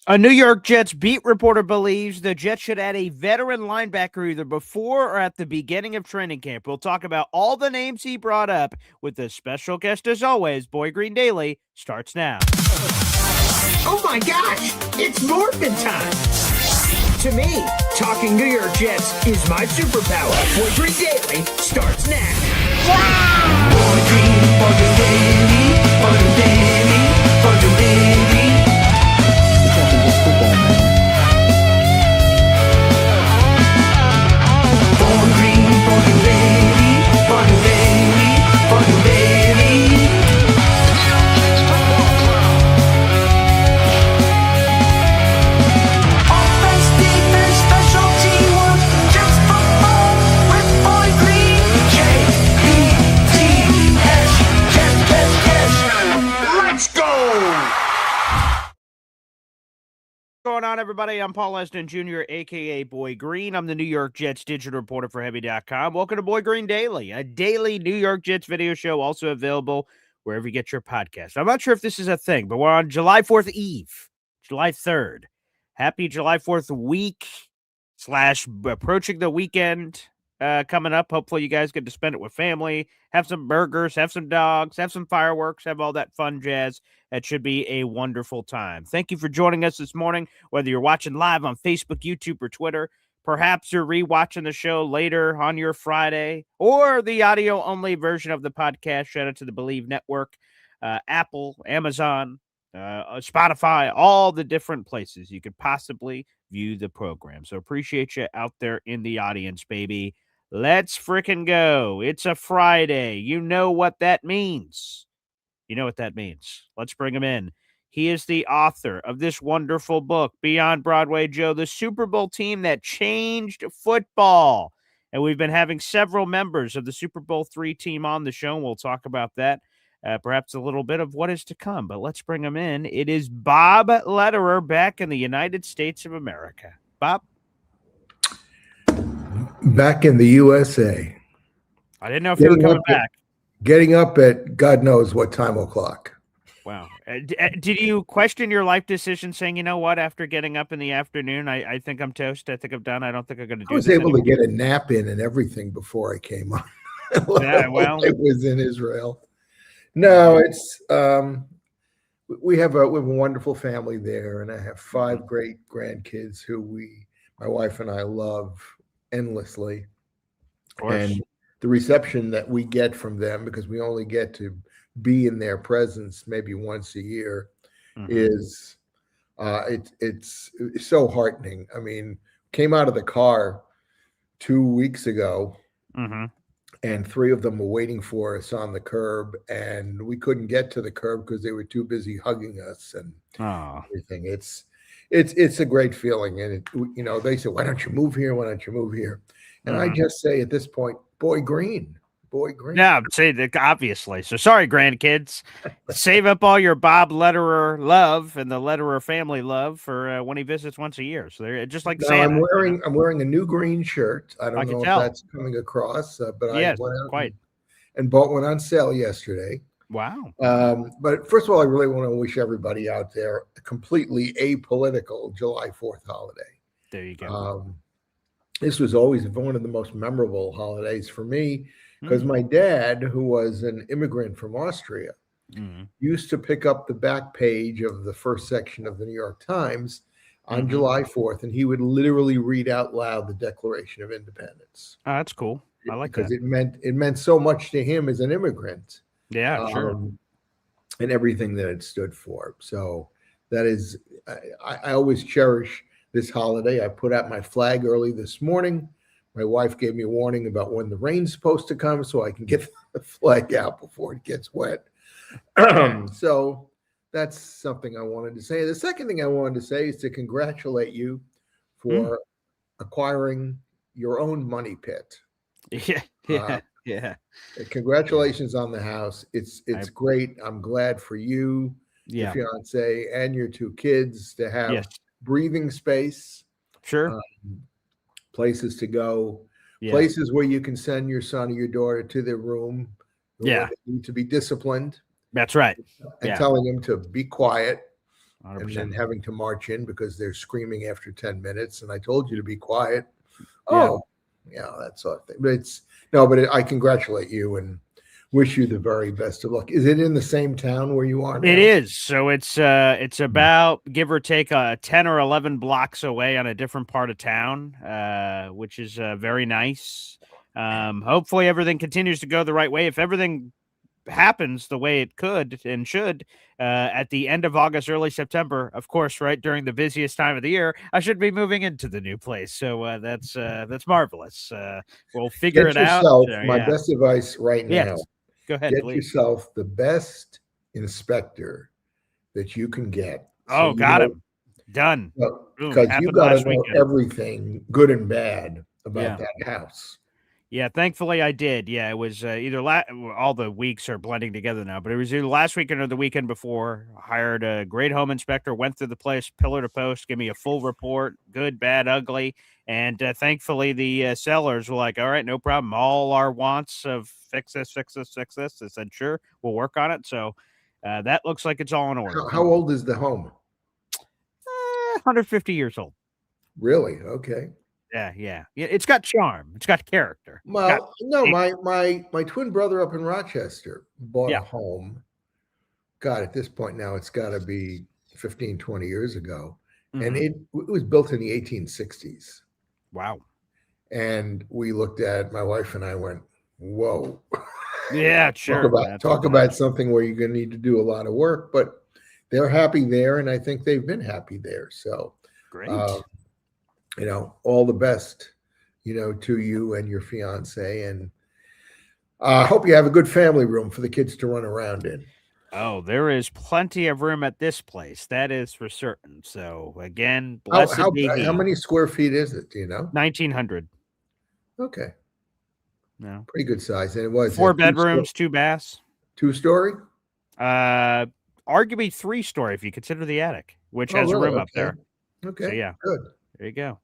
A New York Jets beat reporter believes the Jets should add a veteran linebacker either before or at the beginning of training camp. We'll talk about all the names he brought up with a special guest as always. Boy Green Daily starts now. Oh my gosh, it's morphin' time! To me, talking New York Jets is my superpower. Boy Green Daily starts now. Wow! Boy Green Daily, Boy Green Daily, Boy Green Daily. What's going on, everybody? I'm Paul Esden Jr., a.k.a. Boy Green. I'm the New York Jets digital reporter for Heavy.com. Welcome to Boy Green Daily, a daily New York Jets video show, also available wherever you get your podcast. I'm not sure if this is a thing, but we're on July 4th Eve, July 3rd. Happy July 4th week / approaching the weekend coming up. Hopefully you guys get to spend it with family, have some burgers, have some dogs, have some fireworks, have all that fun jazz. It should be a wonderful time. Thank you for joining us this morning, whether you're watching live on Facebook, YouTube, or Twitter. Perhaps you're rewatching the show later on your Friday, or the audio-only version of the podcast. Shout out to the Believe Network, Apple, Amazon, Spotify, all the different places you could possibly view the program. So appreciate you out there in the audience, baby. Let's frickin' go. It's a Friday. You know what that means. You know what that means. Let's bring him in. He is the author of this wonderful book, Beyond Broadway Joe, the Super Bowl team that changed football. And we've been having several members of the Super Bowl III team on the show, and we'll talk about that, perhaps a little bit of what is to come. But let's bring him in. It is Bob Lederer back in the United States of America. Bob? Back in the USA. I didn't know if you were coming back. Getting up at God knows what time o'clock. Wow. Did you question your life decision saying, you know what, after getting up in the afternoon, I think I'm toast. I think I'm done. I don't think I'm going to do this I was able anymore. to get a nap in and everything before I came on. Yeah, well. It was in Israel. No, it's we have a wonderful family there, and I have 5 great grandkids who my wife and I love endlessly. Of course. And the reception that we get from them, because we only get to be in their presence maybe once a year, is it's so heartening. I mean, came out of the car 2 weeks ago, and 3 of them were waiting for us on the curb, and we couldn't get to the curb because they were too busy hugging us and everything. It's a great feeling, and they say, "Why don't you move here? Why don't you move here?" And I just say at this point, Boy Green. Yeah, say that obviously. So sorry, grandkids. Save up all your Bob Lederer love and the Lederer family love for when he visits once a year. So they're just like Santa. I'm wearing a new green shirt. I don't know if that's coming across, but yes, I went out quite and bought one on sale yesterday. Wow. But first of all, I really want to wish everybody out there a completely apolitical July 4th holiday. There you go. This was always one of the most memorable holidays for me because my dad, who was an immigrant from Austria, used to pick up the back page of the first section of the New York Times on July 4th, and he would literally read out loud the Declaration of Independence. Oh, that's cool. I like because that. it meant so much to him as an immigrant. Yeah, sure. And everything that it stood for. So that is, I always cherish this holiday. I put out my flag early this morning. My wife gave me a warning about when the rain's supposed to come so I can get the flag out before it gets wet. So that's something I wanted to say. The second thing I wanted to say is to congratulate you for acquiring your own money pit. Yeah. Congratulations on the house. It's great. I'm glad for you, your fiance, and your 2 kids to have breathing space. Sure. Places to go, places where you can send your son or your daughter to their room. Yeah. They need to be disciplined. That's right. And telling them to be quiet. and 100%. then having to march in because they're screaming after 10 minutes. And I told you to be quiet. Yeah. Oh, yeah, that sort of thing. But I congratulate you and wish you the very best of luck. Is it in the same town where you are now? It is. So it's about, give or take, 10 or 11 blocks away on a different part of town, which is very nice. Hopefully everything continues to go the right way. If everything happens the way it could and should, at the end of August, early September, of course, right during the busiest time of the year, I should be moving into the new place. So that's marvelous. We'll figure Get it out. yourself, So, my yeah. best advice right now, Yes. Go ahead, get please. yourself the best inspector that you can get. Oh, got him. Done. Because you happened got to last know weekend. everything good and bad about that house. Yeah, thankfully I did. Yeah, it was either all the weeks are blending together now, but it was either last weekend or the weekend before. I hired a great home inspector, went through the place pillar to post, give me a full report, good, bad, ugly. And thankfully the sellers were like, all right, no problem. All our wants of fix this, fix this, fix this. I said, sure, we'll work on it. So that looks like it's all in order. How old is the home? 150 years old. Really? Okay. Yeah. It's got charm. It's got character. Well, no, my twin brother up in Rochester bought a home. God, at this point now, it's got to be 15, 20 years ago. And it was built in the 1860s. Wow. And we looked at it, my wife and I went, whoa. Yeah, sure. Talk about something where you're going to need to do a lot of work, but they're happy there. And I think they've been happy there. So great. All the best, to you and your fiance. And I hope you have a good family room for the kids to run around in. Oh, there is plenty of room at this place. That is for certain. So again, blessed be he. How many square feet is it? Do you know? 1,900. Okay. No. Pretty good size. And it was 4 bedrooms, 2 baths. 2-story? Arguably 3-story if you consider the attic, which has a room up there. Okay. So yeah. Good. There you go.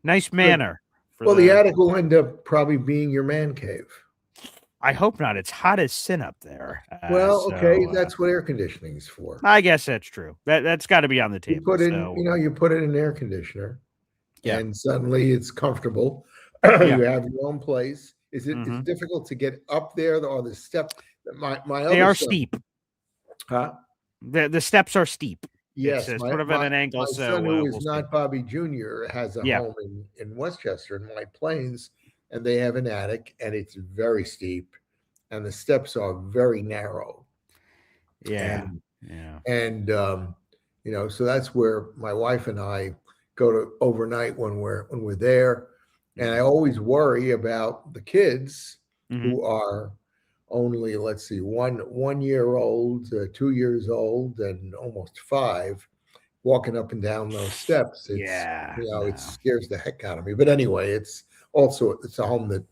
Nice manor. Well, the attic will end up probably being your man cave. I hope not. It's hot as sin up there. That's what air conditioning is for. I guess that's true. That's got to be on the table. You put in an air conditioner, and suddenly it's comfortable. You have your own place. Is it difficult to get up there or the step? They are steep. Huh? The steps are steep. Yes, it's sort of at an angle. My son, who is not Bobby Jr., has a home in Westchester in White Plains, and they have an attic, and it's very steep, and the steps are very narrow. And so that's where my wife and I go to overnight when we're there, and I always worry about the kids who are only, let's see, 1 year old, 2 years old, and almost 5, walking up and down those steps. It scares the heck out of me. But anyway, it's a home that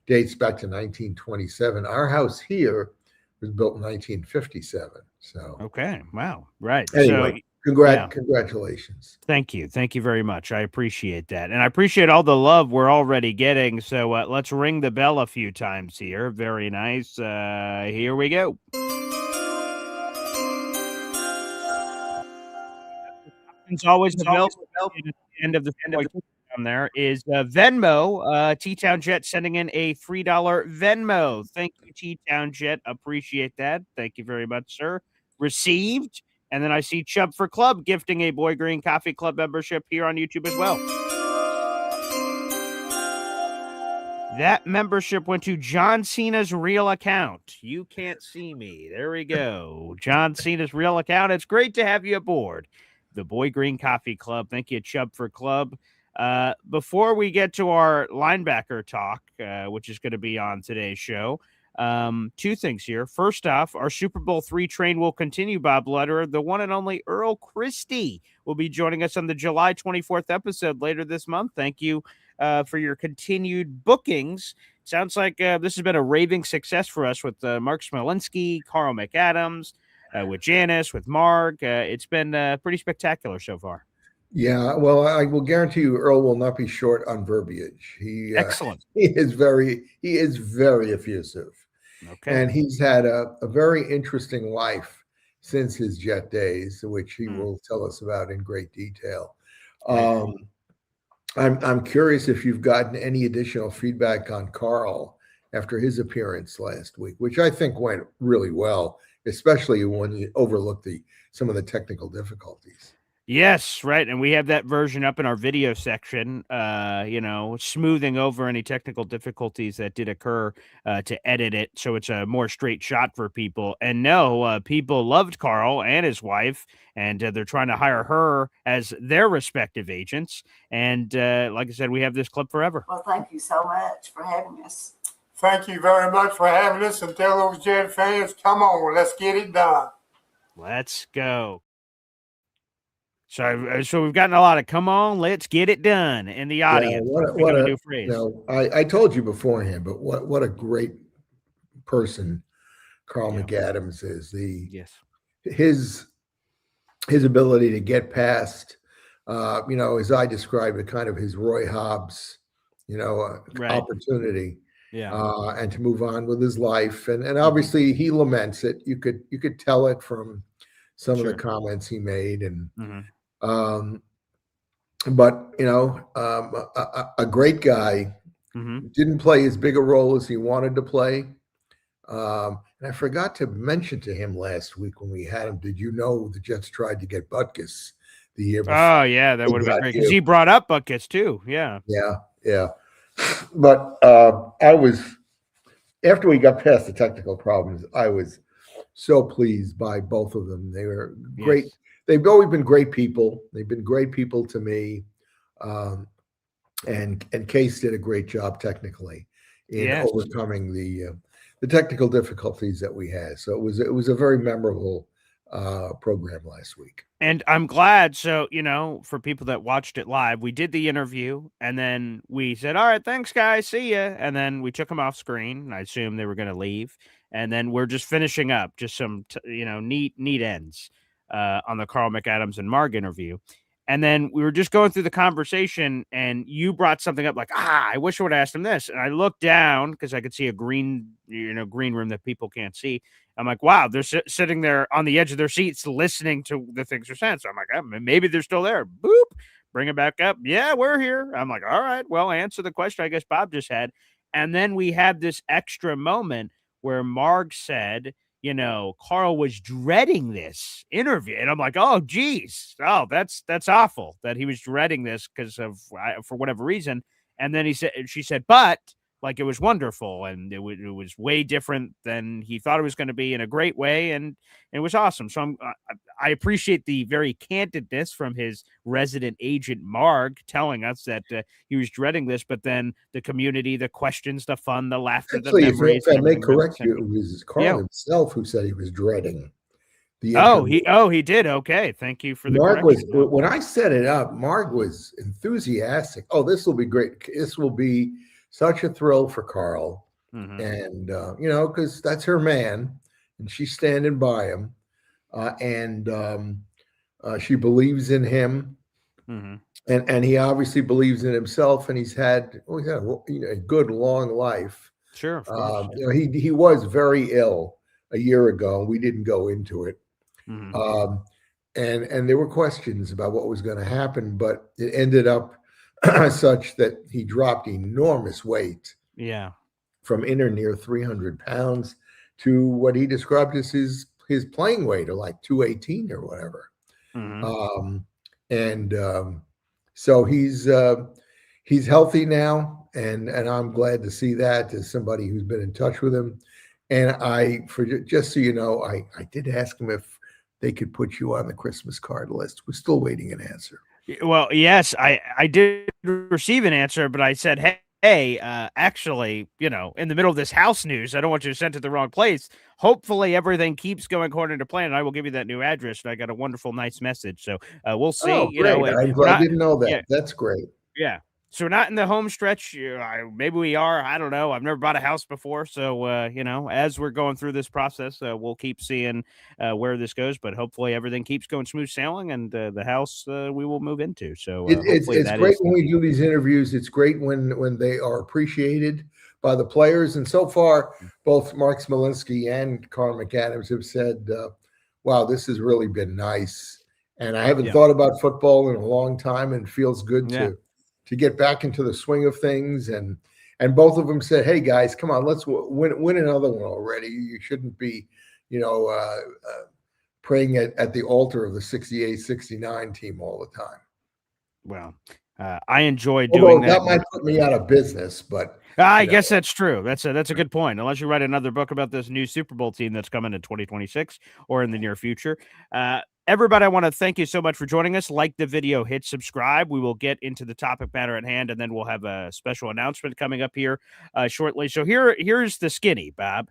dates back to 1927. Our house here was built in 1957. So okay, wow, right. Anyway, so, congratulations. Thank you very much. I appreciate that, and I appreciate all the love we're already getting. So let's ring the bell a few times here. Very nice. Here we go. It's always available at the end of the down there is Venmo. T-Town Jet sending in a $3 Venmo. Thank you, T-Town Jet. Appreciate that. Thank you very much, sir. Received. And then I see Chubb for Club gifting a Boy Green Coffee Club membership here on YouTube as well. That membership went to John Cena's real account. You can't see me. There we go. John Cena's real account. It's great to have you aboard the Boy Green Coffee Club. Thank you, Chubb for Club. Before we get to our linebacker talk, which is going to be on today's show, 2 things here. First off, our Super Bowl III train will continue, Bob Lederer. The one and only Earl Christie will be joining us on the July 24th episode later this month. Thank you for your continued bookings. Sounds like this has been a raving success for us with Mark Smolinski, Carl McAdams, with Janice, with Mark. It's been pretty spectacular so far. Yeah, well, I will guarantee you Earl will not be short on verbiage. Excellent. He is very effusive. Okay. And he's had a very interesting life, since his Jet days, which he will tell us about in great detail. I'm curious if you've gotten any additional feedback on Carl after his appearance last week, which I think went really well, especially when you overlook some of the technical difficulties. Yes, right. And we have that version up in our video section, smoothing over any technical difficulties that did occur to edit it so it's a more straight shot for people. And no, people loved Carl and his wife, and they're trying to hire her as their respective agents. And like I said, we have this clip forever. Well, thank you so much for having us. Thank you very much for having us, and tell those Jet fans, come on, let's get it done. Let's go. So we've gotten a lot of "come on, let's get it done" in the audience. Yeah, what a new phrase. I told you beforehand, but what a great person Carl McAdams is. His ability to get past, as I describe it, kind of his Roy Hobbs, opportunity. And to move on with his life, and obviously he laments it. You could tell it from some of the comments he made, and but a great guy. Didn't play as big a role as he wanted to play. And I forgot to mention to him last week when we had him. Did you know the Jets tried to get Butkus the year before? Oh yeah, that would have been great because he brought up Butkus too. Yeah. But I was, after we got past the technical problems, I was so pleased by both of them. They were great. Yes. They've always been great people. They've been great people to me. And Case did a great job technically in overcoming the technical difficulties that we had. So it was a very memorable program last week. And I'm glad. So, for people that watched it live, we did the interview and then we said, all right, thanks guys. See ya. And then we took them off screen and I assumed they were going to leave. And then we're just finishing up just some, neat ends on the Carl McAdams and Marg interview. And then we were just going through the conversation and you brought something up like, I wish I would have asked him this. And I looked down because I could see a green room that people can't see. I'm like, wow, they're sitting there on the edge of their seats listening to the things they're saying. So I'm like, maybe they're still there. Boop, bring it back up. Yeah, we're here. I'm like, all right, well, answer the question I guess Bob just had. And then we had this extra moment where Marg said, Carl was dreading this interview. And I'm like, oh, geez. Oh, that's awful that he was dreading this because of, for whatever reason. And then she said, but like it was wonderful. And it was way different than he thought it was going to be in a great way. And it was awesome. So I appreciate the very candidness from his resident agent, Marg, telling us that he was dreading this, but then the community, the questions, the fun, the laughter, actually, the memories. If I may correct you, it was Carl himself who said he was dreading the he did. Okay. Thank you for the Marg correction. When I set it up, Marg was enthusiastic. Oh, this will be great. This will be such a thrill for Carl. And, because that's her man and she's standing by him. And she believes in him. And he obviously believes in himself. And he's had a good, long life. Sure. Of course. He was very ill a year ago. And we didn't go into it. And there were questions about what was going to happen, but it ended up such that he dropped enormous weight. Yeah. From in or near 300 pounds to what he described as his playing weight, or like 218 or whatever. So he's healthy now, and I'm glad to see that as somebody who's been in touch with him. And just so you know, I did ask him if they could put you on the Christmas card list. We're still waiting an answer. Well, yes, I did receive an answer, but I said, hey, actually, in the middle of this house news, I don't want you to send it to the wrong place. Hopefully everything keeps going according to plan, and I will give you that new address. And I got a wonderful, nice message. So we'll see. Oh, great. I didn't know that. Yeah. That's great. Yeah. So we're not in the home stretch. Maybe we are. I don't know. I've never bought a house before. So, as we're going through this process, we'll keep seeing where this goes. But hopefully everything keeps going smooth sailing, and the house we will move into. So it's great when we do these interviews. It's great when they are appreciated by the players. And so far, both Mark Smolinski and Carl McAdams have said wow, this has really been nice. And I haven't thought about football in a long time, and feels good to get back into the swing of things. And both of them said, "Hey guys, come on, let's win another one already. You shouldn't be, praying at the altar of the 68, 69 team all the time." Well, I enjoy Although doing that. that might put me out of business, but I guess that's true. That's a good point. Unless you write another book about this new Super Bowl team that's coming in 2026 or in the near future. Everybody, I want to thank you so much for joining us. Like the video, hit subscribe. We will get into the topic matter at hand, and then we'll have a special announcement coming up here shortly. So here's the skinny, Bob.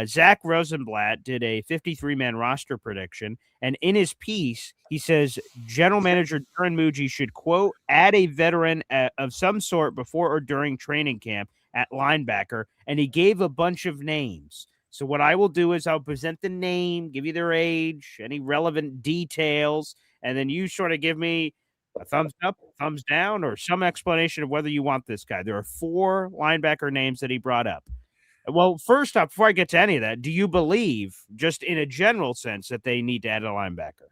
Zach Rosenblatt did a 53-man roster prediction, and in his piece, he says General Manager Darren Muji should, quote, add a veteran of some sort before or during training camp at linebacker, and he gave a bunch of names. So what I will do is I'll present the name, give you their age, any relevant details, and then you sort of give me a thumbs up, thumbs down, or some explanation of whether you want this guy. There are 4 linebacker names that he brought up. Well, first off, before I get to any of that, do you believe, just in a general sense, that they need to add a linebacker?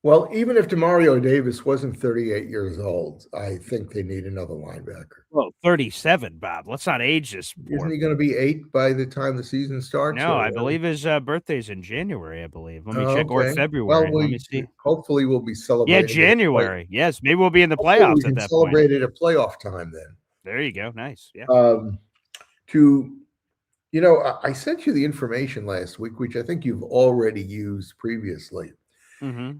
Well, even if Demario Davis wasn't 38 years old, I think they need another linebacker. Well, 37, Bob. Let's not age this. Isn't he going to be 8 by the time the season starts? No, I believe his birthday's in January, I believe. Let me check. Or February. Well, let me see. Hopefully we'll be celebrating. Yeah, January. Yes, maybe we'll be in the playoffs at that point. Celebrate it at playoff time then. There you go. Nice. Yeah. I sent you the information last week, which I think you've already used previously. Mm-hmm.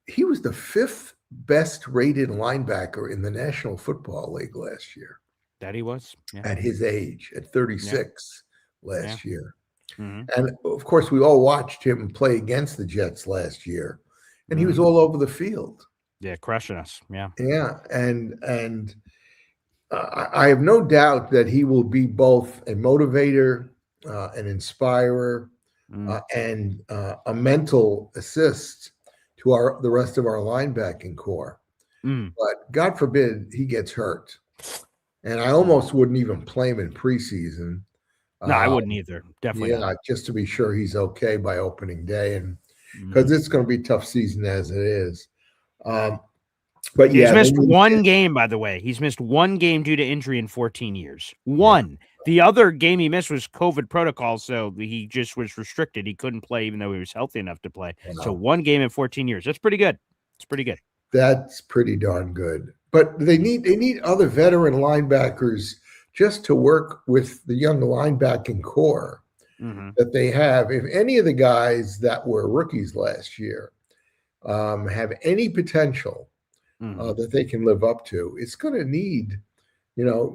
He was the 5th best rated linebacker in the National Football League last year. That he was? Yeah. At his age, at 36 last year. Mm-hmm. And of course, we all watched him play against the Jets last year, and he was all over the field. Yeah, crushing us. Yeah. Yeah. And I have no doubt that he will be both a motivator, an inspirer, and a mental assist to the rest of our linebacking core. But God forbid he gets hurt. And I almost wouldn't even play him in preseason. No, I wouldn't either. Definitely not. Just to be sure he's okay by opening day, and because it's going to be a tough season as it is. But he's missed one game, by the way. He's missed one game due to injury in 14 years. One. The other game he missed was COVID protocol, so he just was restricted. He couldn't play even though he was healthy enough to play. Wow. So one game in 14 years. That's pretty good. It's pretty good. That's pretty darn good. But they need other veteran linebackers just to work with the young linebacking core that they have. If any of the guys that were rookies last year have any potential that they can live up to, it's going to need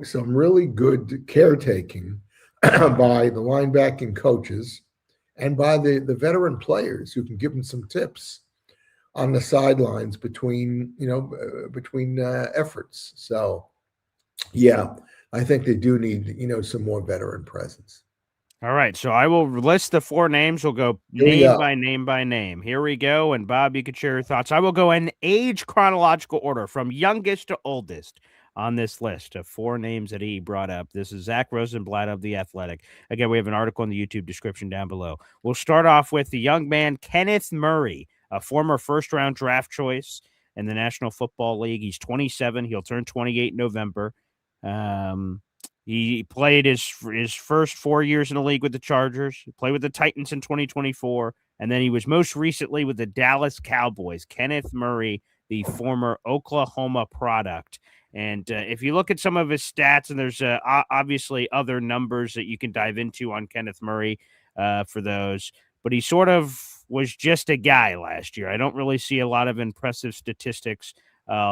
some really good caretaking by the linebacking coaches and by the veteran players who can give them some tips on the sidelines between efforts. So, yeah, I think they do need, some more veteran presence. All right, so I will list the 4 names. We'll go name by name by name. Here we go, and Bob, you could share your thoughts. I will go in age chronological order from youngest to oldest on this list of 4 names that he brought up. This is Zach Rosenblatt of The Athletic. Again, we have an article in the YouTube description down below. We'll start off with the young man, Kenneth Murray, a former first-round draft choice in the National Football League. He's 27. He'll turn 28 in November. He played his first 4 years in the league with the Chargers. He played with the Titans in 2024, and then he was most recently with the Dallas Cowboys. Kenneth Murray, the former Oklahoma product. And if you look at some of his stats, and there's obviously other numbers that you can dive into on Kenneth Murray for those, but he sort of was just a guy last year. I don't really see a lot of impressive statistics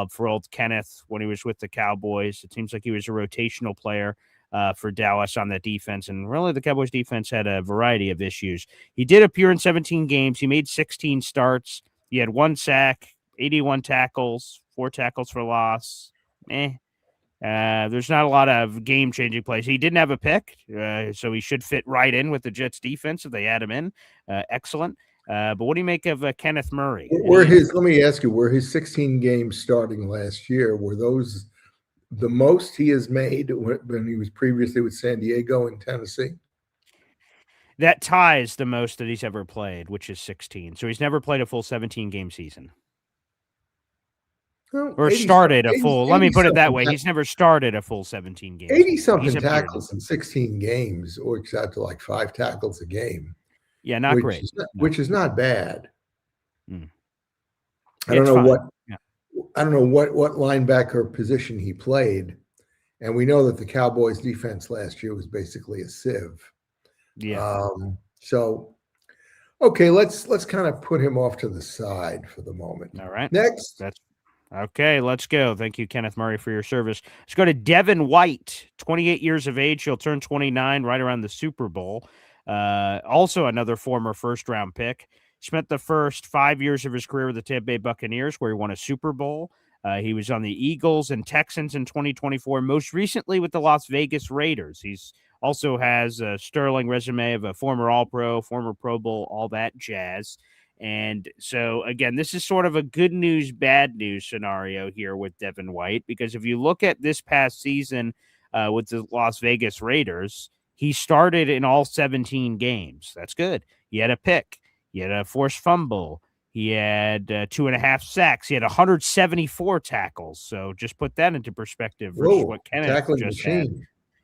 for old Kenneth when he was with the Cowboys. It seems like he was a rotational player for Dallas on that defense, and really the Cowboys defense had a variety of issues. He did appear in 17 games. He made 16 starts. He had 1 sack, 81 tackles, 4 tackles for loss. There's not a lot of game-changing plays. He didn't have a pick, so he should fit right in with the Jets defense if they add him in. Excellent. But what do you make of Kenneth Murray? Let me ask you, were his 16 games starting last year, were those the most he has made when he was previously with San Diego and Tennessee? That ties the most that he's ever played, which is 16. So he's never played a full 17-game season. Well, Or 80 started a full, let me put it that way. something He's never started a full 17 games. 80 He's something appeared. tackles in 16 games, works out to like 5 tackles a game. Yeah, not great. Which is not bad. Mm. I don't know fine. what I don't know what linebacker position he played, and we know that the Cowboys' defense last year was basically a sieve. Yeah. So, okay, let's kind of put him off to the side for the moment. All right. Next. That's okay. Let's go. Thank you, Kenneth Murray, for your service. Let's go to Devin White, 28 years of age. He'll turn 29 right around the Super Bowl. Also another former first-round pick. Spent the first 5 years of his career with the Tampa Bay Buccaneers, where he won a Super Bowl. He was on the Eagles and Texans in 2024, most recently with the Las Vegas Raiders. He's also has a sterling resume of a former All-Pro, former Pro Bowl, all that jazz. And so, again, this is sort of a good news, bad news scenario here with Devin White, because if you look at this past season with the Las Vegas Raiders, he started in all 17 games. That's good. He had a pick. He had a forced fumble. He had 2.5 sacks. He had 174 tackles. So just put that into perspective versus what Kenneth just had.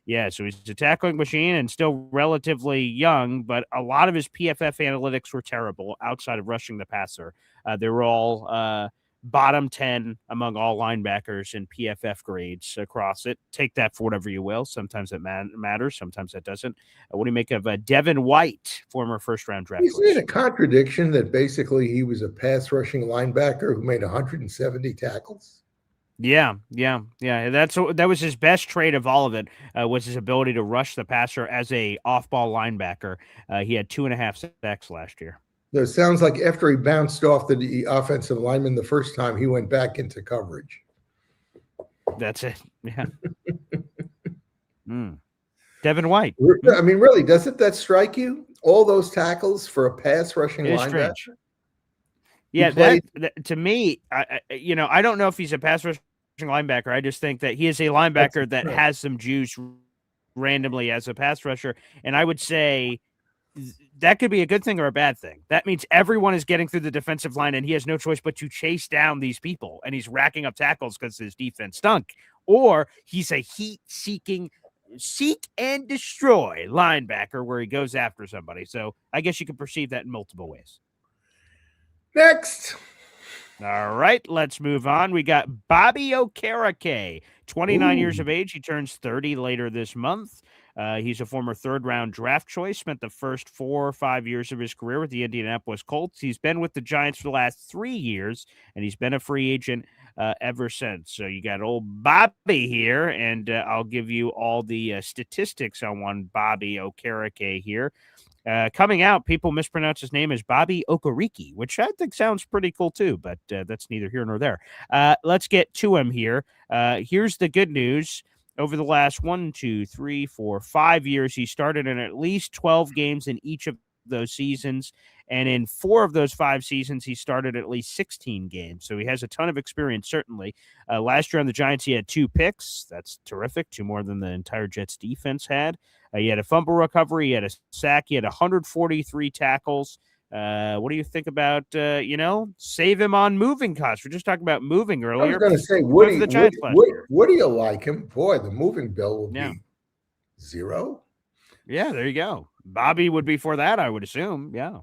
Yeah, so he's a tackling machine and still relatively young, but a lot of his PFF analytics were terrible outside of rushing the passer. They were all bottom 10 among all linebackers in PFF grades across it. Take that for whatever you will. Sometimes it matters. Sometimes it doesn't. What do you make of Devin White, former first-round draft choice? Isn't it a contradiction that basically he was a pass-rushing linebacker who made 170 tackles? Yeah. That was his best trait of all of it, was his ability to rush the passer as a off-ball linebacker. He had 2.5 sacks last year. It sounds like after he bounced off the offensive lineman the first time, he went back into coverage. That's it. Yeah. Devin White. I mean, really, doesn't that strike you? All those tackles for a pass-rushing linebacker? Strange. Yeah, that to me, I don't know if he's a pass-rushing linebacker. I just think that he is a linebacker that has some juice randomly as a pass rusher. And I would say that could be a good thing or a bad thing. That means everyone is getting through the defensive line and he has no choice but to chase down these people. And he's racking up tackles because his defense stunk. Or he's a heat-seeking, seek and destroy linebacker where he goes after somebody. So I guess you could perceive that in multiple ways. Next. All right, let's move on. We got Bobby Okereke, 29 years of age. He turns 30 later this month. He's a former third-round draft choice, spent the first 4 or 5 years of his career with the Indianapolis Colts. He's been with the Giants for the last 3 years, and he's been a free agent ever since. So you got old Bobby here, and I'll give you all the statistics on one Bobby Okereke here. Coming out, people mispronounce his name as Bobby Okereke, which I think sounds pretty cool too, but that's neither here nor there. Let's get to him here. Here's the good news. Over the last 1, 2, 3, 4, 5 years, he started in at least 12 games in each of those seasons. And in 4 of those 5 seasons, he started at least 16 games. So he has a ton of experience, certainly. Last year on the Giants, he had 2 picks. That's terrific. 2 more than the entire Jets defense had. He had a fumble recovery. He had a sack. He had 143 tackles. What do you think about, save him on moving costs? We're just talking about moving earlier. I was going to say, what do you like him? Boy, the moving bill will be 0. Yeah, there you go. Bobby would be for that, I would assume. Yeah.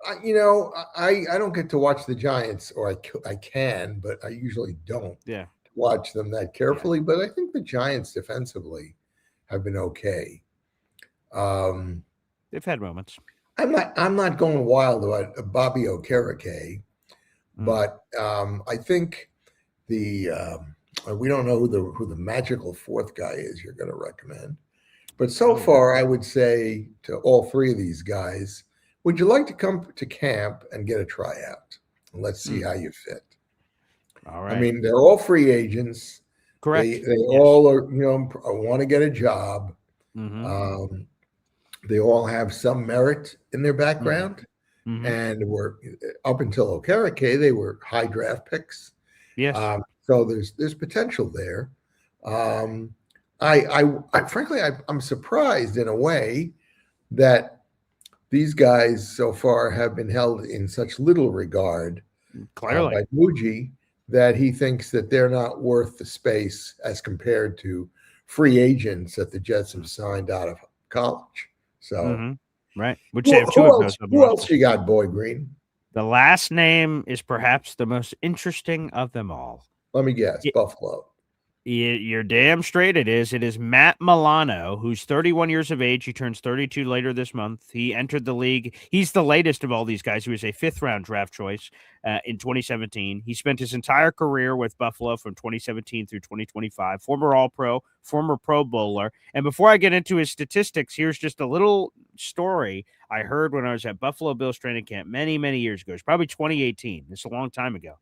I don't get to watch the Giants, or I can, but I usually don't watch them that carefully. But I think the Giants defensively have been okay. They've had moments. I'm not going wild about Bobby Okereke, but I think we don't know who the magical fourth guy is you're going to recommend. But so far, I would say to all 3 of these guys, would you like to come to camp and get a tryout? And let's see how you fit. All right. I mean, they're all free agents. Correct. They all are, want to get a job. Mm-hmm. They all have some merit in their background. Mm-hmm. And were up until Okereke, they were high draft picks. Yes. So there's potential there. I frankly, I'm surprised in a way that these guys so far have been held in such little regard Clearly. by Muji that he thinks that they're not worth the space as compared to free agents that the Jets have signed out of college. So, right. Which they have two of those. Who else you got, Boy Green? The last name is perhaps the most interesting of them all. Let me guess, Buffalo. You're damn straight it is. It is Matt Milano, who's 31 years of age. He turns 32 later this month. He entered the league. He's the latest of all these guys. He was a fifth-round draft choice in 2017. He spent his entire career with Buffalo from 2017 through 2025. Former All-Pro, former Pro Bowler. And before I get into his statistics, here's just a little story I heard when I was at Buffalo Bills training camp many, many years ago. It's probably 2018. It's a long time ago.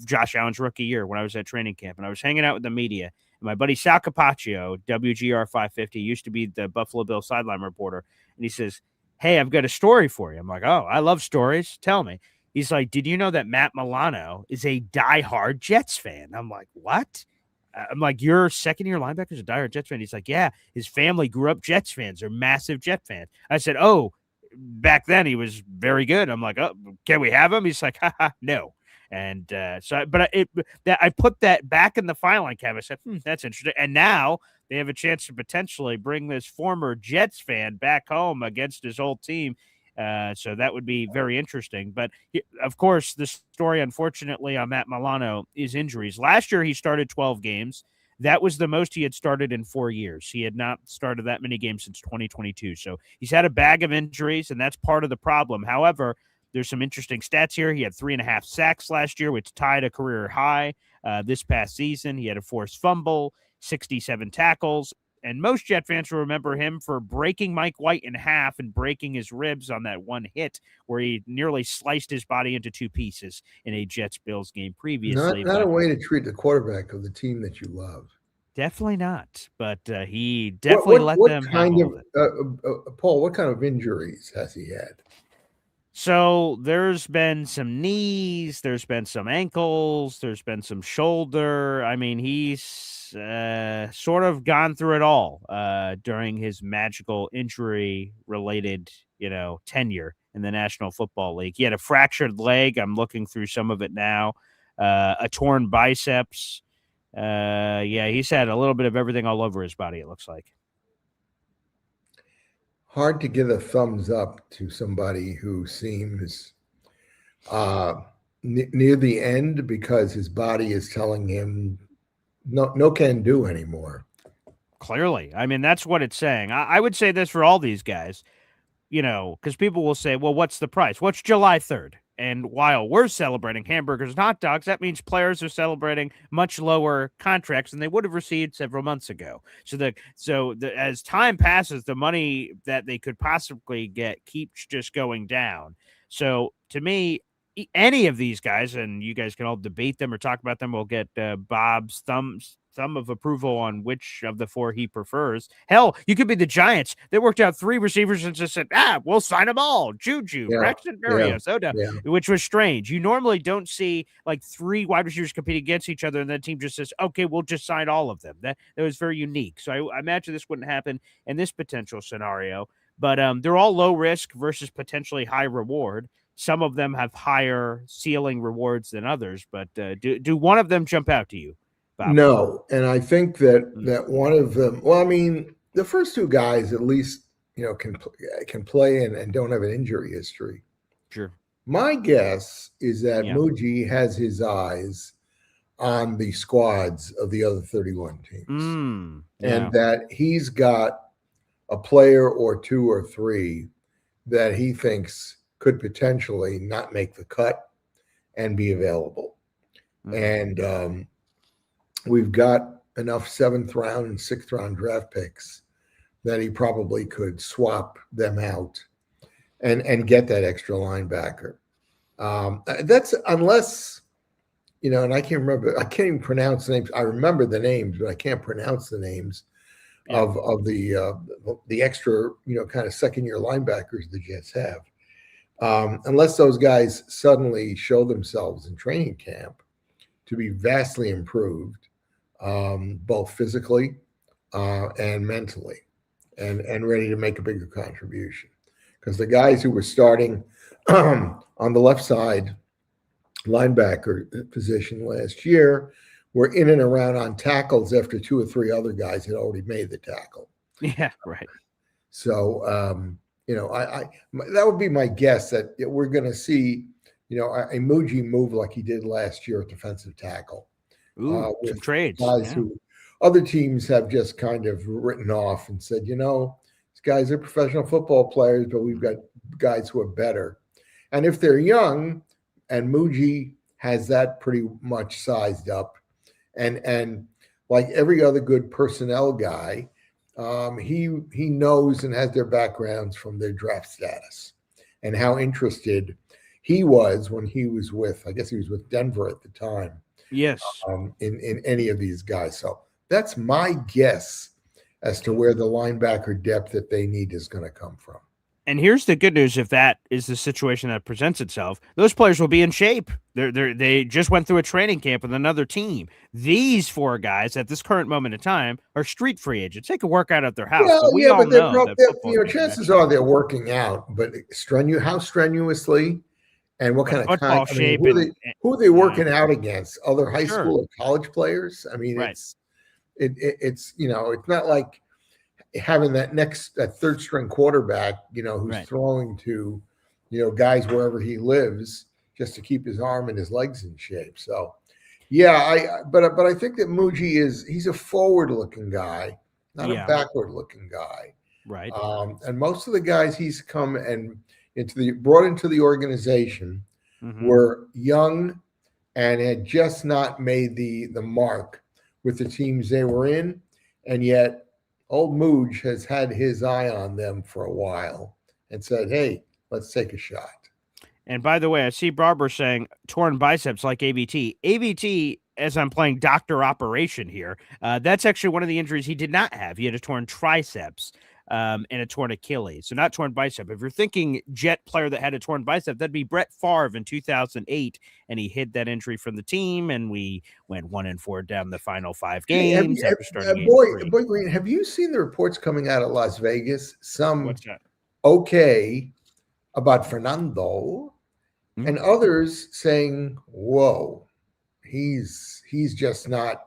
Josh Allen's rookie year when I was at training camp, and I was hanging out with the media. And my buddy Sal Capaccio, WGR 550, used to be the Buffalo Bills sideline reporter, and he says, "Hey, I've got a story for you." I'm like, "Oh, I love stories. Tell me." He's like, "Did you know that Matt Milano is a diehard Jets fan?" I'm like, "What?" I'm like, "Your second-year linebacker is a diehard Jets fan?" He's like, "Yeah, his family grew up Jets fans. They're massive Jet fans." I said, "Oh, back then he was very good." I'm like, "Oh, can we have him?" He's like, "Haha, no." And but I put that back in the filing cabinet. I said, that's interesting. And now they have a chance to potentially bring this former Jets fan back home against his old team. So that would be very interesting. But of course, the story, unfortunately, on Matt Milano is injuries. Last year, he started 12 games. That was the most he had started in 4 years. He had not started that many games since 2022. So he's had a bag of injuries, and that's part of the problem. However, there's some interesting stats here. He had 3.5 sacks last year, which tied a career high this past season. He had a forced fumble, 67 tackles. And most Jet fans will remember him for breaking Mike White in half and breaking his ribs on that one hit where he nearly sliced his body into two pieces in a Jets-Bills game previously. Not a way to treat the quarterback of the team that you love. Definitely not. But he definitely let them handle it. Paul, what kind of injuries has he had? So there's been some knees, there's been some ankles, there's been some shoulder. I mean, he's sort of gone through it all during his magical injury-related, tenure in the National Football League. He had a fractured leg. I'm looking through some of it now. A torn biceps. He's had a little bit of everything all over his body, it looks like. Hard to give a thumbs up to somebody who seems near the end because his body is telling him no can do anymore. Clearly. I mean, that's what it's saying. I would say this for all these guys, because people will say, well, what's the price? What's July 3rd? And while we're celebrating hamburgers and hot dogs, that means players are celebrating much lower contracts than they would have received several months ago. So as time passes, the money that they could possibly get keeps just going down. So to me, any of these guys, and you guys can all debate them or talk about them, we'll get Bob's thumb of approval on which of the four he prefers. Hell, you could be the Giants. They worked out 3 receivers and just said, we'll sign them all. Juju, Braxton Berrios, which was strange. You normally don't see like 3 wide receivers compete against each other and the team just says, okay, we'll just sign all of them. That was very unique. So I imagine this wouldn't happen in this potential scenario, but they're all low risk versus potentially high reward. Some of them have higher ceiling rewards than others, but do one of them jump out to you, Bob? No, and I think that one of them. Well, I mean, the first 2 guys at least can play and don't have an injury history. Sure. My guess is that Muji has his eyes on the squads of the other 31 teams, and that he's got a player or 2 or 3 that he thinks could potentially not make the cut and be available. And we've got enough 7th round and 6th round draft picks that he probably could swap them out and get that extra linebacker. That's unless, and I can't even pronounce the names. I remember the names, but I can't pronounce the names of the extra, kind of second-year linebackers the Jets have. Unless those guys suddenly show themselves in training camp to be vastly improved, both physically and mentally, and ready to make a bigger contribution. because the guys who were starting on the left side linebacker position last year were in and around on tackles after 2 or 3 other guys had already made the tackle. Yeah, right. So, that would be my guess that we're going to see, a Muji move like he did last year at defensive tackle. Ooh, With some trades. guys who other teams have just kind of written off and said, these guys are professional football players, but we've got guys who are better. And if they're young, and Muji has that pretty much sized up, and like every other good personnel guy, he knows and has their backgrounds from their draft status and how interested he was when he was with, I guess he was with Denver at the time. Yes. In any of these guys. So that's my guess as to where the linebacker depth that they need is going to come from. And here's the good news: if that is the situation that presents itself, those players will be in shape. They just went through a training camp with another team. These 4 guys at this current moment in time are street free agents. They can work out at their house. Well, but we all know that chances are they're working out, but how strenuously and what kind of football time? shape? Who are they working out against? Other high school or college players? I mean, right. it's not like having that third string quarterback, who's throwing to, guys wherever he lives just to keep his arm and his legs in shape. So, but I think that Muji he's a forward-looking guy, not a backward-looking guy. Right. And most of the guys he's come and brought into the organization were young and had just not made the mark with the teams they were in, and yet old Mooj has had his eye on them for a while and said, hey, let's take a shot. And by the way, I see Barber saying torn biceps like ABT. ABT, as I'm playing Dr. Operation here, that's actually one of the injuries he did not have. He had a torn triceps and a torn Achilles. So not torn bicep. If you're thinking Jet player that had a torn bicep, that'd be Brett Favre in 2008. And he hid that injury from the team, and we went 1-4 down the final 5 games after starting Boy Green, have you seen the reports coming out of Las Vegas? What's that? Okay about Fernando, and others saying, whoa, he's just not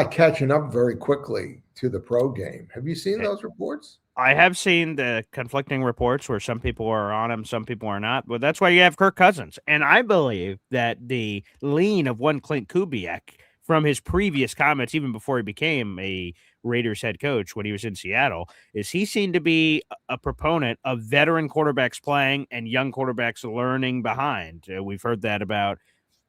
catching up very quickly to the pro game. Have you seen those reports? I have seen the conflicting reports where some people are on him, some people are not, but that's why you have Kirk Cousins. And I believe that the lean of one Clint Kubiak from his previous comments, even before he became a Raiders head coach when he was in Seattle, is he seemed to be a proponent of veteran quarterbacks playing and young quarterbacks learning behind. We've heard that about,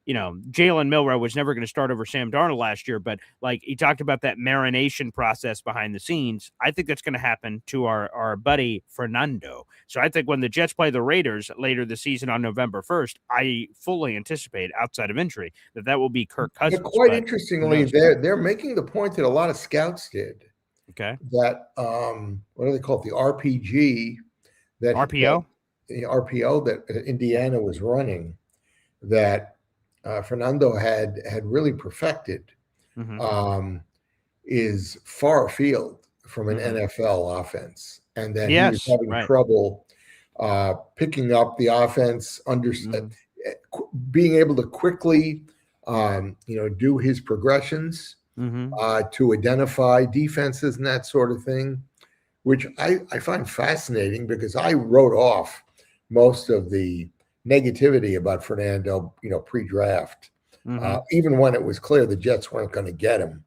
Jalen Milroe was never going to start over Sam Darnold last year, but like he talked about that marination process behind the scenes. I think that's going to happen to our buddy Fernando. So I think when the Jets play the Raiders later this season on November 1st, I fully anticipate, outside of injury, that will be Kirk Cousins. But quite interestingly, they're making the point that a lot of scouts did. Okay. That what do they call it? The RPG that RPO? The RPO that Indiana was running, that Fernando had really perfected, is far afield from an NFL offense, and that he was having trouble picking up the offense, being able to quickly, do his progressions, to identify defenses and that sort of thing, which I find fascinating because I wrote off most of the negativity about Fernando, pre-draft. Even when it was clear the Jets weren't going to get him,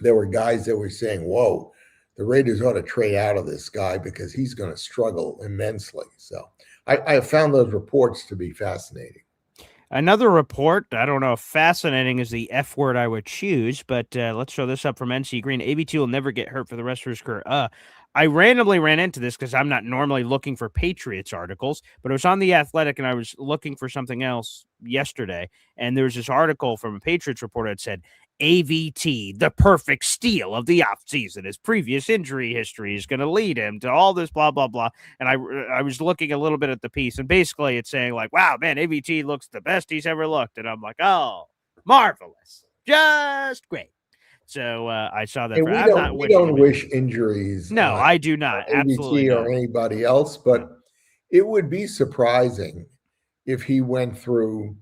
there were guys that were saying, whoa, the Raiders ought to trade out of this guy because he's going to struggle immensely. So I have found those reports to be fascinating. Another report, I don't know if fascinating is the F word I would choose, but let's throw this up from NC Green. ABT will never get hurt for the rest of his career. I randomly ran into this because I'm not normally looking for Patriots articles, but it was on The Athletic, and I was looking for something else yesterday, and there was this article from a Patriots reporter that said, AVT, the perfect steal of the offseason. His previous injury history is going to lead him to all this, blah, blah, blah. And I was looking a little bit at the piece, and basically it's saying like, wow, man, AVT looks the best he's ever looked. And I'm like, oh, marvelous. Just great. So I saw that. And I'm not we wishing don't him wish injuries. No, I do not. Absolutely ABT not. or anybody else, but it would be surprising if he went through,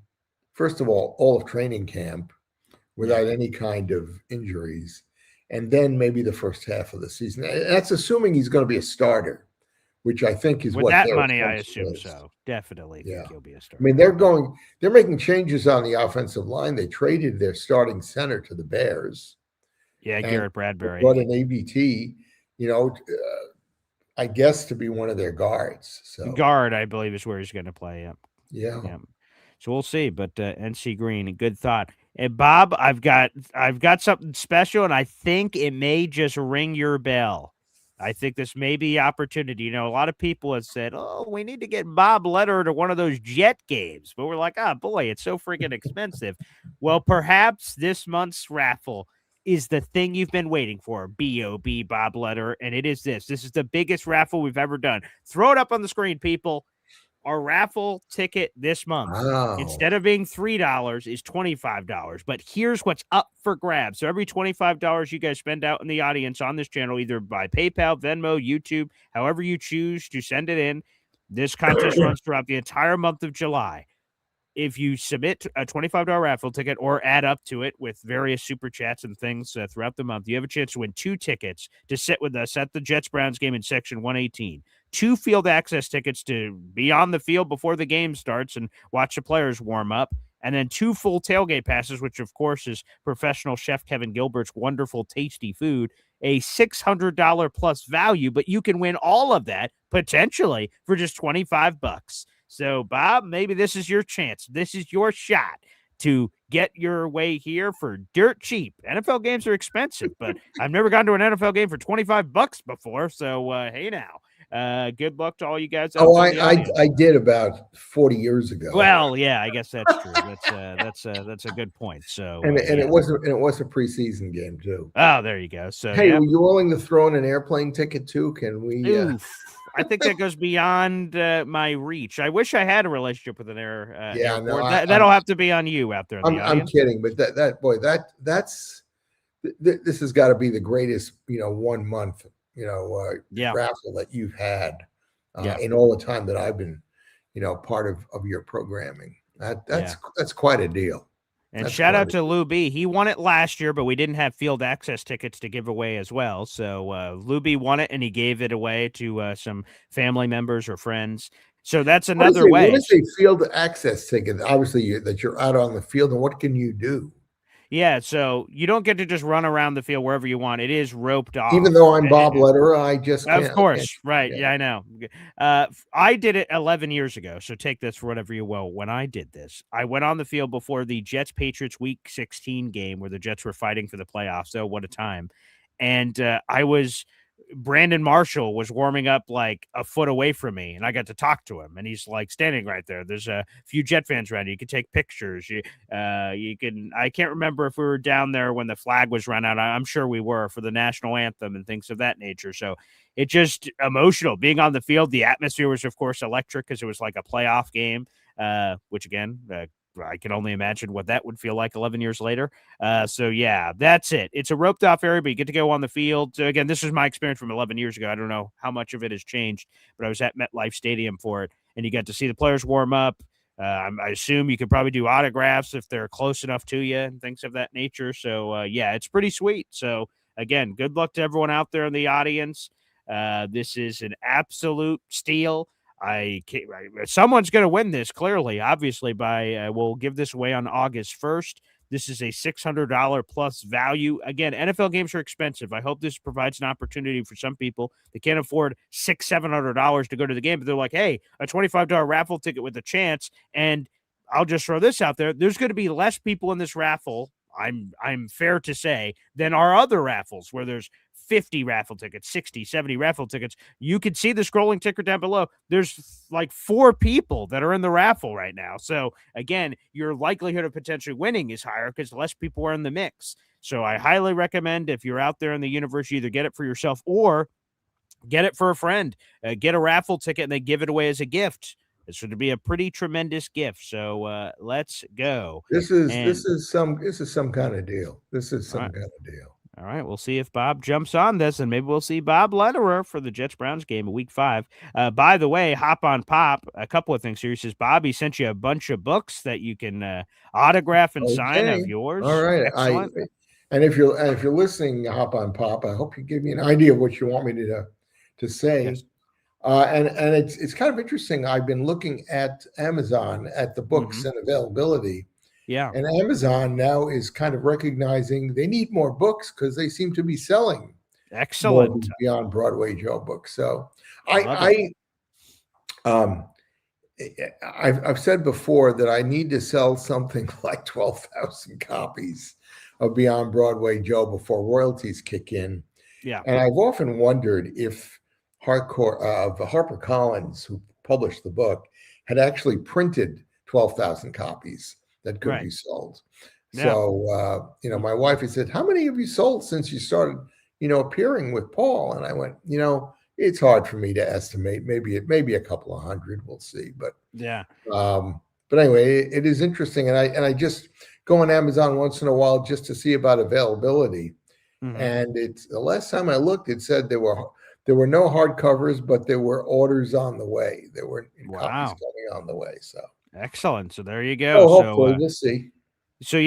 first of all of training camp without any kind of injuries, and then maybe the first half of the season. And that's assuming he's going to be a starter, which I think is With what that their money, I assumption assume is. so. Definitely think he'll be a I starter. mean, they're making changes on the offensive line. They traded their starting center to the Bears. Yeah, And Garrett Bradbury. brought an ABT, I guess to be one of their guards. So Guard, I believe, is where he's going to play. Yep. yeah. Yep. So we'll see. But NC Green, a good thought. And Bob, I've got something special, and I think it may just ring your bell. I think this may be opportunity. A lot of people have said, "Oh, we need to get Bob Lederer to one of those Jet games," but we're like, "Oh boy, it's so freaking expensive." Well, perhaps this month's raffle is the thing you've been waiting for. B.O.B. Bob Lederer, and it is this. This is the biggest raffle we've ever done. Throw it up on the screen, people. Our raffle ticket this month, instead of being $3, is $25. But here's what's up for grabs. So every $25 you guys spend out in the audience on this channel, either by PayPal, Venmo, YouTube, however you choose to send it in, this contest runs throughout the entire month of July. If you submit a $25 raffle ticket or add up to it with various super chats and things throughout the month, you have a chance to win 2 tickets to sit with us at the Jets-Browns game in Section 118. 2 field access tickets to be on the field before the game starts and watch the players warm up. And then 2 full tailgate passes, which, of course, is professional chef Kevin Gilbert's wonderful, tasty food. A $600 plus value, but you can win all of that potentially for just $25. So, Bob, maybe this is your chance. This is your shot to get your way here for dirt cheap. NFL games are expensive, but I've never gone to an NFL game for $25 before. So, hey now. Good luck to all you guys. I did about 40 years ago. Well, yeah, I guess that's true. That's a good point. So, it was a preseason game too. Oh, there you go. So, hey, were you willing to throw in an airplane ticket too? Can we? I think that goes beyond my reach. I wish I had a relationship with an airport. No, that'll have to be on you out there. I'm kidding, but that's this has got to be the greatest 1 month raffle that you've had in all the time that I've been part of your programming. That's quite a deal. And shout out to Lou B. He won it last year, but we didn't have field access tickets to give away as well. So Lou B won it, and he gave it away to some family members or friends. So that's another way. What is a field access ticket? Obviously, that you're out on the field, and what can you do? Yeah, so you don't get to just run around the field wherever you want. It is roped off. Even though I'm Bob Lederer, I just can't. Of course, right. Yeah, I know. I did it 11 years ago, so take this for whatever you will. When I did this, I went on the field before the Jets-Patriots Week 16 game where the Jets were fighting for the playoffs. Oh, what a time. And Brandon Marshall was warming up like a foot away from me, and I got to talk to him, and he's like standing right there. There's a few Jet fans around you. You can take pictures. You can, I can't remember if we were down there when the flag was run out. I'm sure we were for the national anthem and things of that nature. So it's just emotional being on the field. The atmosphere was, of course, electric because it was like a playoff game, which again, I can only imagine what that would feel like 11 years later. So, yeah, that's it. It's a roped off area, but you get to go on the field. So, again, this is my experience from 11 years ago. I don't know how much of it has changed, but I was at MetLife Stadium for it, and you got to see the players warm up. I assume you could probably do autographs if they're close enough to you and things of that nature. So, yeah, it's pretty sweet. So, again, good luck to everyone out there in the audience. This is an absolute steal. Someone's going to win this clearly, obviously, we'll give this away on August 1st. This is a $600 plus value. Again, NFL games are expensive. I hope this provides an opportunity for some people that can't afford $600-700 to go to the game, but they're like, hey, a $25 raffle ticket with a chance. And I'll just throw this out there. There's going to be less people in this raffle, I'm fair to say, than our other raffles where there's 50 raffle tickets, 60, 70 raffle tickets. You can see the scrolling ticker down below. There's like 4 people that are in the raffle right now. So again, your likelihood of potentially winning is higher because less people are in the mix. So I highly recommend if you're out there in the universe, you either get it for yourself or get it for a friend. Get a raffle ticket and they give it away as a gift. This would be a pretty tremendous gift. So let's go. This is some kind of deal. This is some kind of deal. All right, we'll see if Bob jumps on this, and maybe we'll see Bob Lederer for the Jets-Browns game of Week 5. By the way, Hop on Pop, a couple of things here. He says, Bobby sent you a bunch of books that you can autograph and sign of Okay. All yours. right. Excellent. And if you're listening, Hop on Pop, I hope you give me an idea of what you want me to say. Yes. And it's kind of interesting. I've been looking at Amazon at the books and availability. Yeah. And Amazon now is kind of recognizing they need more books because they seem to be selling more Excellent. Beyond Broadway Joe books. So Love it. I've said before that I need to sell something like 12,000 copies of Beyond Broadway Joe before royalties kick in. Yeah. And I've often wondered if HarperCollins, who published the book, had actually printed 12,000 copies that could be sold. Yeah. So, my wife had said, how many have you sold since you started, appearing with Paul? And I went, it's hard for me to estimate. Maybe a couple of hundred. We'll see. But yeah. But anyway, it is interesting. And I just go on Amazon once in a while just to see about availability. And it's the last time I looked, it said there were no hardcovers, but there were orders on the way. There were copies coming on the way. So excellent. So there you go. Oh, hopefully we'll see. So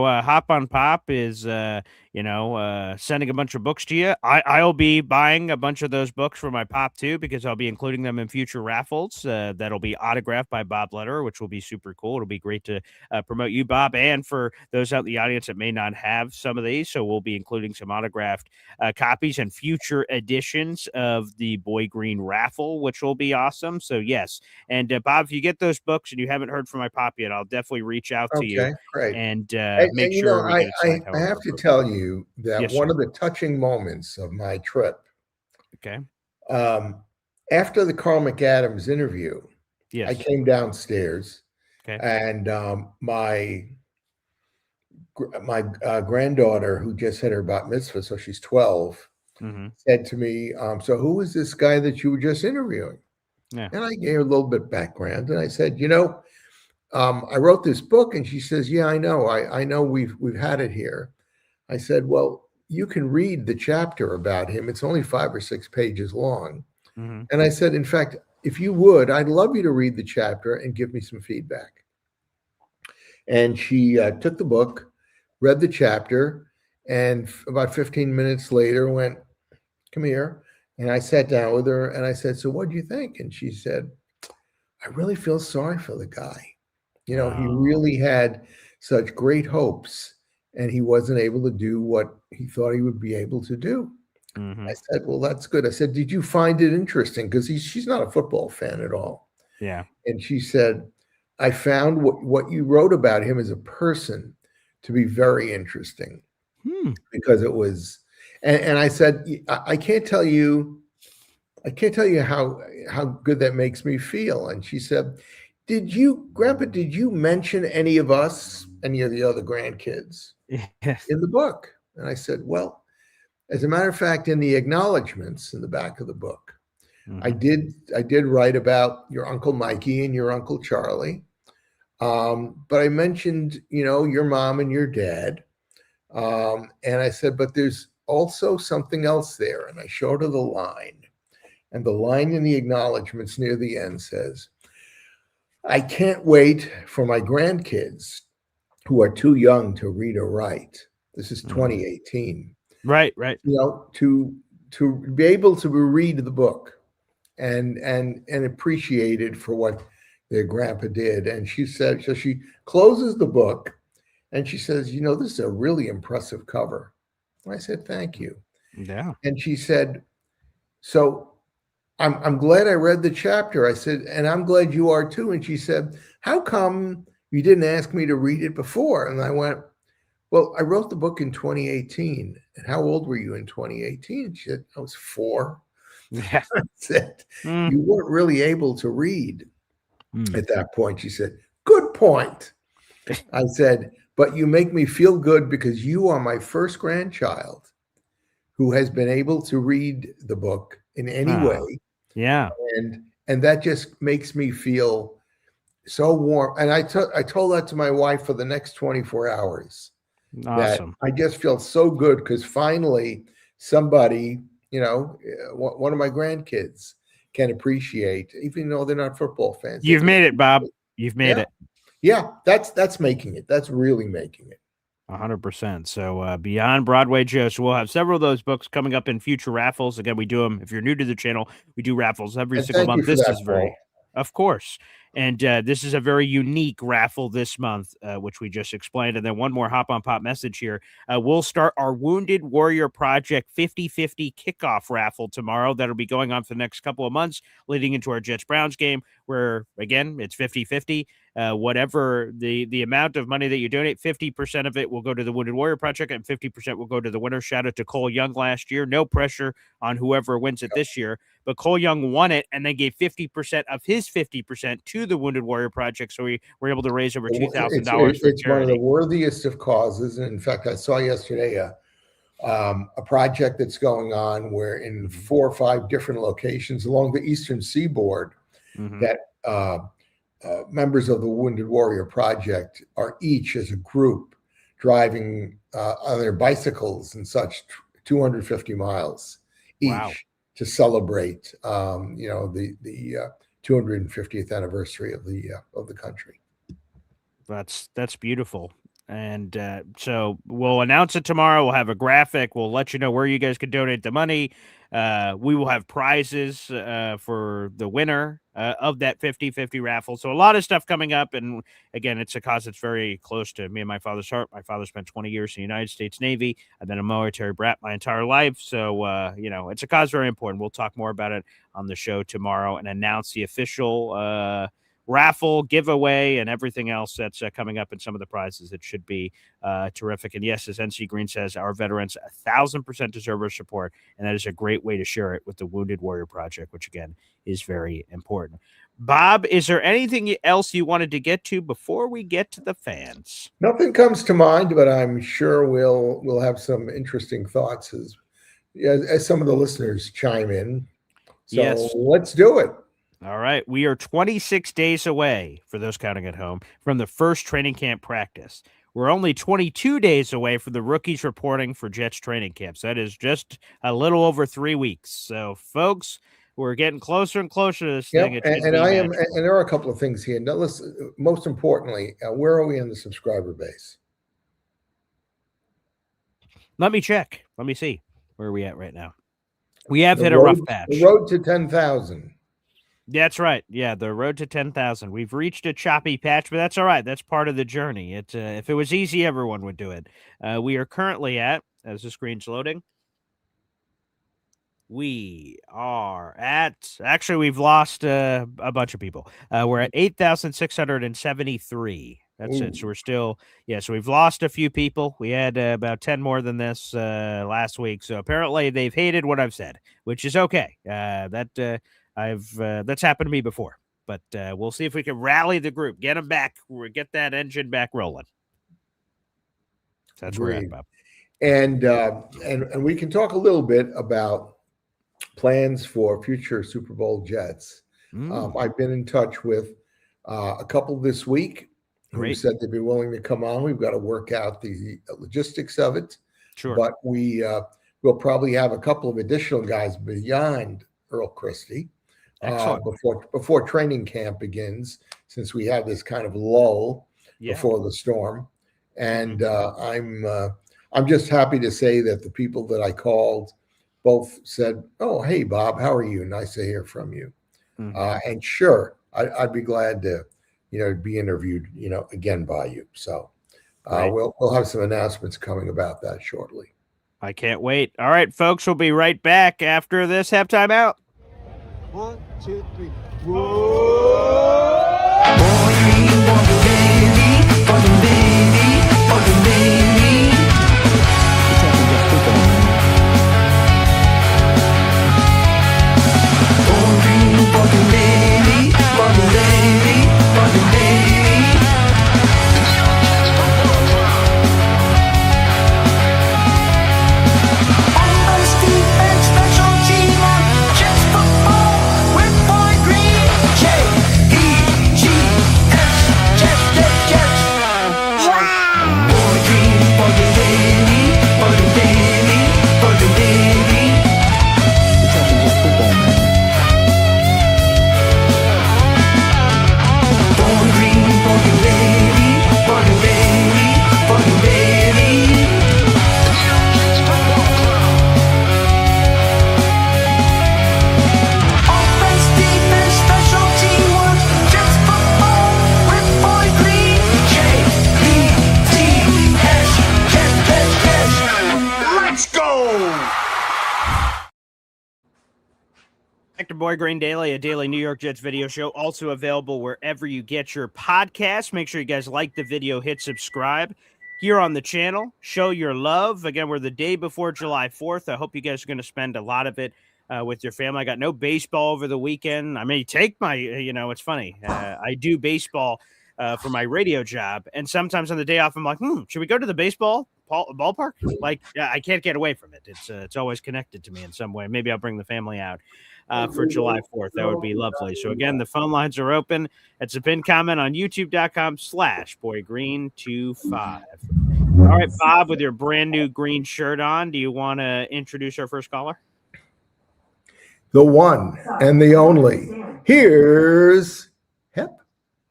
Hop on Pop is sending a bunch of books to you. I'll be buying a bunch of those books for my pop too, because I'll be including them in future raffles that'll be autographed by Bob Lederer, which will be super cool. It'll be great to promote you, Bob, and for those out in the audience that may not have some of these. So we'll be including some autographed copies and future editions of the Boy Green raffle, which will be awesome. So yes, and Bob, if you get those books and you haven't heard from my pop yet, I'll definitely reach out to you. Okay, great. And make sure we get it signed. I have to tell you that one of the touching moments of my trip. Okay. After the Carl McAdams interview, I came downstairs, and my granddaughter, who just had her bat mitzvah, so she's 12, said to me, "So who is this guy that you were just interviewing?" Yeah. And I gave her a little bit of background, and I said, I wrote this book. And she says, yeah, I know. I know we've had it here. I said, well, you can read the chapter about him. It's only 5 or 6 pages long. And I said, in fact, if you would, I'd love you to read the chapter and give me some feedback. And she took the book, read the chapter, and about 15 minutes later went, come here. And I sat down with her and I said, so what do you think? And she said, I really feel sorry for the guy. He really had such great hopes, and he wasn't able to do what he thought he would be able to do. I said, well, that's good. I said, did you find it interesting? Because she's not a football fan at all. Yeah. And she said, I found what you wrote about him as a person to be very interesting. Because it was, and I said, I can't tell you how good that makes me feel. And she said, Grandpa, did you mention any of the other grandkids in the book? And I said, well, as a matter of fact, in the acknowledgments in the back of the book, I did write about your Uncle Mikey and your Uncle Charlie. But I mentioned, your mom and your dad. And I said, but there's also something else there. And I showed her the line. And the line in the acknowledgments near the end says, I can't wait for my grandkids who are too young to read or write. This is 2018. Right. To be able to read the book and appreciate it for what their grandpa did. And she said, so she closes the book and she says, this is a really impressive cover. I said, thank you. Yeah. And she said, so I'm glad I read the chapter. I said, and I'm glad you are too. And she said, how come you didn't ask me to read it before? And I went, well, I wrote the book in 2018. And how old were you in 2018? She said, I was 4. Yeah. I said, you weren't really able to read at that point. She said, good point. I said, but you make me feel good because you are my first grandchild who has been able to read the book in any way. Yeah. And that just makes me feel so warm. And I told that to my wife for the next 24 hours. that Awesome. I just feel so good because finally somebody, one of my grandkids can appreciate, even though they're not football fans. You've made it, Bob. You've made it. Yeah, that's making it. That's really making it. 100%. So Beyond Broadway Joe. So we'll have several of those books coming up in future raffles. Again, we do them. If you're new to the channel, we do raffles every And single thank you month. for This that, is very, Paul. of course. And this is a very unique raffle this month, which we just explained. And then one more hop on pop message here. We'll start our Wounded Warrior Project 50-50 kickoff raffle tomorrow. That'll be going on for the next couple of months, leading into our Jets-Browns game, where, again, it's 50-50. Whatever the amount of money that you donate, 50% of it will go to the Wounded Warrior Project and 50% will go to the winner. Shout out to Cole Young last year. No pressure on whoever wins it this year. But Cole Young won it and then gave 50% of his 50% to the Wounded Warrior Project. So we were able to raise over $2,000 for It's one of charity. the worthiest of causes. And in fact, I saw yesterday a project that's going on where in 4 or 5 different locations along the eastern seaboard that members of the Wounded Warrior Project are each as a group driving on their bicycles and such 250 miles each. Wow. To celebrate, the 250th anniversary of the country. That's beautiful. And so we'll announce it tomorrow. We'll have a graphic. We'll let you know where you guys can donate the money. We will have prizes for the winner of that 50-50 raffle. So a lot of stuff coming up. And again, it's a cause that's very close to me and my father's heart. My father spent 20 years in the United States Navy. I've been a military brat my entire life. So, it's a cause very important. We'll talk more about it on the show tomorrow and announce the official raffle, giveaway, and everything else that's coming up in some of the prizes. It should be terrific. And yes, as NC Green says, our veterans 1,000% deserve our support, and that is a great way to share it with the Wounded Warrior Project, which again is very important. Bob, is there anything else you wanted to get to before we get to the fans? Nothing comes to mind, but I'm sure we'll have some interesting thoughts as some of the listeners chime in. So yes. Let's do it. All right. We are 26 days away, for those counting at home, from the first training camp practice. We're only 22 days away from the rookies reporting for Jets training camps. That is just a little over 3 weeks. So, folks, we're getting closer and closer to this thing. And there are a couple of things here. Now, listen, most importantly, where are we in the subscriber base? Let me check. Let me see. Where are we at right now? We have hit a rough patch. The road to 10,000. That's right. Yeah, the road to 10,000. We've reached a choppy patch, but that's all right. That's part of the journey. If it was easy, everyone would do it. We are currently at, as the screen's loading, we are at, actually, we've lost a bunch of people. We're at 8,673. That's it. So we're still, so we've lost a few people. We had about 10 more than this last week. So apparently they've hated what I've said, which is okay. That's happened to me before, but we'll see if we can rally the group, get them back, get that engine back rolling. That's where we're at, Bob. And we can talk a little bit about plans for future Super Bowl Jets. I've been in touch with a couple this week who said they'd be willing to come on. We've got to work out the logistics of it. Sure. But we'll probably have a couple of additional guys beyond Earl Christie before training camp begins, since we have this kind of lull before the storm. And I'm just happy to say that the people that I called both said, "Oh, hey, Bob, how are you? Nice to hear from you." And sure, I'd be glad to, be interviewed, again by you. So we'll have some announcements coming about that shortly. I can't wait. All right, folks, we'll be right back after this halftime out. 1, 2, 3. Back to Boy Green Daily, a daily New York Jets video show, also available wherever you get your podcasts. Make sure you guys like the video, hit subscribe here on the channel. Show your love. Again, we're the day before July 4th. I hope you guys are going to spend a lot of it with your family. I got no baseball over the weekend. I may take my, it's funny. I do baseball for my radio job. And sometimes on the day off, I'm like, should we go to the baseball ballpark? Like, I can't get away from it. It's always connected to me in some way. Maybe I'll bring the family out for July 4th. That would be lovely. So again, the phone lines are open. It's a pinned comment on youtube.com/boygreen25. All right, Bob, with your brand new green shirt on, do you want to introduce our first caller? The one and the only. Here's Hep.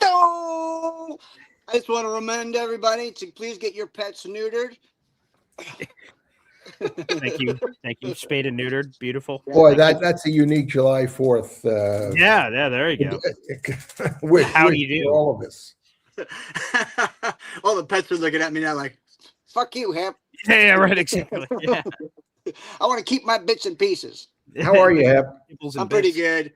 No! I just want to remind everybody to please get your pets neutered. Thank you. Spayed and neutered. Beautiful. Boy, that's a unique July 4th. Yeah, there you go. How do you do? All of us. All the pets are looking at me now like, fuck you, Hemp. Yeah, right, exactly. Yeah. I want to keep my bits and pieces. How are you, Hep? I'm pretty good.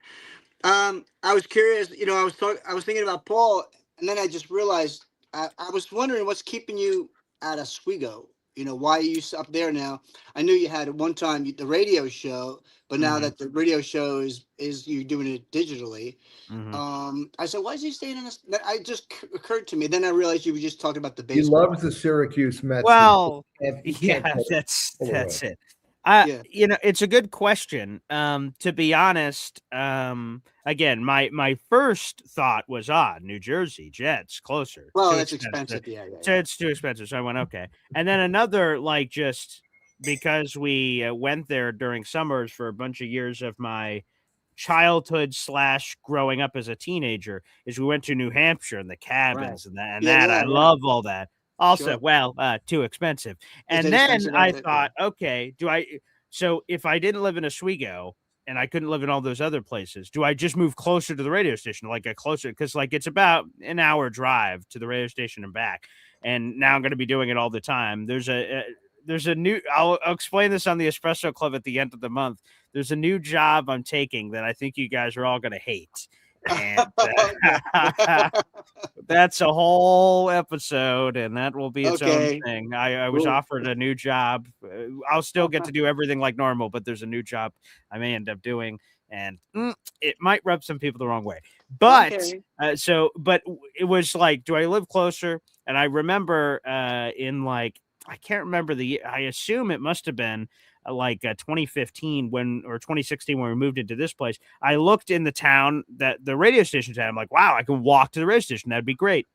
I was curious, I was thinking about Paul, and then I just realized I was wondering what's keeping you at Oswego. Why are you up there now? I knew you had at one time the radio show, but now that the radio show is you doing it digitally. I said, why is he staying in this? I just occurred to me. Then I realized you were just talking about the baseball. He loves the Syracuse Mets. Well, that's it. It's a good question. To be honest, again, my first thought was New Jersey Jets closer. Well, that's expensive. Yeah. So it's too expensive. So I went, okay. And then another, just because we went there during summers for a bunch of years of my childhood / growing up as a teenager, is we went to New Hampshire and the cabins and that. I love all that. Also, too expensive. And then I thought, okay, so if I didn't live in Oswego and I couldn't live in all those other places, do I just move closer to the radio station? Closer, because it's about an hour drive to the radio station and back. And now I'm going to be doing it all the time. There's a new, I'll explain this on the Espresso Club at the end of the month. There's a new job I'm taking that I think you guys are all going to hate. And that's a whole episode, and that will be its own thing. I was offered a new job. I'll still get to do everything like normal, but there's a new job I may end up doing, and it might rub some people the wrong way. But but it was like, do I live closer? And I remember in I can't remember the year. I assume it must have been 2015 or 2016 when we moved into this place. I looked in the town that the radio station's at. I'm like, wow, I can walk to the radio station. That'd be great.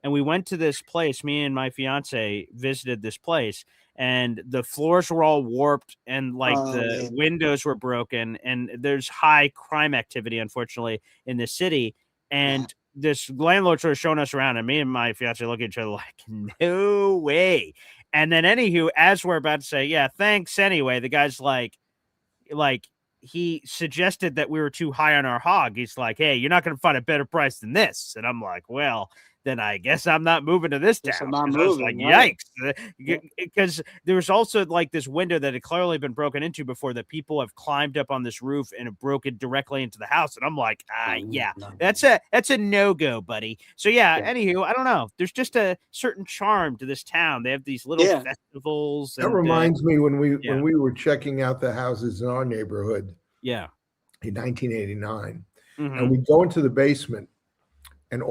And we went to this place. Me and my fiance visited this place, and the floors were all warped, and the windows were broken, and there's high crime activity, unfortunately, in the city. And this landlord sort of showing us around, and me and my fiance look at each other like, no way. And then anywho, as we're about to say, yeah, thanks anyway, the guy's like he suggested that we were too high on our hog. He's like, hey, you're not going to find a better price than this. And I'm like, well, then I guess I'm not moving to this town. I was like, yikes. Because there was also this window that had clearly been broken into before, that people have climbed up on this roof and have broken directly into the house. And I'm like, that's a no-go, buddy. So anywho, I don't know. There's just a certain charm to this town. They have these little festivals. That reminds me when we were checking out the houses in our neighborhood. Yeah. In 1989. And we go into the basement, and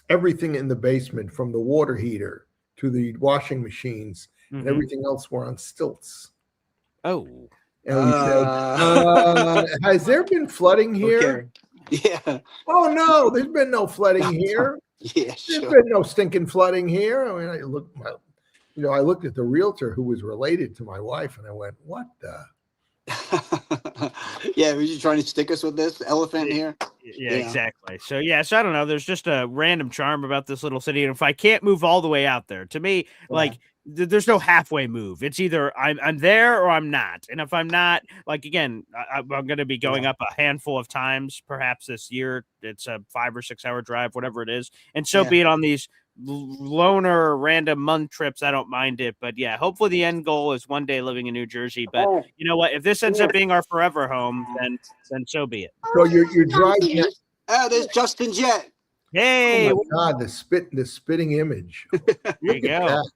everything in the basement, from the water heater to the washing machines and everything else, were on stilts. Oh. And we said, has there been flooding here? Okay. Yeah. Oh, no, there's been no flooding here. There's been no stinking flooding here. I mean, I looked at the realtor who was related to my wife, and I went, what the? Were you trying to stick us with this elephant here? Yeah, exactly. So I don't know. There's just a random charm about this little city, and if I can't move all the way out there, to me, there's no halfway move. It's either I'm there or I'm not. And if I'm not, again, I'm going to be going up a handful of times, perhaps this year. It's a 5 or 6 hour drive, whatever it is, and so be it on these loner random month trips, I don't mind it. But yeah, hopefully the end goal is one day living in New Jersey. But you know what? If this ends up being our forever home, then so be it. So you're driving. There's Justin Jett. Hey, Oh my God, the spitting image. there you Look at go. that.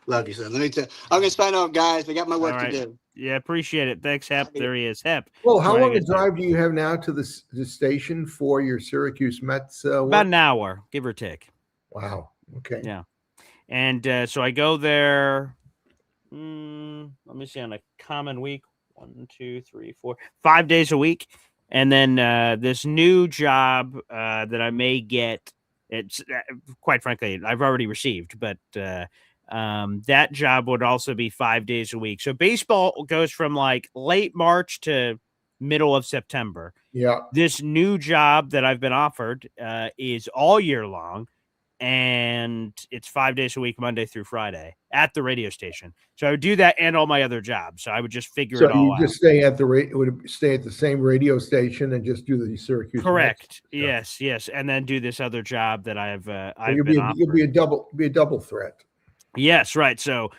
Love you, son. Let me tell. I'm gonna sign off, guys. I got my work All right. to do. Yeah, appreciate it. Thanks, Hep. There he is, Hep. Well, how long joining a us here. drive do you have now to the station for your Syracuse Mets work? About an hour, give or take. Wow. Okay. Yeah. And so I go there. Let me see, on a common week, 1, 2, 3, 4, 5 days a week. And then this new job that I may get, it's quite frankly, I've already received, but that job would also be 5 days a week. So baseball goes from like late March to middle of September. Yeah. This new job that I've been offered is all year long, and it's 5 days a week, Monday through Friday at the radio station. So I would do that and all my other jobs. So I would just figure it all you out. just stay at would stay at the same radio station and just do the Syracuse. Correct. Mets Yes. And then do this other job that I've so been offered. you'll be a double threat. Yes, right. So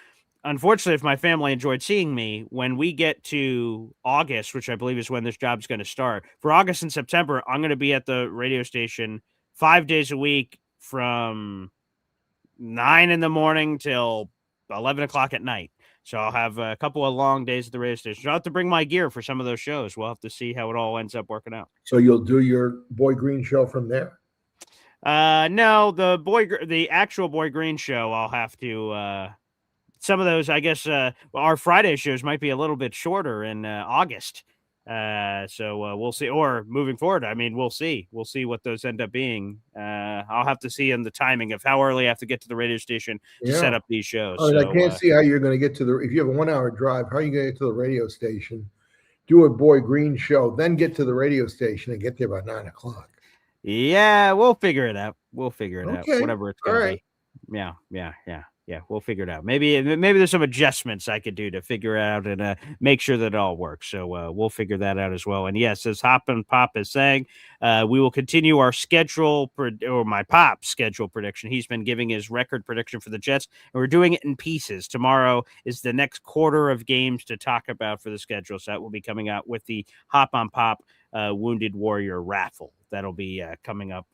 unfortunately, if my family enjoyed seeing me, when we get to August, which I believe is when this job's going to start, for August and September, I'm going to be at the radio station 5 days a week from 9 in the morning till 11 o'clock at night. So I'll have a couple of long days at the radio station. I'll have to bring my gear for some of those shows. We'll have to see how it all ends up working out. So you'll do your Boy Green show from there? No, the actual Boy Green show, I'll have to, some of those, I guess, our Friday shows might be a little bit shorter in August. So we'll see. Or moving forward, I mean, we'll see. We'll see what those end up being. I'll have to see in the timing of how early I have to get to the radio station to set up these shows. I mean, I can't see how you're going to get to if you have a 1 hour drive, how are you going to get to the radio station, do a Boy Green show, then get to the radio station and get there by 9 o'clock? Yeah, we'll figure it out. We'll figure it out. Okay. Whatever it's going to be. Yeah. We'll figure it out. Maybe there's some adjustments I could do to figure it out and make sure that it all works. So we'll figure that out as well. And yes, as Hop and Pop is saying, we will continue our schedule or my Pop's schedule prediction. He's been giving his record prediction for the Jets, and we're doing it in pieces. Tomorrow is the next quarter of games to talk about for the schedule. So that will be coming out with the Hop on Pop Wounded Warrior raffle. That'll be coming up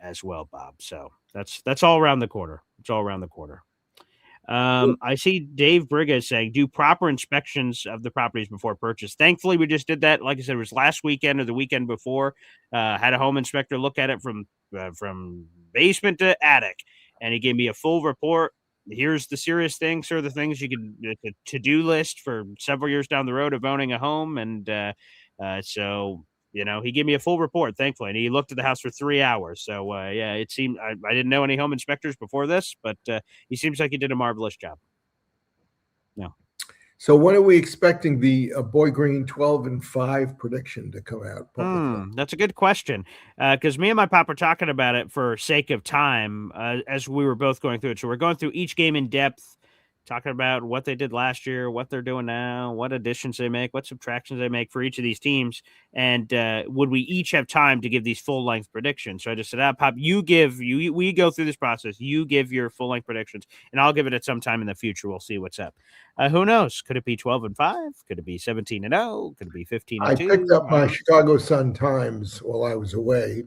as well, Bob. So that's all around the quarter. It's all around the quarter. I see Dave Briga saying, do proper inspections of the properties before purchase. Thankfully, we just did that. Like I said, it was last weekend or the weekend before. Had a home inspector look at it from basement to attic, and he gave me a full report. Here's the serious things, or the things you can, the to-do list for several years down the road of owning a home. And so, you know, he gave me a full report, thankfully, and he looked at the house for 3 hours. So, yeah, it seemed I didn't know any home inspectors before this, but he seems like he did a marvelous job. Yeah. So when are we expecting the Boy Green 12-5 prediction to come out publicly? That's a good question, because me and my pop were talking about it for sake of time as we were both going through it. So we're going through each game in depth, talking about what they did last year, what they're doing now, what additions they make, what subtractions they make for each of these teams, and would we each have time to give these full-length predictions? So I just said, Pop, we go through this process. You give your full-length predictions, and I'll give it at some time in the future. We'll see what's up. Who knows? Could it be 12-5? Could it be 17-0? Could it be 15-2? I picked up my Chicago Sun-Times while I was away,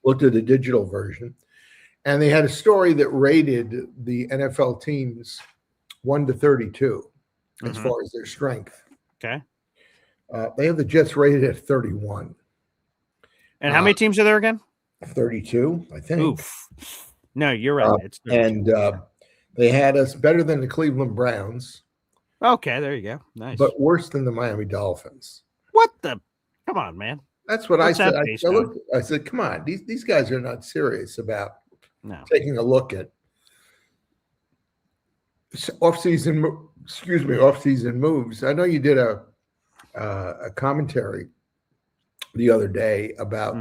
looked at the digital version, and they had a story that rated the NFL teams 1 to 32 as far as their strength. Okay. They have the Jets rated at 31. And how many teams are there again? 32, I think. Oof. No, you're right. It's 32. And they had us better than the Cleveland Browns. Okay, there you go. Nice. But worse than the Miami Dolphins. What the? Come on, man. That's what What's I said. that I said, come on, these guys are not serious about taking a look at off-season moves. I know you did a commentary the other day about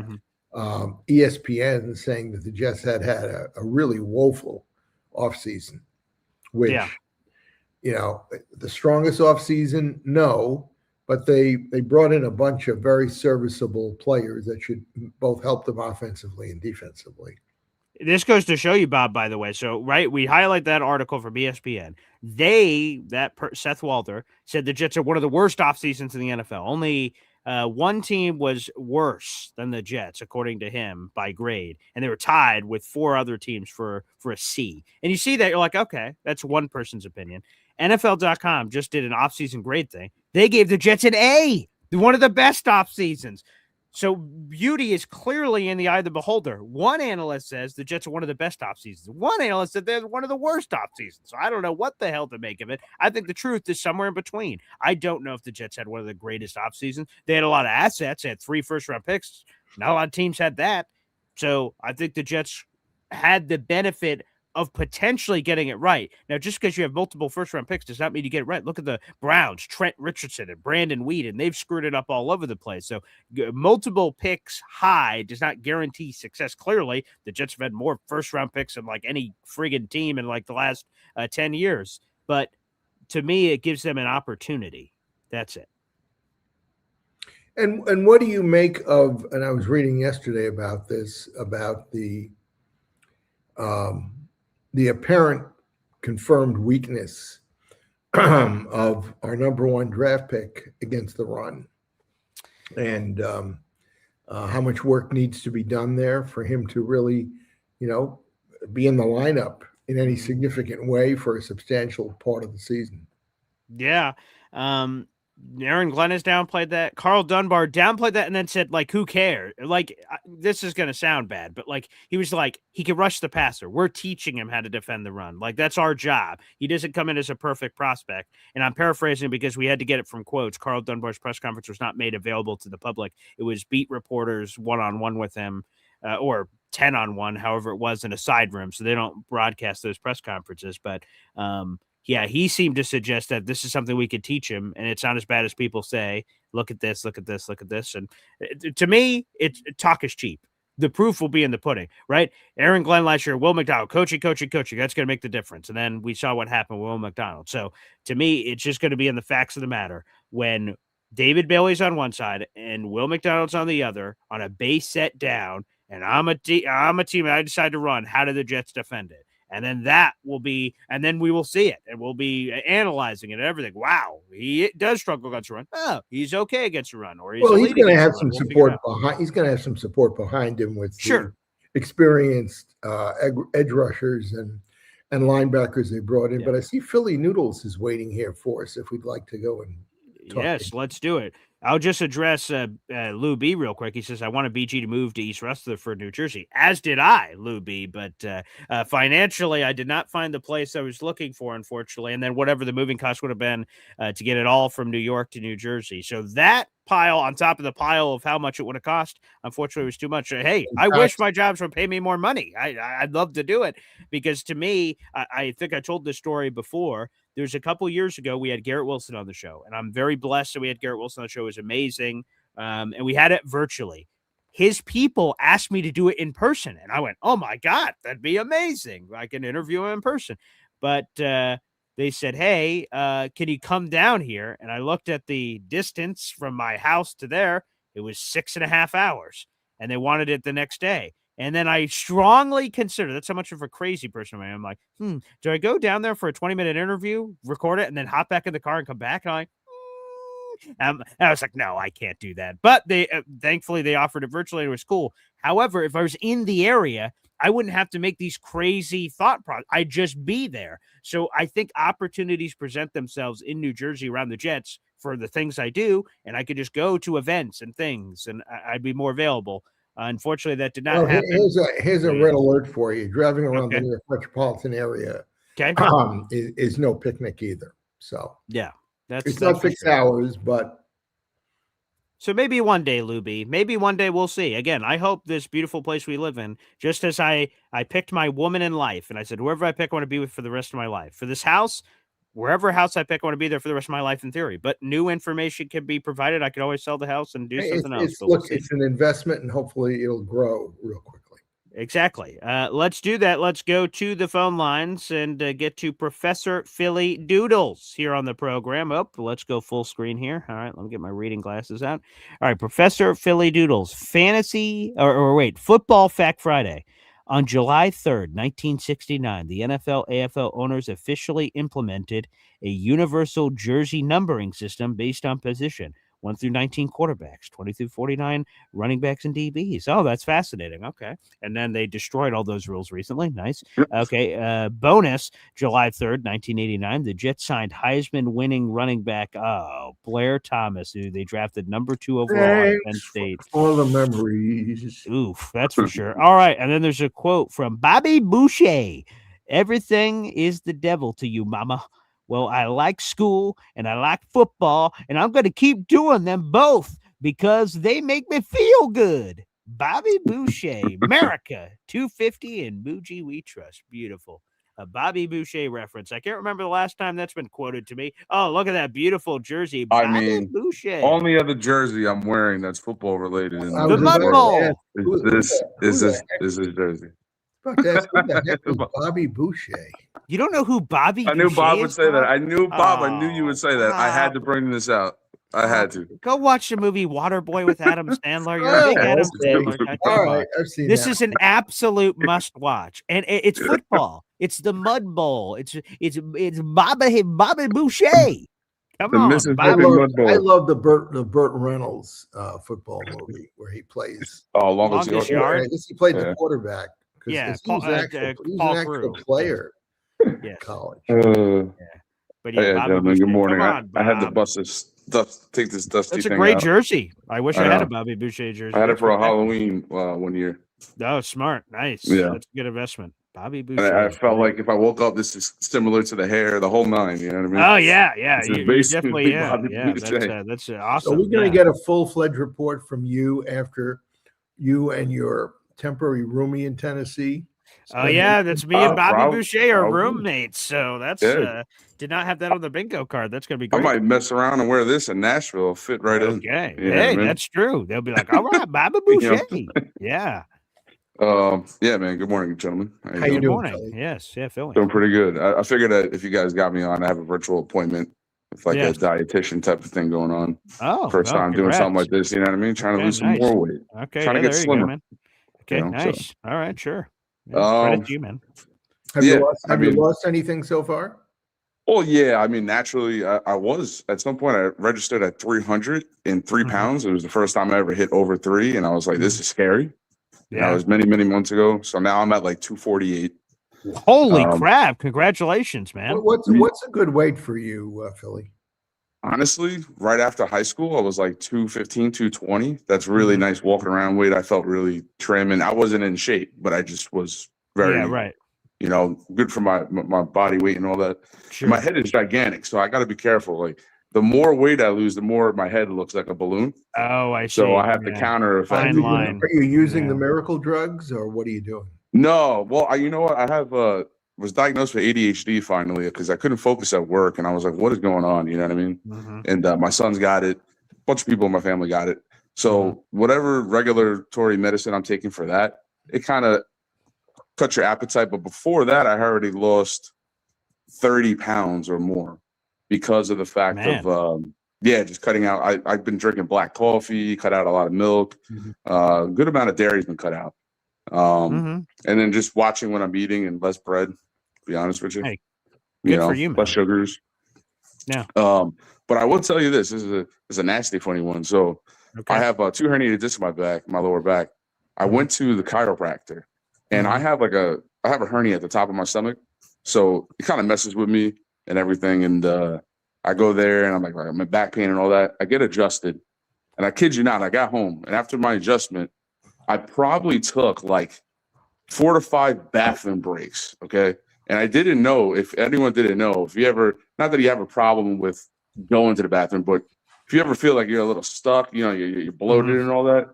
ESPN saying that the Jets had a really woeful offseason, which, you know, the strongest offseason, no, but they brought in a bunch of very serviceable players that should both help them offensively and defensively. This goes to show you, Bob, by the way. So, right, we highlight that article from ESPN. Seth Walter said the Jets are one of the worst off seasons in the NFL. Only one team was worse than the Jets, according to him, by grade, and they were tied with 4 other teams for a C. And you see that, you're like, okay, that's one person's opinion. NFL.com just did an offseason grade thing. They gave the Jets an A, one of the best off seasons. So beauty is clearly in the eye of the beholder. One analyst says the Jets are one of the best off seasons. One analyst said they're one of the worst off seasons. So I don't know what the hell to make of it. I think the truth is somewhere in between. I don't know if the Jets had one of the greatest off seasons. They had a lot of assets. They had 3 first-round picks. Not a lot of teams had that. So I think the Jets had the benefit of potentially getting it right. Now, just because you have multiple first-round picks does not mean you get it right. Look at the Browns, Trent Richardson and Brandon Weeden. They've screwed it up all over the place. So multiple picks high does not guarantee success. Clearly, the Jets have had more first-round picks than like any friggin' team in like the last 10 years. But to me, it gives them an opportunity. That's it. And what do you make of, and I was reading yesterday about this, about the apparent confirmed weakness of our number 1 draft pick against the run, and how much work needs to be done there for him to really, be in the lineup in any significant way for a substantial part of the season. Yeah. Aaron Glenn has downplayed that. Carl Dunbar downplayed that and then said, like, who cares? Like, this is going to sound bad, but like, he was like, he can rush the passer. We're teaching him how to defend the run. Like, that's our job. He doesn't come in as a perfect prospect. And I'm paraphrasing because we had to get it from quotes. Carl Dunbar's press conference was not made available to the public. It was beat reporters one-on-one with him, or 10-on-1, however it was, in a side room. So they don't broadcast those press conferences. But, yeah, he seemed to suggest that this is something we could teach him, and it's not as bad as people say. Look at this, look at this, look at this. And to me, talk is cheap. The proof will be in the pudding, right? Aaron Glenn last year, Will McDonald, coaching. That's going to make the difference. And then we saw what happened with Will McDonald. So to me, it's just going to be in the facts of the matter. When David Bailey's on one side and Will McDonald's on the other on a base set down, and I'm a team, and I decide to run, how do the Jets defend it? And then and then we will see it, and we'll be analyzing it and everything. Wow, he does struggle against the run. Oh, he's okay against the run, or he's going to have some support behind. He's going to have some support behind him with experienced edge rushers and linebackers they brought in. Yeah. But I see Philly Noodles is waiting here for us if we'd like to go and talk. Yes, let's do it. I'll just address Lou B real quick. He says, I want BG to move to East Rutherford, New Jersey, as did I, Lou B. But financially, I did not find the place I was looking for, unfortunately. And then whatever the moving cost would have been to get it all from New York to New Jersey. So that pile on top of the pile of how much it would have cost, unfortunately, was too much. Hey, I wish my jobs would pay me more money. I'd love to do it, because to me, I think I told this story before. There's a couple years ago, we had Garrett Wilson on the show, and I'm very blessed that we had Garrett Wilson on the show. It was amazing, and we had it virtually. His people asked me to do it in person, and I went, oh, my God, that'd be amazing. I can interview him in person. But they said, hey, can you come down here? And I looked at the distance from my house to there. It was 6.5 hours, and they wanted it the next day. And then I strongly consider, that's how much of a crazy person I am. I'm like, do I go down there for a 20-minute interview, record it, and then hop back in the car and come back? And and I was like, no, I can't do that. But they thankfully they offered it virtually. It was cool. However, if I was in the area, I wouldn't have to make these crazy thought processes. I'd just be there. So I think opportunities present themselves in New Jersey around the Jets for the things I do, and I could just go to events and things, and I'd be more available. Unfortunately, that did not happen. Here's a red alert for you. Driving around the New York metropolitan area is no picnic either. So yeah, it's not 6 hours, but so maybe one day, Luby, maybe one day we'll see. Again, I hope this beautiful place we live in, just as I picked my woman in life, and I said, whoever I pick, I want to be with for the rest of my life. For this house, wherever house I pick, I want to be there for the rest of my life in theory. But new information can be provided. I could always sell the house and do something else. It's an investment, and hopefully it'll grow real quickly. Exactly. Let's do that. Let's go to the phone lines and get to Professor Philly Doodles here on the program. Let's go full screen here. All right, let me get my reading glasses out. All right, Professor Philly Doodles, football fact Friday. On July 3rd, 1969, the NFL AFL owners officially implemented a universal jersey numbering system based on position. 1 through 19 quarterbacks, 20 through 49 running backs and DBs. Oh, that's fascinating. Okay. And then they destroyed all those rules recently. Nice. Okay. Bonus, July 3rd, 1989, the Jets signed Heisman winning running back, Blair Thomas, who they drafted number 2 overall out of Penn State. For the memories. Oof, that's for sure. All right. And then there's a quote from Bobby Boucher. Everything is the devil to you, mama. Well, I like school and I like football, and I'm going to keep doing them both because they make me feel good. Bobby Boucher, America, 250 and Muji we trust. Beautiful. A Bobby Boucher reference. I can't remember the last time that's been quoted to me. Oh, look at that beautiful jersey. Bobby Boucher. Only other jersey I'm wearing that's football related. The Mud Bowl. Is this jersey. Who the heck is Bobby Boucher? You don't know who Bobby I knew Boucher Bob would is, say that. Bob? I knew Bob. I knew you would say that. I had to bring this out. I had to. Go watch the movie Waterboy with Adam Sandler. You're a big Adam Sandler guy. All right, I've seen This that. is an absolute must watch, and it's football. It's the Mud Bowl. It's Bobby Boucher. Come The on, Mississippi Bobby. Mud Bowl. I love the Burt Reynolds football movie where he plays. Oh, longest Longest yard. Yard. I guess he played Yeah. the quarterback. Yeah, he was Paul- an actual, he was Paul an actual Crewe. player Yes. in college. But Yeah, yeah, Bobby gentlemen, Boucher. good morning. Come on, I had to Bob. bust this take this dusty That's a thing great out. jersey. I wish I I had a know. Bobby Boucher jersey. I had it That's for a fantastic. Halloween one year. Oh, smart. Nice. Yeah. That's a good investment. Bobby And Boucher. I felt like if I woke up, this is similar to the hair, the whole nine. You know what I mean? Oh yeah. This is You basically definitely Bobby Boucher. That's So awesome. we're going yeah. to get a full-fledged report from you after you and your temporary roomie in Tennessee. Oh yeah, that's me and Bobby Probably- Boucher are probably. roommates. So that's Yeah. did not have that on the bingo card. That's gonna be I great. might mess around and wear this in Nashville. It'll fit right in. Okay. You know Hey, what I mean? that's true. They'll be like, all right, Bobby You know? Boucher. Yeah. Yeah, man. Good morning, gentlemen. How you Good doing, morning. Philly? Yes, yeah, Philly. Doing pretty good. I figured that if you guys got me on, I have a virtual appointment with like Yeah. a dietitian type of thing going on. Oh, First time doing something like this, you know what I mean? Trying to Okay, lose some nice. more weight. Okay, trying to yeah, get there you slimmer, go, man. Okay, you know, so. nice. All right, sure. Yeah, credit to you, man. Have Yeah, you I mean- lost anything so far? Well, yeah. I mean, naturally, I was at some point. I registered at 303 Mhm. pounds. It was the first time I ever hit over 3, and I was like, "This is scary." Yeah, Yeah. it was many, many months ago. So now I'm at like 248. Holy Um, crap! Congratulations, man. What's a good weight for you, Philly? Honestly, right after high school, I was like 215, 220. That's really Mhm. nice walking around weight. I felt really trim, and I wasn't in shape, but I just was very, Yeah, right. you know, good for my body weight and all that. Sure. My head is gigantic, so I got to be careful. Like the more weight I lose, the more my head looks like a balloon. Oh, I see. So I have to Yeah. counter effect. Fine line. Are you using the Yeah. miracle drugs or what are you doing? No, well, you know what? I have was diagnosed with ADHD finally because I couldn't focus at work, and I was like, "What is going on?" You know what I mean? Mhm. And my son's got it. A bunch of people in my family got it. So whatever regulatory medicine I'm taking for that, it kind of cuts your appetite. But before that, I already lost 30 pounds or more because of the fact Man. of just cutting out. I've been drinking black coffee, cut out a lot of milk. Mhm. Good amount of dairy's been cut out. Mhm. And then just watching what I'm eating and less bread, to be honest with you. Hey, you good know, for you, man. less sugars. Yeah. But I will tell you this is a nasty funny one. So Okay. I have 2 herniated discs in my back, my lower back. I went to the chiropractor and I have a hernia at the top of my stomach. So it kind of messes with me and everything. And I go there and I'm like, my back pain and all that. I get adjusted. And I kid you not, I got home. And after my adjustment, I probably took like 4 to 5 bathroom breaks. Okay. And I didn't know, if anyone didn't know, if you ever, not that you have a problem with going to the bathroom, but if you ever feel like you're a little stuck, you know, you're bloated and all that,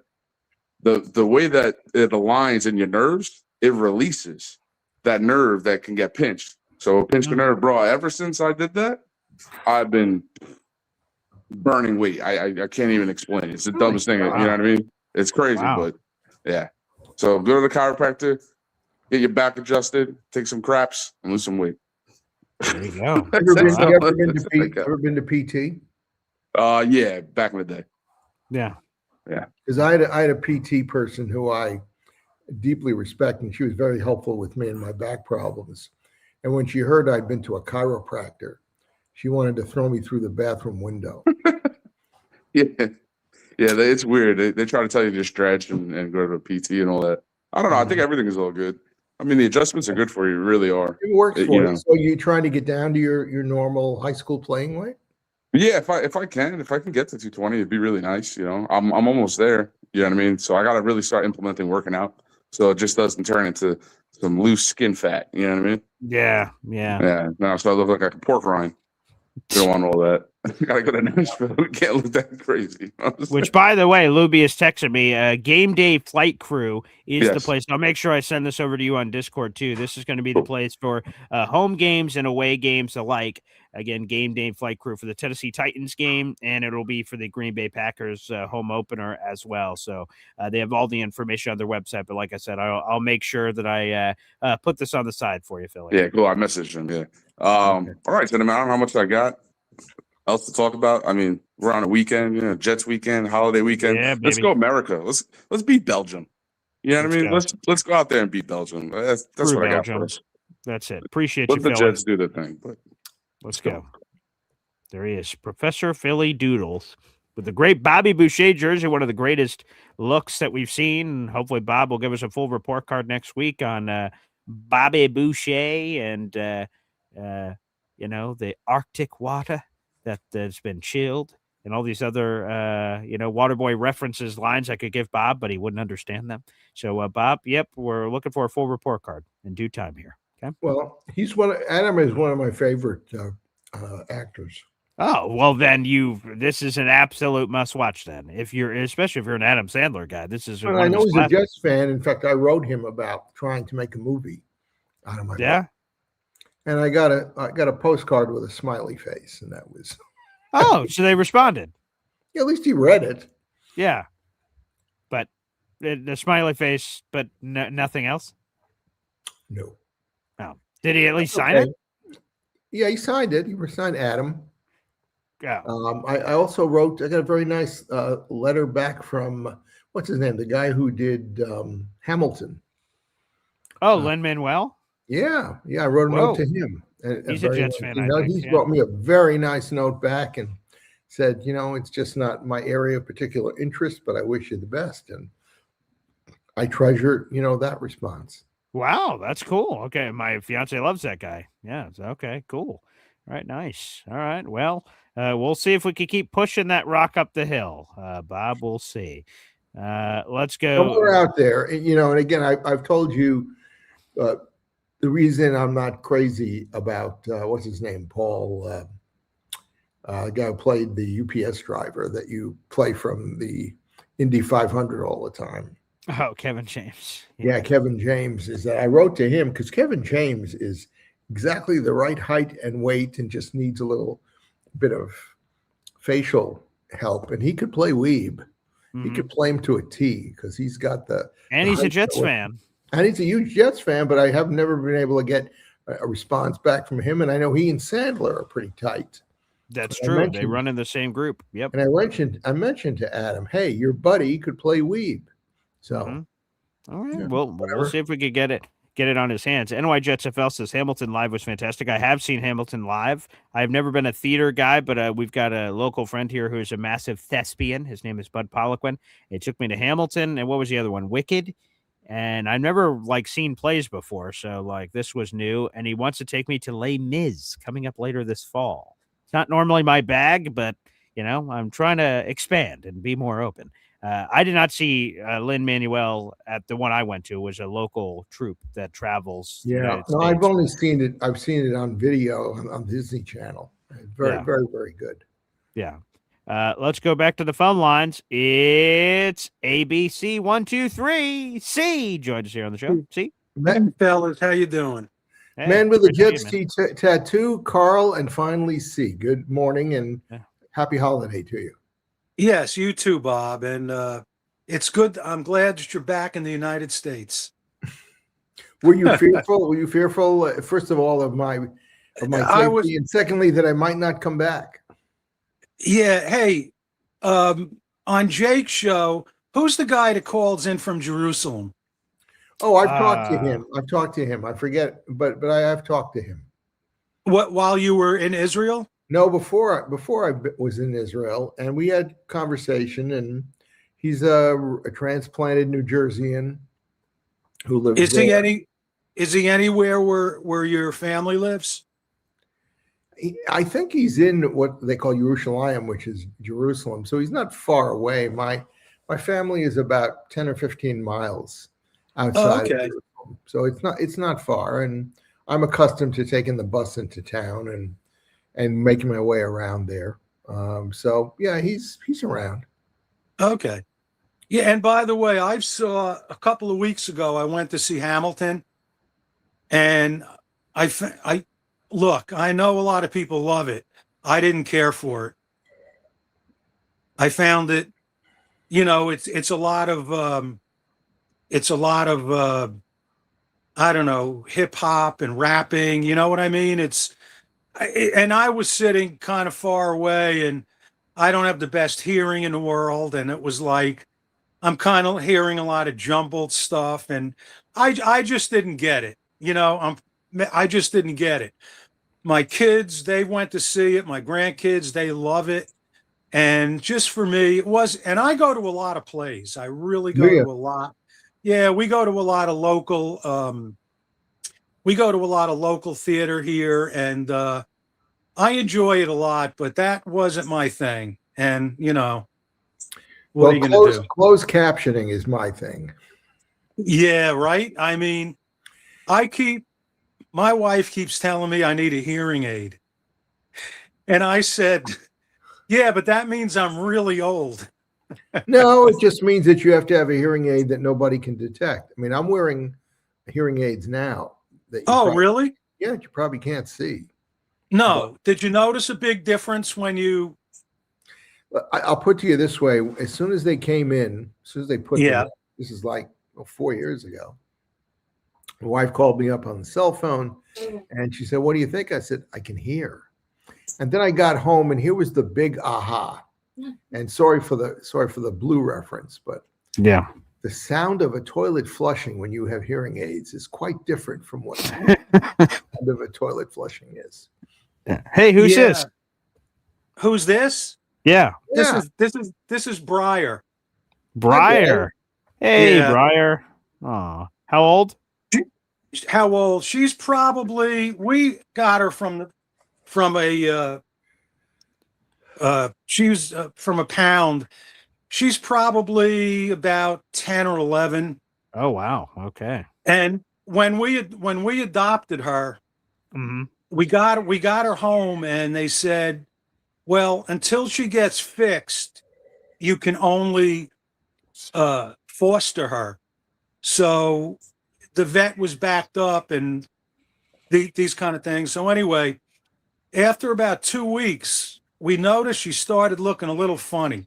the way that it aligns in your nerves, it releases that nerve that can get pinched. So pinch the nerve, bro. Ever since I did that, I've been burning weight. I can't even explain it. It's the dumbest thing. You know what I mean? It's crazy, Wow. but yeah. So go to the chiropractor, get your back adjusted, take some craps, and lose some weight. There you go. Ever been, Wow. you ever been to PT? Yeah, back in the day. Yeah. Because I had a PT person who I deeply respect, and she was very helpful with me and my back problems. And when she heard I'd been to a chiropractor, she wanted to throw me through the bathroom window. Yeah. Yeah, it's weird. They try to tell you to stretch and go to a PT and all that. I don't know. I think everything is all good. I mean, the adjustments are good for you. Really are. It works for you you. know. So you trying to get down to your normal high school playing weight? Yeah, if I can get to 220, it'd be really nice. I'm almost there. You know what I mean? So I got to really start implementing working out, so it just doesn't turn into some loose skin fat. You know what I mean? Yeah. Yeah. No, so I look like a pork rind. You don't want all that. Gotta go to Nashville. We can't look that crazy. Which, by the way, Luby has texted me. Game Day Flight Crew is the Yes. place. I'll make sure I send this over to you on Discord too. This is going to be the place for home games and away games alike. Again, Game Day Flight Crew for the Tennessee Titans game, and it'll be for the Green Bay Packers home opener as well. So they have all the information on their website. But like I said, I'll make sure that I put this on the side for you, Philly. Yeah, cool. I messaged him. Yeah. All right, so I don't know how much I got else to talk about. I mean, we're on a weekend, Jets weekend, holiday weekend. Yeah, Let's baby. go America. Let's beat Belgium. You know what I mean? Go. Let's go out there and beat Belgium. That's what I got for us. That's it. Appreciate Let you, the Philly. Jets do their thing. But Let's go. There he is, Professor Philly Doodles, with the great Bobby Boucher jersey, one of the greatest looks that we've seen. Hopefully, Bob will give us a full report card next week on Bobby Boucher and the Arctic water that's been chilled, and all these other Waterboy references, lines I could give Bob, but he wouldn't understand them. So, Bob, yep, we're looking for a full report card in due time here. Okay. Well, Adam is one of my favorite actors. Oh, well, then this is an absolute must watch then. Especially if you're an Adam Sandler guy, this is. And I know he's a Jets fan. In fact, I wrote him about trying to make a movie out of my book. And I got a postcard with a smiley face, and that was. Oh, so they responded. Yeah, at least he read it. Yeah, but the smiley face, but nothing else. No. Oh, did he at least sign it? Yeah, he signed it. He signed Adam. Yeah. I also wrote. I got a very nice letter back from what's his name, the guy who did Hamilton. Oh, Lin-Manuel. Yeah. I wrote a note to him. He's a Jets fan. He's wrote me a very nice note back and said, it's just not my area of particular interest, but I wish you the best. And I treasure, that response. Wow, that's cool. Okay, my fiance loves that guy. Yeah. Okay. Cool. All right. Nice. All right. Well. We'll see if we can keep pushing that rock up the hill, Bob. We'll see. Let's go. Somewhere out there, and again, I've told you the reason I'm not crazy about what's his name, Paul, the guy who played the UPS driver that you play from the Indy 500 all the time. Oh, Kevin James. Yeah, Kevin James is that I wrote to him because Kevin James is exactly the right height and weight and just needs a little bit of facial help, and he could play weeb. Mm-hmm. He could play him to a T because he's got and he's a Jets fan. And he's a huge Jets fan, but I have never been able to get a response back from him. And I know he and Sandler are pretty tight. That's true. They run in the same group. Yep. And I mentioned to Adam, hey, your buddy could play weeb. So, all right. We'll see if we could get it on his hands. NY Jets FL says Hamilton live was fantastic. I have seen Hamilton live. I've never been a theater guy, but we've got a local friend here who's a massive thespian. His name is Bud Poliquin. It took me to Hamilton, and what was the other one? Wicked. And I've never seen plays before, so this was new. And he wants to take me to Les Mis coming up later this fall. It's not normally my bag, but I'm trying to expand and be more open. I did not see Lin-Manuel at the one I went to. It was a local troupe that travels. Yeah, no, I've only seen it. I've seen it on video on Disney Channel. Very, very good. Yeah. Let's go back to the phone lines. It's ABC 123 C. Joined us here on the show. C. Man, fellas, how you doing? Hey, man with the Jets tattoo, Carl, and finally C. Good morning and happy holiday to you. Yes, you too, Bob. And it's good. I'm glad that you're back in the United States. Were you fearful? Were you fearful, first of all, of my safety, and secondly, that I might not come back? Yeah. Hey, on Jake's show, who's the guy that calls in from Jerusalem? Oh, I've talked to Ah. him. I've talked to him. I forget, but I have talked to him. What, while you were in Israel? No, before I was in Israel, and we had conversation, and he's a transplanted New Jerseyan who lives Is there. is he anywhere where your family lives? I think he's in what they call Yerushalayim, which is Jerusalem. So he's not far away. My family is about 10 or 15 miles outside of Okay. Jerusalem. So it's not far. And I'm accustomed to taking the bus into town and making my way around there. So yeah, he's around. Okay. Yeah, and by the way, I saw a couple of weeks ago, I went to see Hamilton, and I look, I know a lot of people love it. I didn't care for it. I found it, it's a lot of I don't know, hip hop and rapping, you know what I mean? And I was sitting kind of far away, and I don't have the best hearing in the world, and it was like I'm kind of hearing a lot of jumbled stuff, and I just didn't get it. I just didn't get it. My kids, they went to see it. My grandkids, they love it. And just for me, it was, and I go to a lot of plays. I really go Yeah. to a lot. Yeah, we go to a lot of local theater here, and I enjoy it a lot, but that wasn't my thing. And what are you going to do? Closed captioning is my thing. Yeah, right. I mean, my wife keeps telling me I need a hearing aid. And I said, yeah, but that means I'm really old. No, it just means that you have to have a hearing aid that nobody can detect. I mean, I'm wearing hearing aids now. Really? Yeah, you probably can't see. No. Did you notice a big difference when you? I'll put to you this way: as soon as they came in, as soon as they put them in, this is like 4 years ago. My wife called me up on the cell phone, and she said, "What do you think?" I said, "I can hear." And then I got home, and here was the big aha. And sorry for the blue reference, but Yeah. the sound of a toilet flushing when you have hearing aids is quite different from what the sound of a toilet flushing is. Hey, who's this? Who's this? Yeah. This is Briar. Briar. Hey, Yeah. Briar. Aw. How old? How old? She's probably, we got her from a pound. She's probably about 10 or 11. Oh, wow. Okay. And when we adopted her, Mm-hmm. we got her home, and they said, well, until she gets fixed, you can only foster her. So the vet was backed up, and these kind of things. So anyway, after about 2 weeks, we noticed she started looking a little funny.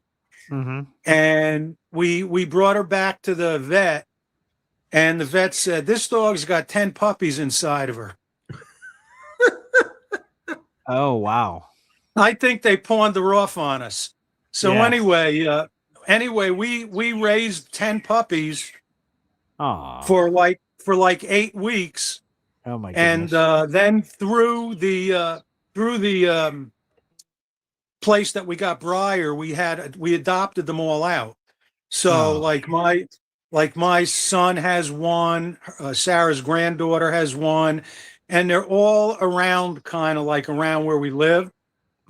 Mm-hmm. And we brought her back to the vet, and the vet said, this dog's got 10 puppies inside of her. Oh, wow. I think they pawned her off on us. So Yeah. anyway, we raised 10 puppies Aw. for like 8 weeks. Oh my And goodness. then through the place that we got Briar, we adopted them all out. So Oh. like my son has one, Sarah's granddaughter has one, and they're all around, kind of like around where we live.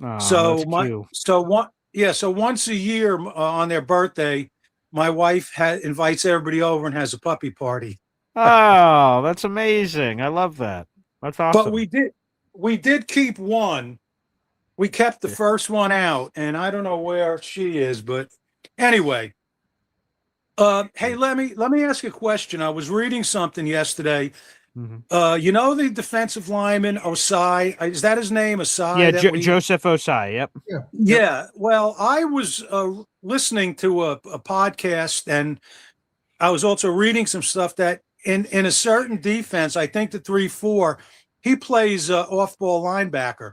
Aw, So that's cute. so once a year on their birthday, my wife invites everybody over and has a puppy party. Oh, that's amazing. I love that. That's awesome. But we did keep one. We kept the first one out, and I don't know where she is, but anyway. Hey, let me ask you a question. I was reading something yesterday. Mm-hmm. You know the defensive lineman Osai? Is that his name, Osai? Yeah, Joseph Osai. Yep. Yeah. Well, I was listening to a podcast, and I was also reading some stuff that in a certain defense, I think the 3-4, he plays off-ball linebacker.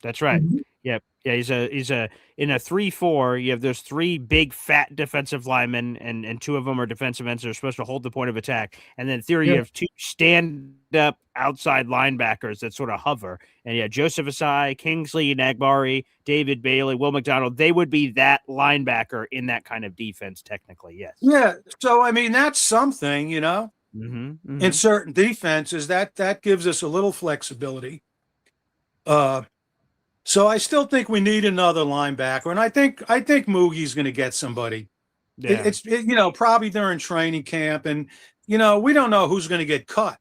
That's right. Yep. Yeah, he's a in a 3-4, you have those three big fat defensive linemen, and two of them are defensive ends that are supposed to hold the point of attack. And then in theory, Yeah. you have two stand up outside linebackers that sort of hover. And yeah, Joseph Asai, Kingsley Nagbari, David Bailey, Will McDonald, they would be that linebacker in that kind of defense, technically, yes. Yeah. So I mean, that's something, you know. Mm-hmm, In certain defenses, that gives us a little flexibility. So I still think we need another linebacker, and I think Moogie's going to get somebody. Yeah. It's you know, probably during training camp, and you know, we don't know who's going to get cut.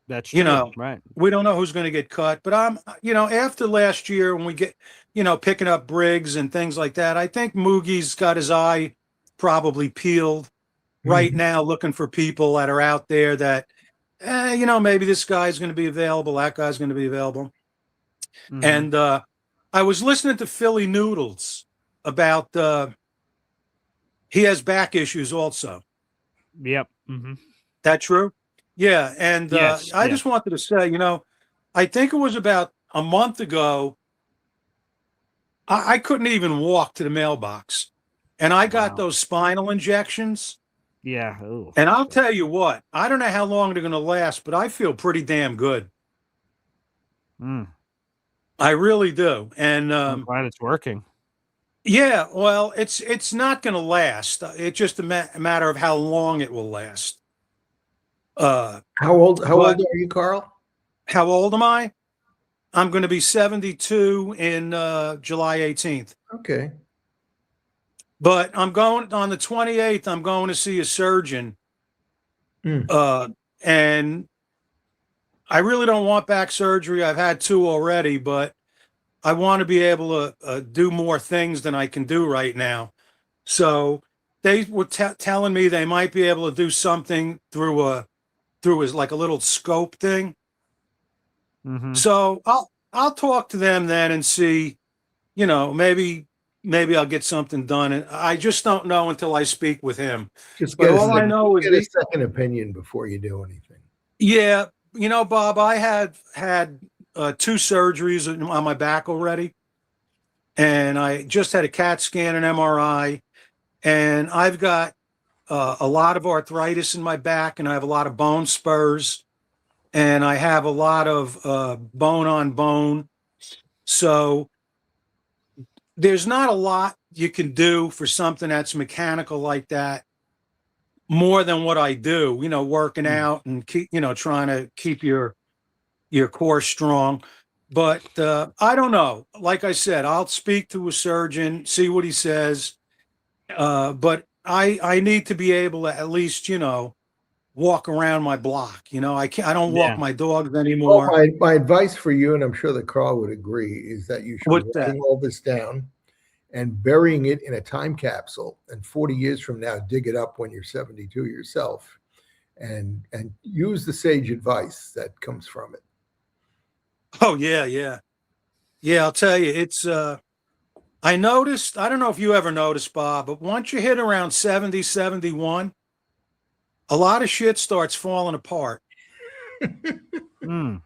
That's You true. know, Right. we don't know who's going to get cut. But you know, after last year when we get, you know, picking up Briggs and things like that, I think Moogie's got his eye probably peeled right now, looking for people that are out there that, you know, maybe this guy's going to be available, that guy's going to be available. Mhm. And I was listening to Philly Noodles about he has back issues also. Yep. Mm-hmm. That true? Yeah. And Yes, I yeah. just wanted to say, you know, I think it was about a month ago, I couldn't even walk to the mailbox. And I got Wow. those spinal injections. Yeah. Ooh. And I'll tell you what, I don't know how long they're going to last, but I feel pretty damn good. Mm. I really do. And I'm glad it's working. yeah, well, it's not going to last. It's just a matter of how long it will last. How old are you, Carl? How old am I? I'm going to be 72 in July 18th. Okay. But I'm going on the 28th. I'm going to see a surgeon, and I really don't want back surgery. I've had 2 already, but I want to be able to do more things than I can do right now. So they were telling me they might be able to do something through his like a little scope thing. Mm-hmm. So I'll talk to them then and see, you know, maybe I'll get something done. And I just don't know until I speak with him. Just But get all I know is get a second opinion before you do anything. yeah, you know, Bob, I had 2 surgeries on my back already, and I just had a CAT scan and MRI, and I've got a lot of arthritis in my back, and I have a lot of bone spurs, and I have a lot of bone on bone. So there's not a lot you can do for something that's mechanical like that more than what I do, you know, working out and keep, you know, trying to keep your core strong. But I don't know. Like I said, I'll speak to a surgeon, see what he says. But I need to be able to at least, you know, walk around my block. You know, I don't walk my dogs Well, anymore. my advice for you, and I'm sure that Carl would agree, is that you should What's be writing all this down and burying it in a time capsule. And 40 years from now, dig it up when you're 72 yourself, and use the sage advice that comes from it. Oh yeah. I'll tell you, it's I noticed, I don't know if you ever noticed, Bob, but once you hit around 70, 71, a lot of shit starts falling apart. Mm.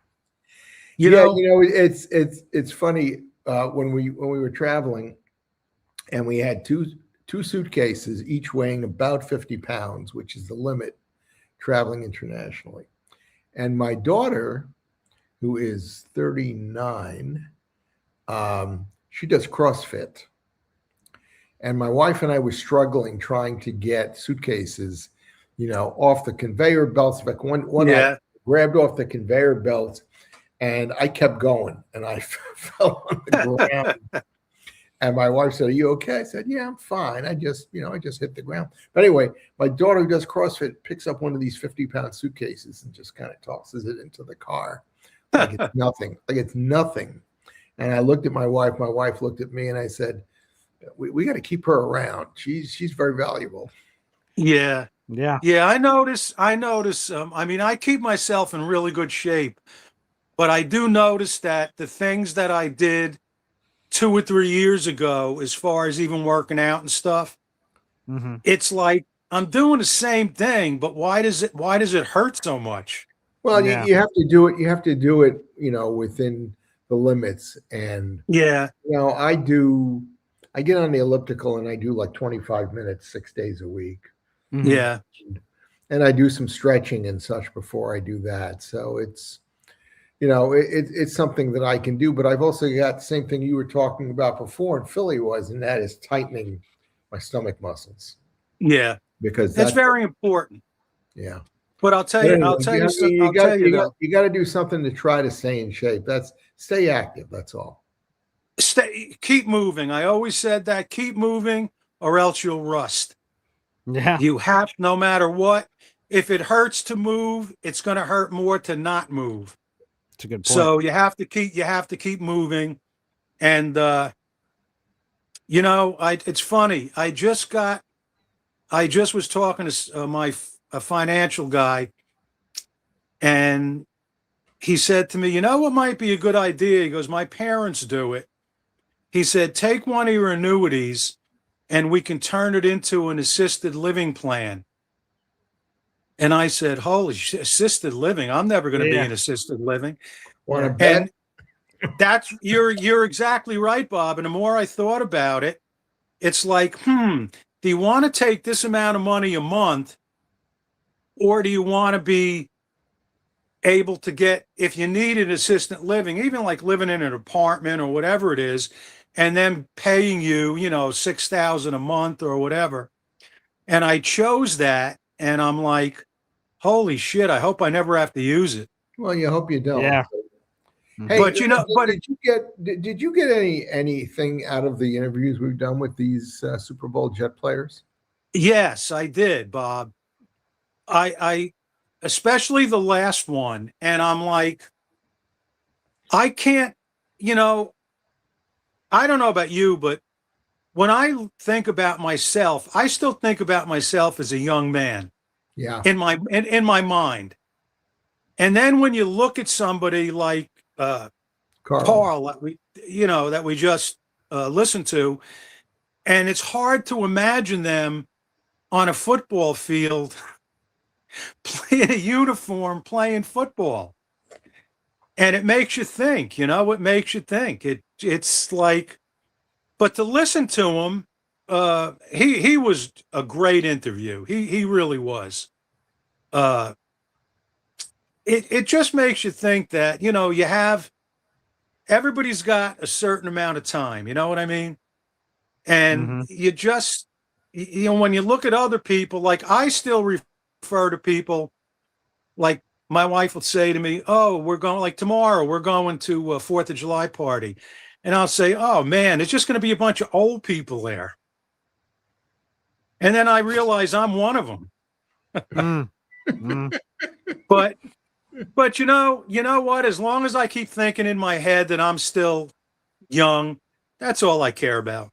You know, It's funny when we were traveling, and we had two suitcases, each weighing about 50 pounds, which is the limit traveling internationally. And my daughter, who is 39, she does CrossFit. And my wife and I were struggling trying to get suitcases, you know, off the conveyor belts. Like one I grabbed off the conveyor belts, and I kept going, and I fell on the ground. And my wife said, "Are you okay?" I said, "Yeah, I'm fine. I just hit the ground." But anyway, my daughter, who does CrossFit, picks up one of these 50-pound suitcases and just kind of tosses it into the car like it's nothing. Like it's nothing. And I looked at my wife. My wife looked at me, and I said, "We got to keep her around. She's very valuable." Yeah. Yeah. I notice. I mean, I keep myself in really good shape, but I do notice that the things that I did 2 or 3 years ago, as far as even working out and stuff, it's like I'm doing the same thing, but why does it hurt so much? Well, you have to do it. You have to do it, you know, within the limits. And Yeah. I get on the elliptical and I do like 25 minutes 6 days a week. Yeah. And I do some stretching and such before I do that. So it's it's something that I can do. But I've also got the same thing you were talking about before in Philly and that is tightening my stomach muscles. Yeah. Because that's very important. Yeah. But I'll tell you, you got to do something to try to stay in shape. Stay active. That's all. Keep moving. I always said that, keep moving or else you'll rust. Yeah. You have, no matter what, if it hurts to move, it's going to hurt more to not move. That's a good point. So you have to keep moving. And, it's funny. I just was talking to a financial guy, and he said to me, you know what might be a good idea? He goes, my parents do it. He said, take one of your annuities and we can turn it into an assisted living plan. And I said, holy shit, assisted living. I'm never going to be in assisted living. Want to bet? And you're exactly right, Bob. And the more I thought about it, it's like, do you want to take this amount of money a month, or do you want to be able to get, if you need an assisted living, even like living in an apartment or whatever it is, and then paying you, $6,000 a month or whatever. And I chose that, and I'm like, holy shit, I hope I never have to use it. Well, you hope you don't. Yeah. Hey, but did you get anything out of the interviews we've done with these Super Bowl Jet players? Yes, I did, Bob. I especially the last one, and I'm like, I can't, I don't know about you, but when I think about myself, I still think about myself as a young man. Yeah. In my mind. And then when you look at somebody like Carl that we just listened to, and it's hard to imagine them on a football field playing a uniform, playing football. And it makes you think, it makes you think. It's like, but to listen to him, he was a great interview. He really was. It just makes you think that, everybody's got a certain amount of time, you know what I mean? And you just, when you look at other people, like I still refer to people, like my wife will say to me, oh, we're going, like tomorrow, we're going to a 4th of July party. And I'll say, oh man, it's just going to be a bunch of old people there. And then I realize I'm one of them. But you know what? As long as I keep thinking in my head that I'm still young, that's all I care about.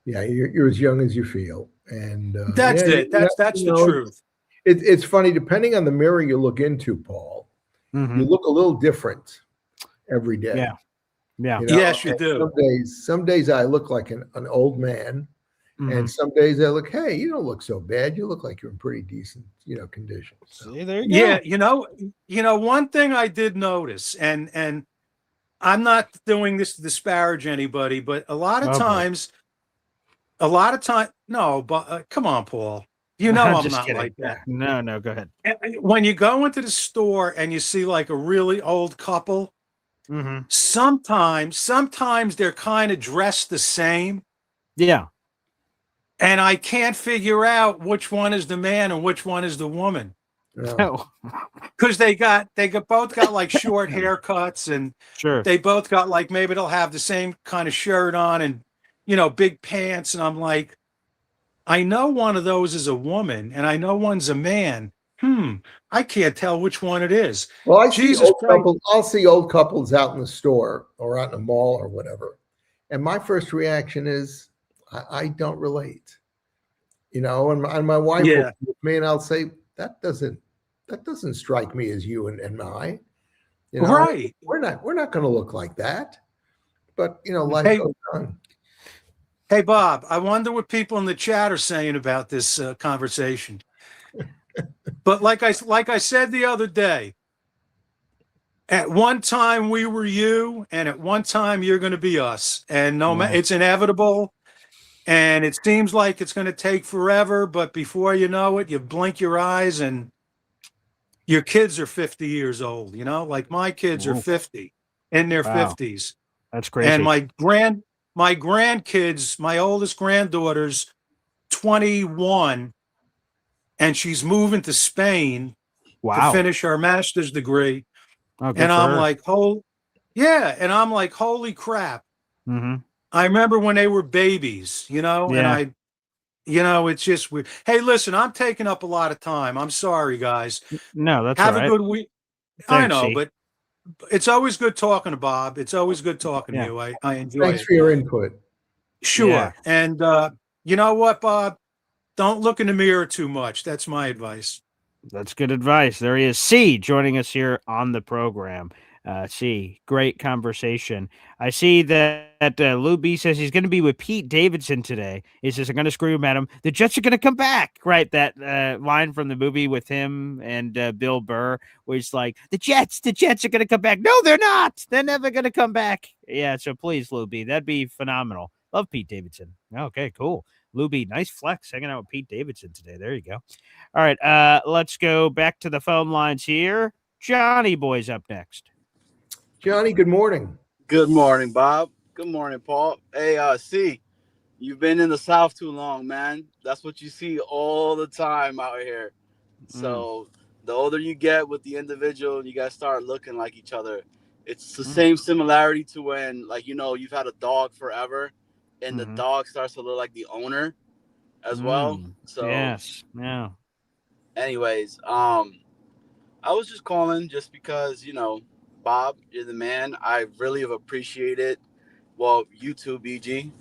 Yeah, you're as young as you feel, and that's it. That's the truth. It's funny. Depending on the mirror you look into, Paul, you look a little different every day. Yeah. Yeah. Yes, you do. Some days I look like an old man, and some days I look, hey, you don't look so bad. You look like you're in pretty decent, condition. So. See, there you go. Yeah, one thing I did notice, and I'm not doing this to disparage anybody, but a lot of times, no, but come on, Paul. I'm not kidding. like that. No, go ahead. When you go into the store and you see like a really old couple, sometimes they're kind of dressed the same. Yeah. And I can't figure out which one is the man and which one is the woman. Oh. Because they both got like short haircuts, and Sure. they both got like, maybe they'll have the same kind of shirt on and, big pants. And I'm like, I know one of those is a woman and I know one's a man. I can't tell which one it is. Well, I'll see old couples out in the store or out in the mall or whatever. And my first reaction is, I don't relate, and my wife will be with me, and I'll say that doesn't strike me as you and I, right? We're not going to look like that, but life goes on. Hey Bob, I wonder what people in the chat are saying about this conversation. But like I said the other day, At one time we were you, and at one time you're going to be us. And no matter, Yeah. it's inevitable. And it seems like it's going to take forever, but before you know it, you blink your eyes and your kids are 50 years old, like my kids are Ooh, 50 in their wow, 50s. that's And crazy. my grandkids, my oldest granddaughter's 21 and she's moving to Spain to Wow. finish her master's degree. Oh, good And for I'm her. like, yeah. And I'm like, holy crap. Mm-hmm. I remember when they were babies, Yeah. and it's just weird. Hey, listen, I'm taking up a lot of time. I'm sorry, guys. No, that's all Have a right. good week. I Thanks, know, C. but it's always good talking to Bob. It's always good talking to Yeah. you. I enjoy Thanks it. for your input. Sure. And you know what, Bob? Don't look in the mirror too much. That's my advice. That's good advice. There he is, C, joining us here on the program. C, great conversation. I see that Lou B says he's going to be with Pete Davidson today. He says, I'm going to scream at him. The Jets are going to come back. Right. That line from the movie with him and Bill Burr, where he's like, the Jets are going to come back. No, they're not. They're never going to come back. Yeah. So please, Lou B, that'd be phenomenal. Love Pete Davidson. Okay, cool. Lou B, nice flex hanging out with Pete Davidson today. There you go. All right, let's go back to the phone lines here. Johnny Boy's up next. Johnny, good morning. Good morning, Bob. Good morning, Paul. Hey, C, you've been in the South too long, man. That's what you see all the time out here. So the older you get with the individual, you guys start looking like each other. It's the same similarity to when, like, you've had a dog forever, and the dog starts to look like the owner as well. So, Yes. Yeah. anyways, I was just calling just because, Bob, you're the man. I really have appreciated, well, you too, BG,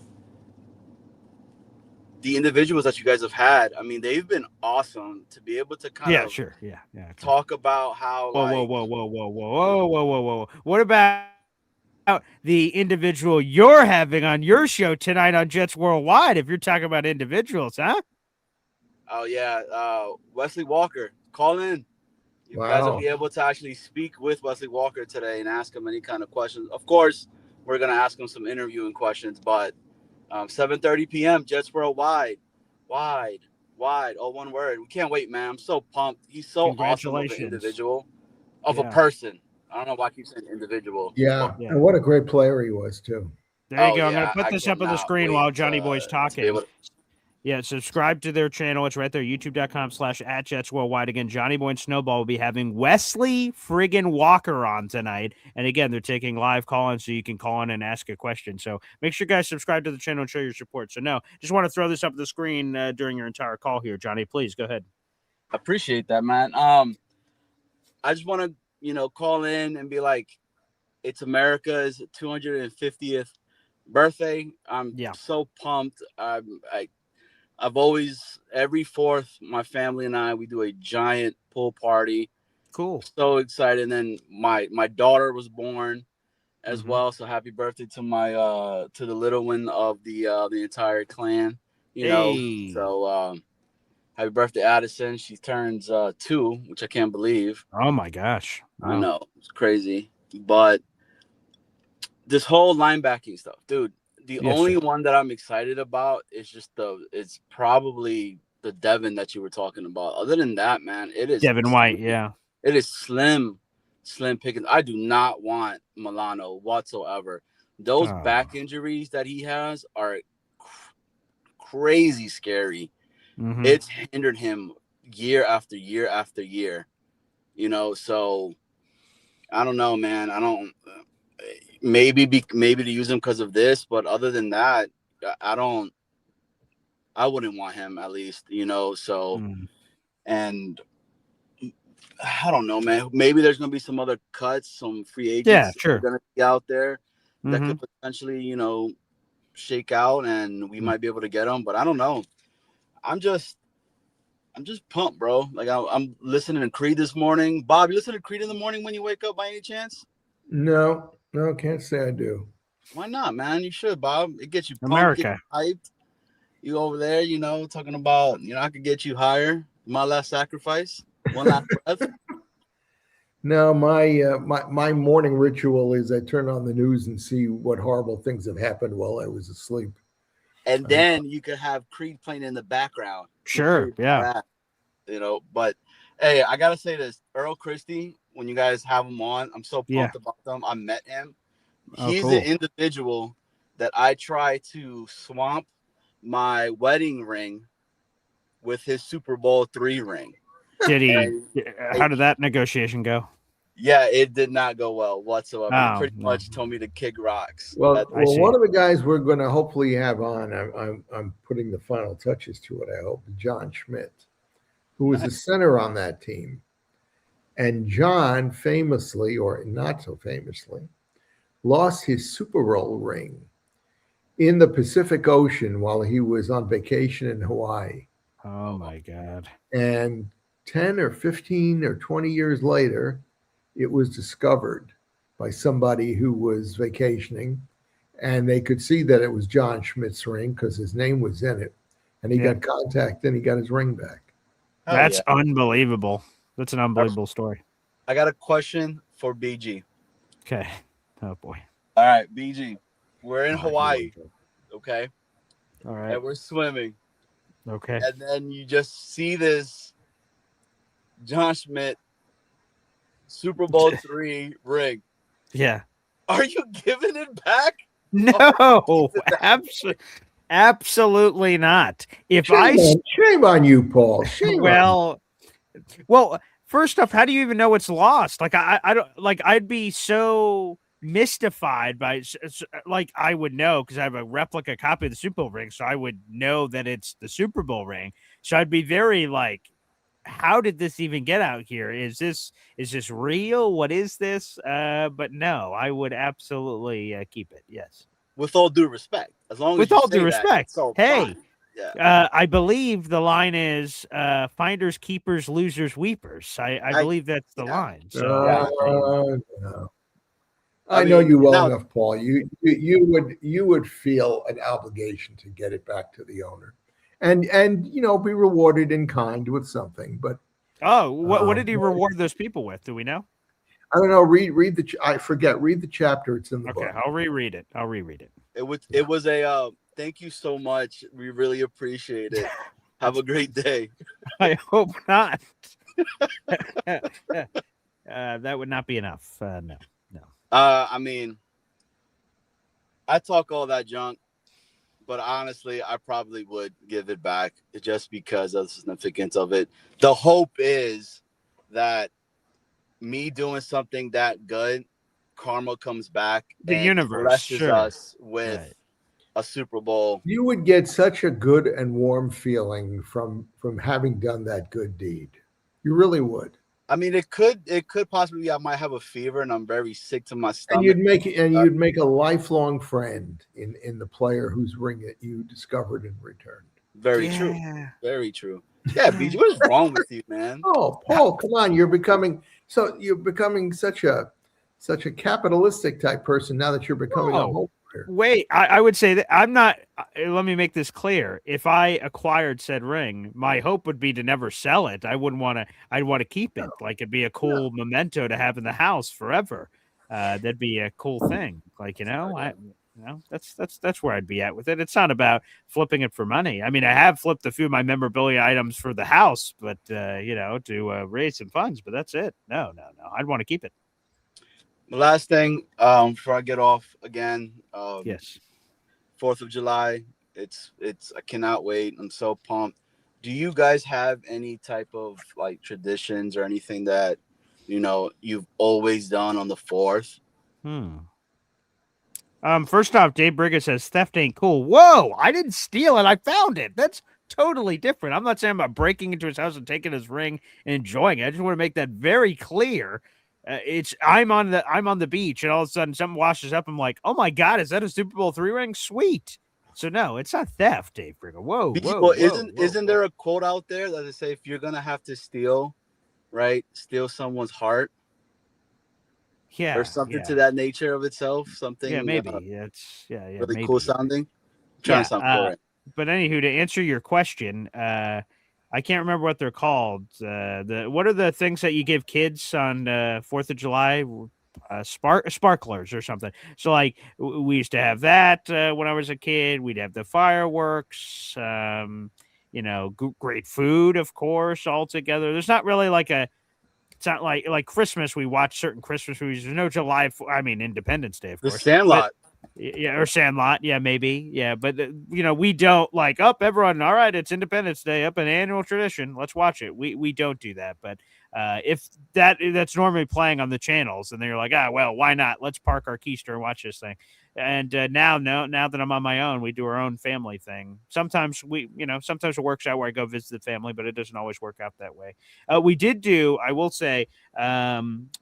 the individuals that you guys have had. I mean, they've been awesome to be able to kind Yeah, of sure. Yeah. Yeah. Okay. talk about how, Whoa, whoa, like, whoa, whoa, whoa, whoa, whoa, whoa, whoa, whoa. What about the individual you're having on your show tonight on Jets Worldwide? If you're talking about individuals, huh? oh, yeah, Wesley Walker, call in. You guys will Wow. be able to actually speak with Wesley Walker today and ask him any kind of questions. Of course, we're going to ask him some interviewing questions, but 7:30 p.m. Jets Worldwide, wide, all one word. We can't wait, man. I'm so pumped. He's so awesome of an Congratulations. individual, of a Yeah. person. I don't know why I keep saying individual. Yeah. Yeah. And what a great player he was, too. There you Oh go. I'm going yeah, to put I this up on the cannot screen wait while Johnny Boy's to be talking. able to. Yeah, subscribe to their channel. It's right there, youtube.com/@Jets Worldwide. Again, Johnny Boy and Snowball will be having Wesley friggin' Walker on tonight. And again, they're taking live call-ins so you can call in and ask a question. So make sure you guys subscribe to the channel and show your support. So no, just want to throw this up on the screen during your entire call here, Johnny. Please go ahead. Appreciate that, man. I just want to, call in and be like, it's America's 250th birthday. I'm so pumped. I've always, every fourth, my family and I, we do a giant pool party. Cool. So excited. And then my daughter was born as well. So happy birthday to my to the little one of the entire clan. Hey. So happy birthday, Addison. She turns 2, which I can't believe. Oh my gosh. Wow. I know, it's crazy. But this whole linebacking stuff, dude. The only one that I'm excited about is just it's probably the Devin that you were talking about. Other than that, man, it is Devin White. Yeah. It is slim pickings. I do not want Milano whatsoever. Those back injuries that he has are crazy scary. It's hindered him year after year after year. So I don't know, man. I don't. Maybe to use him because of this, but other than that, I wouldn't want him, at least, so and I don't know, man. Maybe there's gonna be some other cuts, some free agents that are gonna be out there that could potentially, shake out, and we might be able to get them, but I don't know. I'm just pumped, bro. Like I'm listening to Creed this morning. Bob, you listen to Creed in the morning when you wake up by any chance? No, can't say I do. Why not, man? You should, Bob. It gets you pumped, America. get you hyped. You over there, talking about, I could get you higher. My last sacrifice, one last breath. No, my morning ritual is I turn on the news and see what horrible things have happened while I was asleep. And then you could have Creed playing in the background. Sure. Yeah. But hey, I gotta say this, Earl Christie, when you guys have him on, I'm so Yeah. pumped about them. I met him. Oh, He's cool. an individual that I try to swamp my wedding ring with his Super Bowl III ring. Did he? And How did that negotiation go? yeah, it did not go well whatsoever. He Oh, pretty no. much told me to kick rocks. Well, I see. one of the guys we're going to hopefully have on, I'm putting the final touches to it. I hope John Schmidt, who was the center on that team, and John famously, or not so famously, lost his Super Bowl ring in the Pacific Ocean while he was on vacation in Hawaii. Oh my God. And 10 or 15 or 20 years later, it was discovered by somebody who was vacationing, and they could see that it was John Schmidt's ring because his name was in it. And he got contacted and he got his ring back. That's unbelievable. That's an unbelievable story. I got a question for BG. Okay. Oh boy. All right, BG. We're in Hawaii. Okay. All right. And we're swimming. Okay. And then you just see this John Schmidt Super Bowl III ring. Yeah. Are you giving it back? No, absolutely not. If shame on you, Paul. Shame well, first off, how do you even know it's lost? Like I don't like. I'd be so mystified by like I would know because I have a replica copy of the Super Bowl ring, so I would know that it's the Super Bowl ring. So I'd be very like, how did this even get out here? Is this real? What is this? But no, I would absolutely keep it. Yes. With all due respect, as long as with you all say due respect. that, Hey, fine. Yeah. I believe the line is finders, keepers, losers, weepers. I believe that's the line. So no. I know you well enough, Paul. You would feel an obligation to get it back to the owner, and be rewarded in kind with something. But what did he reward those people with? Do we know? I don't know. Read the. I forget. Read the chapter. It's in the book. Okay, I'll reread it. It was a thank you so much. We really appreciate it. Have a great day. I hope not. That would not be enough. No. I mean, I talk all that junk, but honestly, I probably would give it back just because of the significance of it. The hope is that me doing something that good, karma comes back. The universe blesses us with a Super Bowl. You would get such a good and warm feeling from having done that good deed. You really would. I mean, it could possibly be I might have a fever and I'm very sick to my stomach. And you'd make a lifelong friend in the player whose ring that you discovered and returned. Very true. Very true. Yeah, BG, what is wrong with you, man? Oh, Paul, come on. You're becoming such a capitalistic type person now that you're becoming a whole player. Wait, I would say that I'm not. Let me make this clear. If I acquired said ring, my hope would be to never sell it. I wouldn't want to. I'd want to keep it. Like it'd be a cool memento to have in the house forever. That'd be a cool thing. Like that's where I'd be at with it. It's not about flipping it for money. I mean, I have flipped a few of my memorabilia items for the house, but to raise some funds. But that's it. No. I'd want to keep it. The last thing, before I get off again. Yes. 4th of July. It's I cannot wait. I'm so pumped. Do you guys have any type of like traditions or anything that you've always done on the 4th? First off, Dave Brigga says theft ain't cool. Whoa, I didn't steal it. I found it. That's totally different. I'm not saying about breaking into his house and taking his ring and enjoying it. I just want to make that very clear. I'm on the beach and all of a sudden something washes up. I'm like, oh my God, is that a Super Bowl III ring? Sweet. So no, it's not theft, Dave Brigga. Whoa. Isn't there a quote out there that they say if you're gonna have to steal someone's heart? Yeah. Or something to that nature of itself. Something. Yeah, maybe. It's really maybe. Cool sounding. I'm trying to sound correct. But anywho, to answer your question, I can't remember what they're called. What are the things that you give kids on 4th of July? Sparklers or something. So like we used to have that when I was a kid. We'd have the fireworks. Great food, of course, all together. There's not really like it's not like Christmas. We watch certain Christmas movies. There's no Independence Day, of The course. Sandlot. Yeah, or Sandlot. Yeah, maybe. Yeah, but we don't like up everyone. All right, it's Independence Day, up an annual tradition. Let's watch it. We don't do that. But if that's normally playing on the channels, and then you're like, well, why not? Let's park our keister and watch this thing. And now that I'm on my own, we do our own family thing. Sometimes sometimes it works out where I go visit the family, but it doesn't always work out that way. We did do, I will say,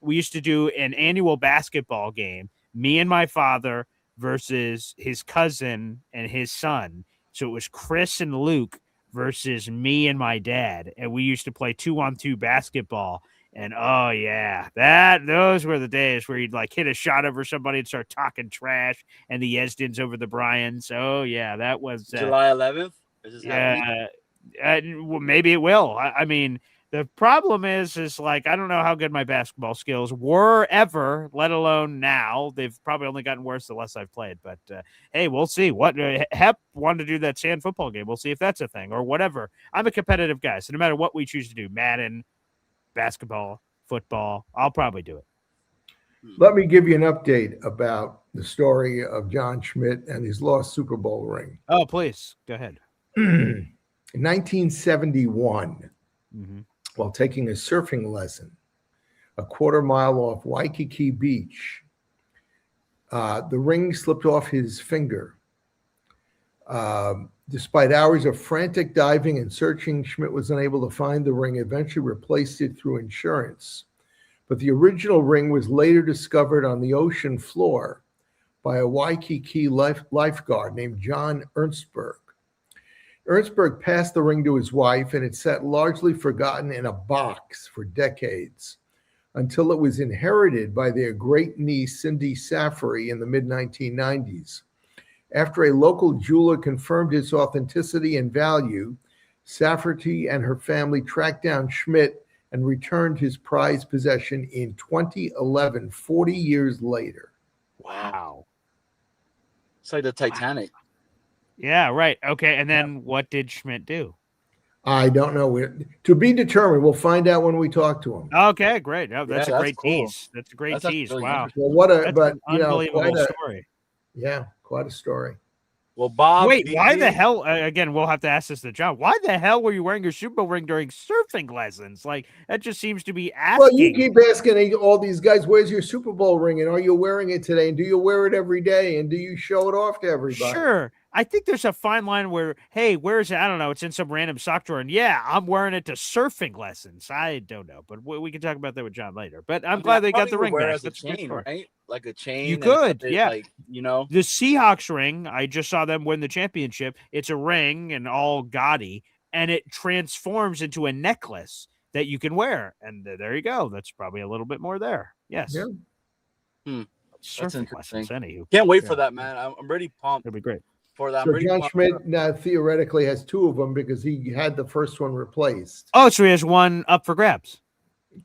we used to do an annual basketball game. Me and my father versus his cousin and his son. So it was Chris and Luke versus me and my dad. And we used to play 2-on-2 basketball. And oh yeah, those were the days where you'd like hit a shot over somebody and start talking trash, and the Esdens over the Bryans. Oh yeah, that was July 11th. Is this happening? Well, maybe it will. I mean, the problem is like I don't know how good my basketball skills were ever, let alone now. They've probably only gotten worse the less I've played. But hey, we'll see. What Hep wanted to do that sand football game. We'll see if that's a thing or whatever. I'm a competitive guy, so no matter what we choose to do, Madden, basketball, football, I'll probably do it. Let me give you an update about the story of John Schmidt and his lost Super Bowl ring. Oh, please go ahead. In 1971. Mm-hmm. While taking a surfing lesson a quarter mile off Waikiki Beach, the ring slipped off his finger. Despite hours of frantic diving and searching, Schmidt was unable to find the ring, eventually replaced it through insurance. But the original ring was later discovered on the ocean floor by a Waikiki lifeguard named John Ernstberg. Ernstberg passed the ring to his wife, and it sat largely forgotten in a box for decades until it was inherited by their great niece, Cindy Saffery, in the mid-1990s. After a local jeweler confirmed its authenticity and value, Saffery and her family tracked down Schmidt and returned his prized possession in 2011, 40 years later. Wow. It's like the Titanic. Yeah, right. Okay, and then what did Schmidt do? I don't know. To be determined. We'll find out when we talk to him. Okay, great. Oh, that's a great cool. tease. That's a great That's tease. really Wow. Well, That's an unbelievable story. Yeah, quite a story. Well, Bob. Wait, why the hell? Again, we'll have to ask this to John. Why the hell were you wearing your Super Bowl ring during surfing lessons? Like that just seems to be asking. Well, you keep asking all these guys, "Where's your Super Bowl ring?" And are you wearing it today? And do you wear it every day? And do you show it off to everybody? Sure. I think there's a fine line where, hey, where's it? I don't know. It's in some random sock drawer. And yeah, I'm wearing it to surfing lessons. I don't know, but we can talk about that with John later. But I'm glad they got the ring back. As a chain, right? Like a chain. You could, yeah. Like, the Seahawks ring. I just saw them win the championship. It's a ring and all gaudy, and it transforms into a necklace that you can wear. And there you go. That's probably a little bit more there. Yes. Yeah. That's interesting. Anywho. Can't wait for that, man. I'm really pumped. It'll be great. For that. So John Schmidt now theoretically has two of them because he had the first one replaced. Oh, so he has one up for grabs.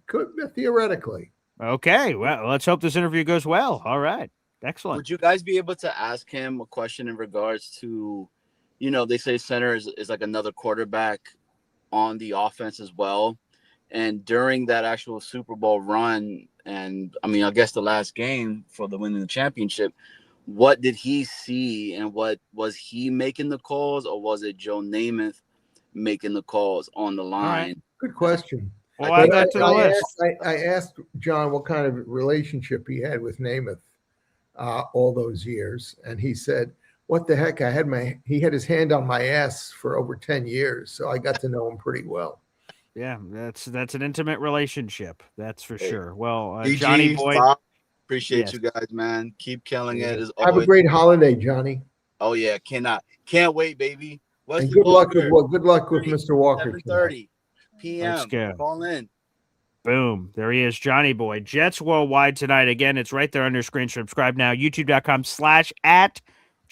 Could theoretically. Okay. Well, let's hope this interview goes well. All right. Excellent. Would you guys be able to ask him a question in regards to, they say center is like another quarterback on the offense as well. And during that actual Super Bowl run, and I guess the last game for the winning the championship, what did he see, and what was he making the calls, or was it Joe Namath making the calls on the line? Right. Good question. Well, I got to the list. I asked John what kind of relationship he had with Namath all those years, and he said, "What the heck? He had his hand on my ass for over 10 years, so I got to know him pretty well." Yeah, that's an intimate relationship. That's for sure. Well, DG, Johnny boy, Bob, appreciate you guys, man. Keep killing it. As Have always. a great holiday, Johnny. Oh yeah, can't wait, baby. And good luck with Mr. Walker. 7:30 p.m. Let's go. Call in. Boom. There he is, Johnny boy. Jets Worldwide tonight. Again, it's right there on your screen. Subscribe now. YouTube.com/@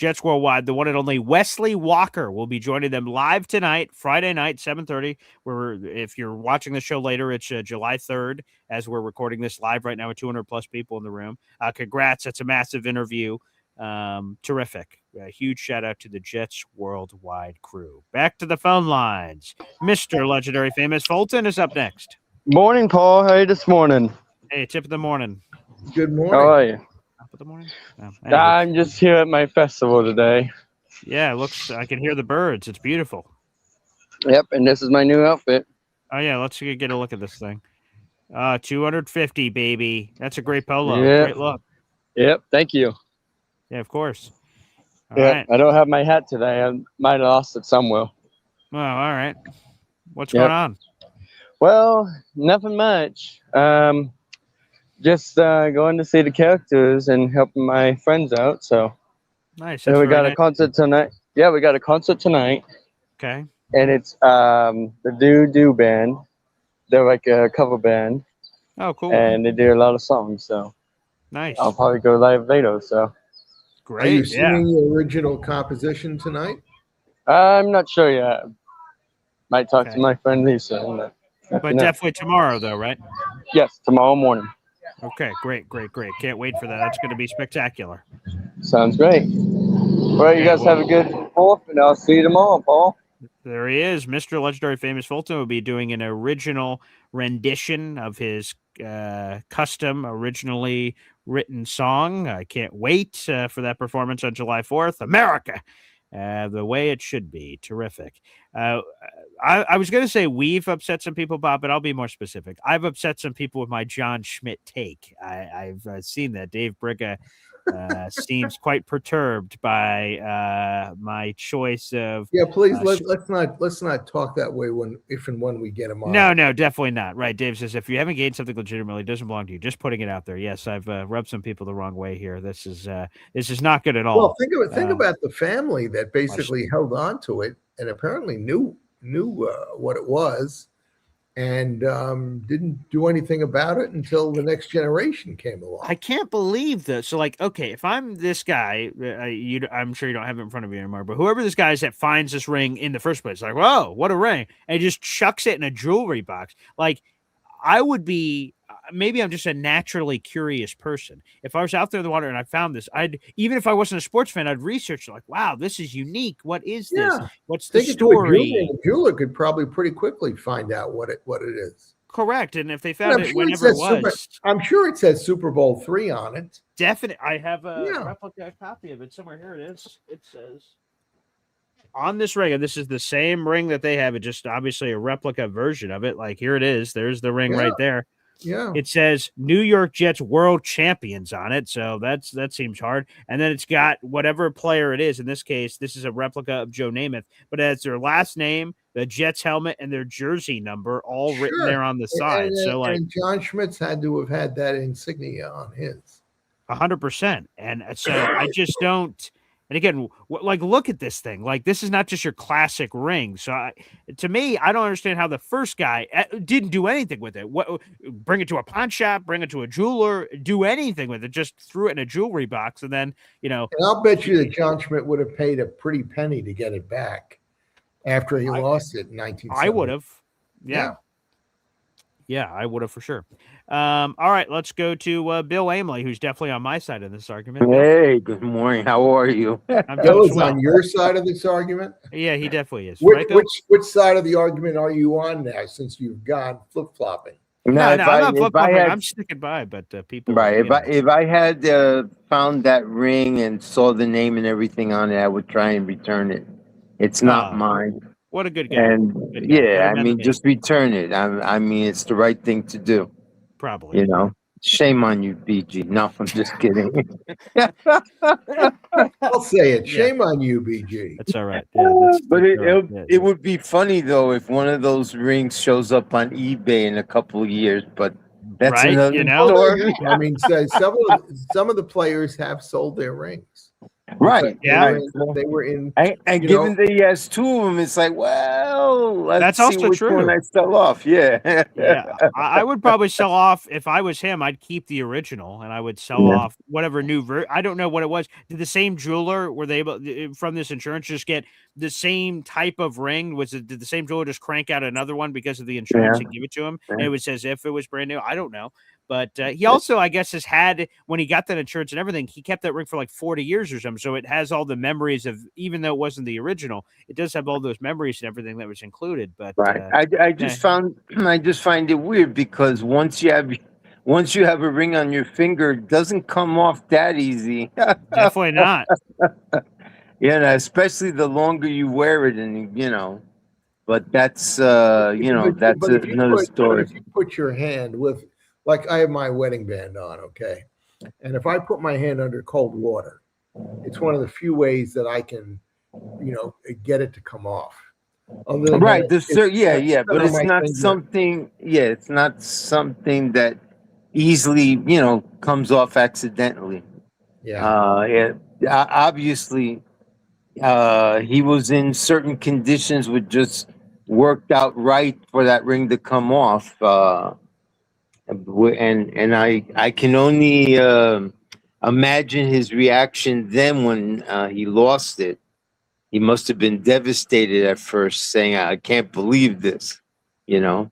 Jets Worldwide, the one and only Wesley Walker will be joining them live tonight, Friday night, 7:30. If you're watching the show later, it's July 3rd as we're recording this live right now with 200 plus people in the room. Congrats. That's a massive interview. Terrific. A huge shout out to the Jets Worldwide crew. Back to the phone lines. Mr. Legendary Famous Fulton is up next. Morning, Paul. How are you this morning? Hey, tip of the morning. Good morning. How are you? Top of the morning? Oh, I'm just here at my festival today. Yeah, it looks, I can hear the birds. It's beautiful. Yep, and this is my new outfit. Oh, yeah, let's get a look at this thing. 250, baby. That's a great polo. Yep. Great look. Yep, thank you. Yeah, of course. All Yeah, right. I don't have my hat today. I might have lost it somewhere. Oh, all right. What's going on? Well, nothing much. Just going to see the characters and helping my friends out. So Nice. and we got nice. a concert tonight. Yeah, we got a concert tonight, Okay. and it's the Do band. They're like a cover band, Oh, cool. and they do a lot of songs. So Nice. I'll probably go live later. So Great. Are you Yeah. singing the original composition tonight? I'm not sure yet. Might talk Okay. to my friend Lisa. But definitely tomorrow, though, right? Yes, tomorrow morning. Okay. Great. Can't wait for that. That's going to be spectacular. Sounds great. Well, you guys have a good 4th, and I'll see you tomorrow, Paul. There he is. Mr. Legendary Famous Fulton will be doing an original rendition of his custom, originally written song. I can't wait for that performance on July 4th. America, the way it should be. Terrific. I was going to say we've upset some people, Bob, but I'll be more specific. I've upset some people with my John Schmidt take. I've seen that. Dave Brigga seems quite perturbed by my choice of. Yeah, please let's not talk that way if and when we get him on. No, definitely not. Right. Dave says if you haven't gained something legitimately, it doesn't belong to you. Just putting it out there. Yes, I've rubbed some people the wrong way here. This is not good at all. Well, think about the family that basically held on to it and apparently knew what it was, and didn't do anything about it until the next generation came along. I can't believe that. So, like, okay, if I'm this guy, I'm sure you don't have it in front of you anymore, but whoever this guy is that finds this ring in the first place, like, whoa, what a ring, and just chucks it in a jewelry box. Like, I would be, maybe I'm just a naturally curious person. If I was out there in the water and I found this, even if I wasn't a sports fan, I'd research, like, wow, this is unique. What is this? Yeah. What's the story? A jeweler could probably pretty quickly find out what it is. Correct. And if they found it whenever it was. I'm sure it says Super Bowl III on it. Definitely. I have a replica copy of it somewhere. Here it is. It says on this ring, and this is the same ring that they have. It just obviously a replica version of it. Like, here it is. There's the ring right there. Yeah. It says New York Jets World Champions on it. So that seems hard. And then it's got whatever player it is. In this case, this is a replica of Joe Namath, but it has their last name, the Jets helmet, and their jersey number all written there on the side. And John Schmitz had to have had that insignia on his. 100%. And so I just don't. And again, like, look at this thing. Like, this is not just your classic ring. So, to me, I don't understand how the first guy didn't do anything with it. Bring it to a pawn shop, bring it to a jeweler, do anything with it. Just threw it in a jewelry box, and then, And I'll bet you that John Schmidt would have paid a pretty penny to get it back after he lost it in 1970. I would have. Yeah, I would have for sure. All right, let's go to Bill Ameley, who's definitely on my side of this argument. Hey, good morning. How are you? Bill is on your side of this argument? Yeah, he definitely is. Which side of the argument are you on now, since you've gone flip-flopping? No, I'm not flip-flopping. I'm sticking by, but people... Right, if I had found that ring and saw the name and everything on it, I would try and return it. It's not mine. What a good guy. And yeah, I mean, just return it. I mean, it's the right thing to do. Probably. You know, shame on you, BG. No, I'm just kidding. I'll say it. Shame on you, BG. That's all right. Yeah, but it would be funny, though, if one of those rings shows up on eBay in a couple of years. But that's another story. I mean, some of the players have sold their rings. Right. Yeah. Right. They were in. And You given know, that he has two of them, it's like, well, let's That's see also which one true. I sell off. Yeah. Yeah, I would probably sell off if I was him. I'd keep the original, and I would sell Yeah. off whatever new I don't know what it was. Did the same jeweler were they able from this insurance just get the same type of ring? Did the same jeweler just crank out another one because of the insurance Yeah. and give it to him? Yeah. And it was as if it was brand new. I don't know. But he also, I guess, has had when he got that insurance and everything, he kept that ring for like 40 years or something. So it has all the memories of, even though it wasn't the original, it does have all those memories and everything that was included. But Right. I just find it weird because once you have a ring on your finger, it doesn't come off that easy. definitely not. Especially the longer you wear it, and but that's that's but if you another put, story. if you put your hand with, like I have my wedding band on, okay, and if I put my hand under cold water, it's one of the few ways that I can, get it to come off. Other than Right. that, But it's not something. Yeah, it's not something that easily comes off accidentally. Obviously, he was in certain conditions which just worked out right for that ring to come off. And I can only imagine his reaction then when he lost it. He must have been devastated at first, saying, "I can't believe this," Yeah,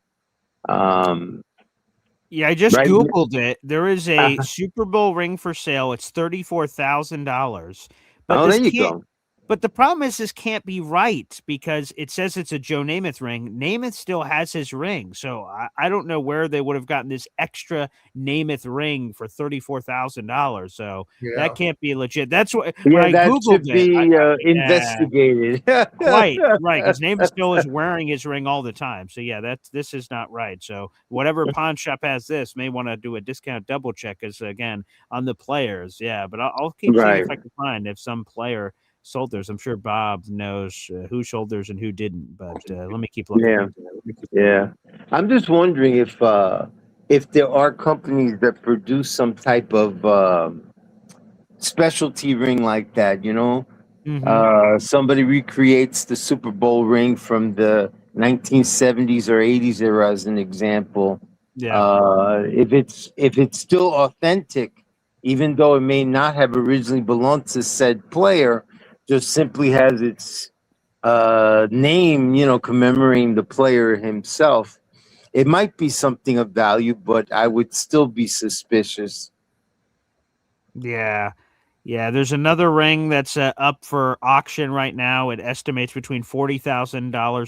I just Right. Googled it. There is a Super Bowl ring for sale. It's $34,000. But Oh, this there you can't go. but the problem is this can't be right because it says it's a Joe Namath ring. Namath still has his ring. So I don't know where they would have gotten this extra Namath ring for $34,000. So that can't be legit. That's what when I that Googled should it, be yeah. investigated. Right, because Namath still is wearing his ring all the time. So yeah, this is not right. So whatever pawn shop has this may want to do a discount double check as again on the players. Yeah, but I'll keep seeing if I can find if some player sold theirs. I'm sure Bob knows who sold theirs and who didn't. But let me keep looking. Yeah. I'm just wondering if there are companies that produce some type of specialty ring like that, somebody recreates the Super Bowl ring from the 1970s or 80s era as an example. Yeah. If it's still authentic, even though it may not have originally belonged to said player, just simply has its name, commemorating the player himself, it might be something of value, but I would still be suspicious. Yeah. Yeah, there's another ring that's up for auction right now. It estimates between $40,000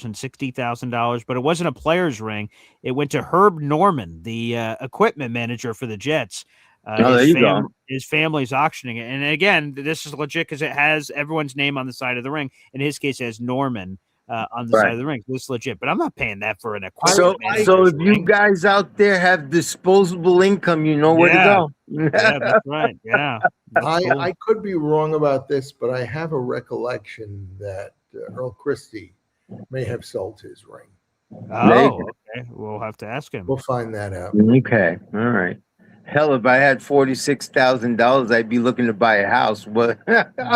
and $60,000, but it wasn't a player's ring. It went to Herb Norman, the equipment manager for the Jets. There you go. His family's auctioning it. And again, this is legit because it has everyone's name on the side of the ring. In his case, it has Norman on the side of the ring. This is legit, but I'm not paying that for an equipment manager's So if you ring. guys out there have disposable income, you know where to go. Yeah, that's right. Yeah. I could be wrong about this, but I have a recollection that Earl Christie may have sold his ring. Oh, okay. We'll have to ask him. We'll find that out. Okay, all right. Hell, if I had $46,000, I'd be looking to buy a house. But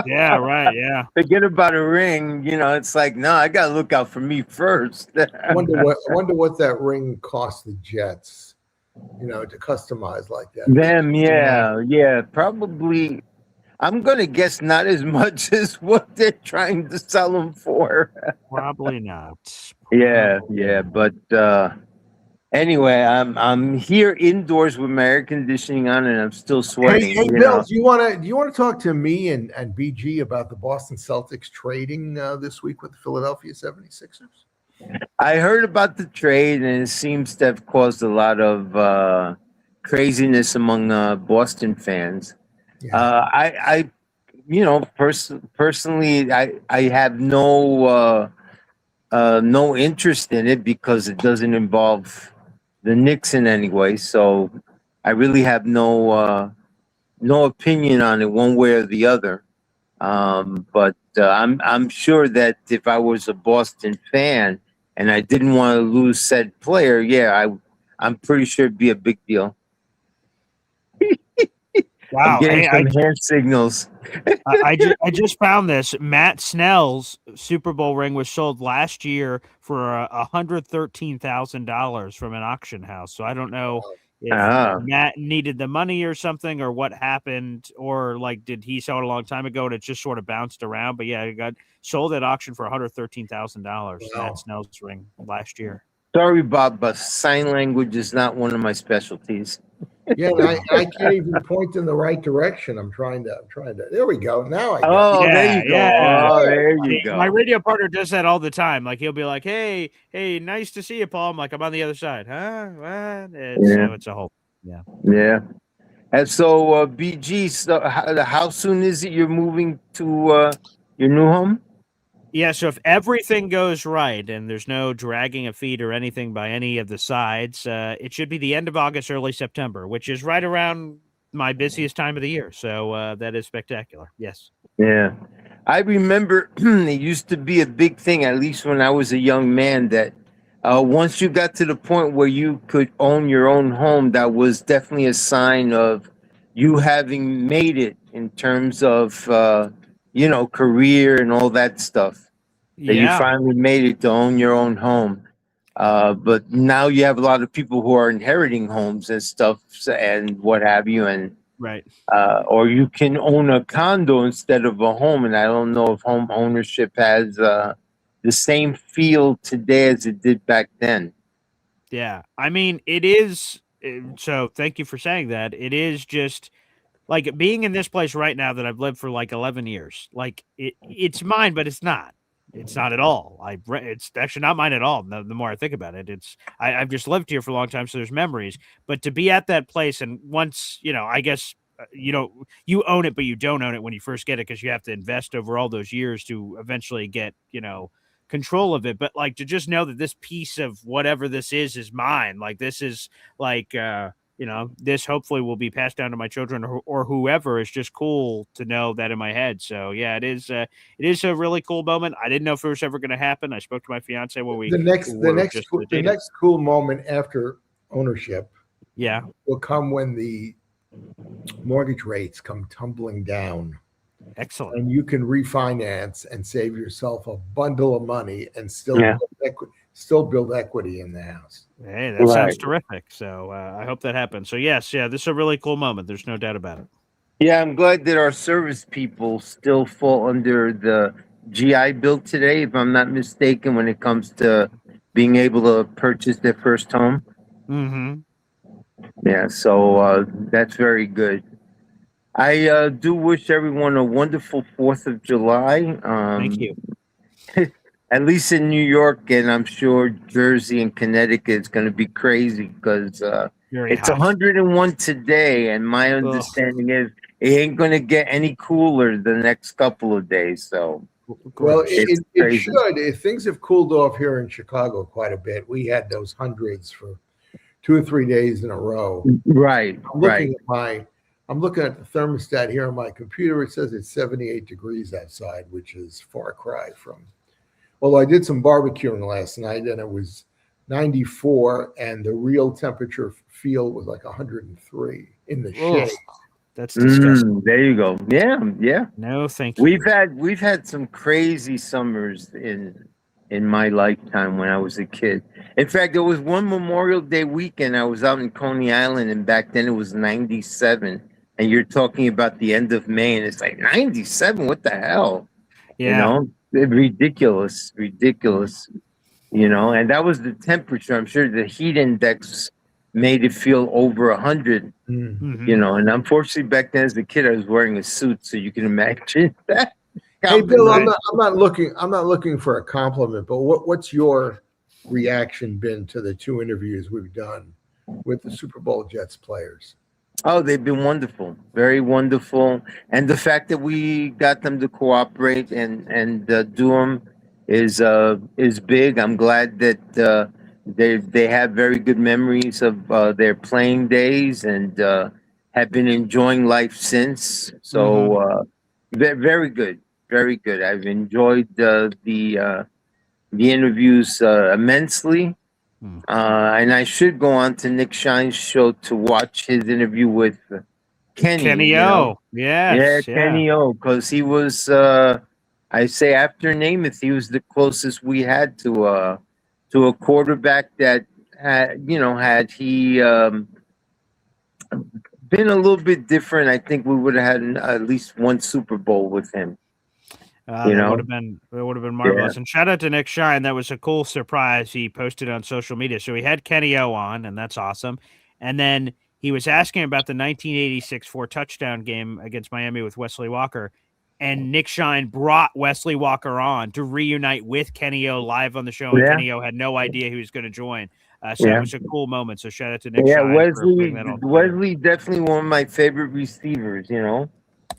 yeah, right. Yeah. Forget about a ring. It's like, no, I gotta look out for me first. I wonder what that ring cost the Jets, to customize like that. Them, yeah, probably. I'm gonna guess not as much as what they're trying to sell them for. Probably not. Yeah, but anyway, I'm here indoors with my air conditioning on, and I'm still sweating. Hey, Bill, do you want to talk to me and BG about the Boston Celtics trading this week with the Philadelphia 76ers? I heard about the trade, and it seems to have caused a lot of craziness among Boston fans. Yeah. Personally, I have no interest in it because it doesn't involve the Knicks in any way. So I really have no opinion on it one way or the other. But I'm sure that if I was a Boston fan and I didn't want to lose said player, I'm pretty sure it'd be a big deal. Wow. getting Hey, some hand signals. I just found this. Matt Snell's Super Bowl ring was sold last year for $113,000 from an auction house. So I don't know if Ah, Matt needed the money or something, or what happened, or like did he sell it a long time ago and it just sort of bounced around? But yeah, it got sold at auction for $113,000. Wow. Matt Snell's ring last year. sorry, Bob, but sign language is not one of my specialties. Yeah, and I can't even point in the right direction. I'm trying to. There we go. Now I got it. Oh, there Yeah, you go. yeah. Oh, there you My go. radio partner does that all the time. Like he'll be like, "Hey, nice to see you, Paul." I'm like, "I'm on the other side." Huh? What? Yeah. So it's a whole. Yeah. Yeah. And so, BG, so how soon is it you're moving to your new home? Yeah, so if everything goes right and there's no dragging of feet or anything by any of the sides, it should be the end of August, early September, which is right around my busiest time of the year. So that is spectacular. Yes. Yeah. I remember it used to be a big thing, at least when I was a young man, that once you got to the point where you could own your own home, that was definitely a sign of you having made it in terms of, career and all that stuff. That you Yeah. finally made it to own your own home. But now you have a lot of people who are inheriting homes and stuff and what have you, and Right. or you can own a condo instead of a home. And I don't know if home ownership has the same feel today as it did back then. Yeah. I mean, it is. So thank you for saying that. It is just like being in this place right now that I've lived for like 11 years. Like it's mine, but it's not. It's not at all. It's actually not mine at all. The more I think about it, I've just lived here for a long time, so there's memories. But to be at that place, and once I guess you own it, but you don't own it when you first get it because you have to invest over all those years to eventually get control of it. But like to just know that this piece of whatever this is mine. Like this is like this hopefully will be passed down to my children or whoever. Is just cool to know that in my head. So yeah, it is a really cool moment. I didn't know if it was ever going to happen. I spoke to my fiance when we The next dating. next cool moment after ownership Yeah. will come when the mortgage rates come tumbling down. Excellent. And you can refinance and save yourself a bundle of money and still build equity in the house. Hey, that sounds terrific. So I hope that happens. So yes, this is a really cool moment. There's no doubt about it. Yeah, I'm glad that our service people still fall under the GI Bill today, if I'm not mistaken, when it comes to being able to purchase their first home. Mm-hmm. Yeah, so that's very good. I do wish everyone a wonderful 4th of July. Thank you. At least in New York, and I'm sure Jersey and Connecticut is going to be crazy because it's 101 today, and my understanding is it ain't going to get any cooler the next couple of days. So, well, it should. Things have cooled off here in Chicago quite a bit. We had those hundreds for 2 or 3 days in a row. Right. I'm looking at the thermostat here on my computer. It says it's 78 degrees outside, which is far cry from. Well, I did some barbecuing last night, and it was 94, and the real temperature feel was like 103 in the shade. That's disgusting. There you go. Yeah. No, thank you. We've had some crazy summers in my lifetime when I was a kid. In fact, there was one Memorial Day weekend I was out in Coney Island, and back then it was 97. And you're talking about the end of May, and it's like 97. What the hell? Yeah. Ridiculous. And that was the temperature. I'm sure the heat index made it feel over 100. Mm-hmm. And unfortunately back then as a kid I was wearing a suit, so you can imagine that. Hey Bill, I'm not looking for a compliment, but what's your reaction been to the 2 interviews we've done with the Super Bowl Jets players? Oh, they've been wonderful, very wonderful, and the fact that we got them to cooperate and do them is big. I'm glad that they have very good memories of their playing days and have been enjoying life since. So very good, very good. I've enjoyed the interviews immensely. And I should go on to Nick Shine's show to watch his interview with Kenny. Kenny O. Yeah, Yes. Yeah. Kenny O, because he was I say after Namath, he was the closest we had to a quarterback that had he been a little bit different, I think we would have had at least one Super Bowl with him. That would have been marvelous. Yeah. And shout out to Nick Shine. That was a cool surprise he posted on social media. So he had Kenny O on, and that's awesome. And then he was asking about the 1986 4-touchdown game against Miami with Wesley Walker. And Nick Shine brought Wesley Walker on to reunite with Kenny O live on the show. And Yeah. Kenny O had no idea he was going to join. So that was a cool moment. So shout out to Nick Yeah, Shine for putting that all together. Wesley definitely one of my favorite receivers,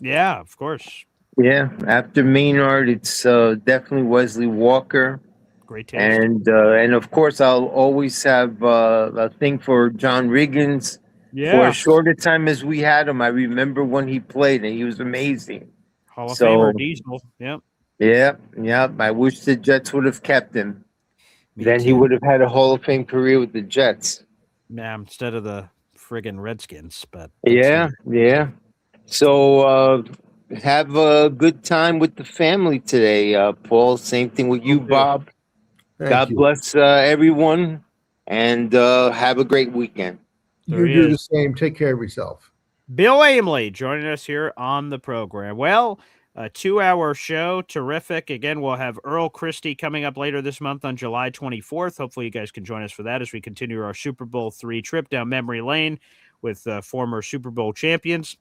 Yeah, of course. Yeah, after Maynard, it's definitely Wesley Walker. Great taste. And of course, I'll always have a thing for John Riggins. Yeah. For as short a time as we had him, I remember when he played, and he was amazing. Hall of Famer Diesel. Yep. Yeah. I wish the Jets would have kept him. Then he too. would have had a Hall of Fame career with the Jets. Yeah, instead of the friggin' Redskins. But Yeah. So have a good time with the family today, Paul. Same thing with you, Bob. God bless everyone, and have a great weekend. You do the same. Take care of yourself. Bill Aimley joining us here on the program. Well, a 2-hour show. Terrific. Again, we'll have Earl Christie coming up later this month on July 24th. Hopefully you guys can join us for that as we continue our Super Bowl III trip down memory lane with former Super Bowl champions.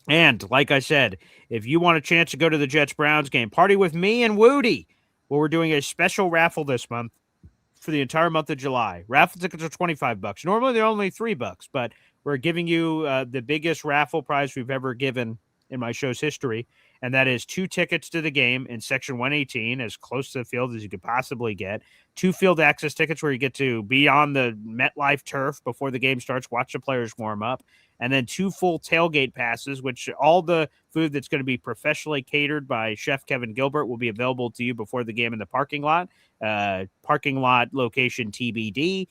And like I said, if you want a chance to go to the Jets-Browns game, party with me and Woody. Well, we're doing a special raffle this month for the entire month of July. Raffle tickets are $25. Normally they're only $3, but we're giving you the biggest raffle prize we've ever given in my show's history, and that is 2 tickets to the game in Section 118, as close to the field as you could possibly get, 2 field access tickets where you get to be on the MetLife turf before the game starts, watch the players warm up, and then 2 full tailgate passes, which all the food that's going to be professionally catered by Chef Kevin Gilbert will be available to you before the game in the parking lot. Parking lot location TBD.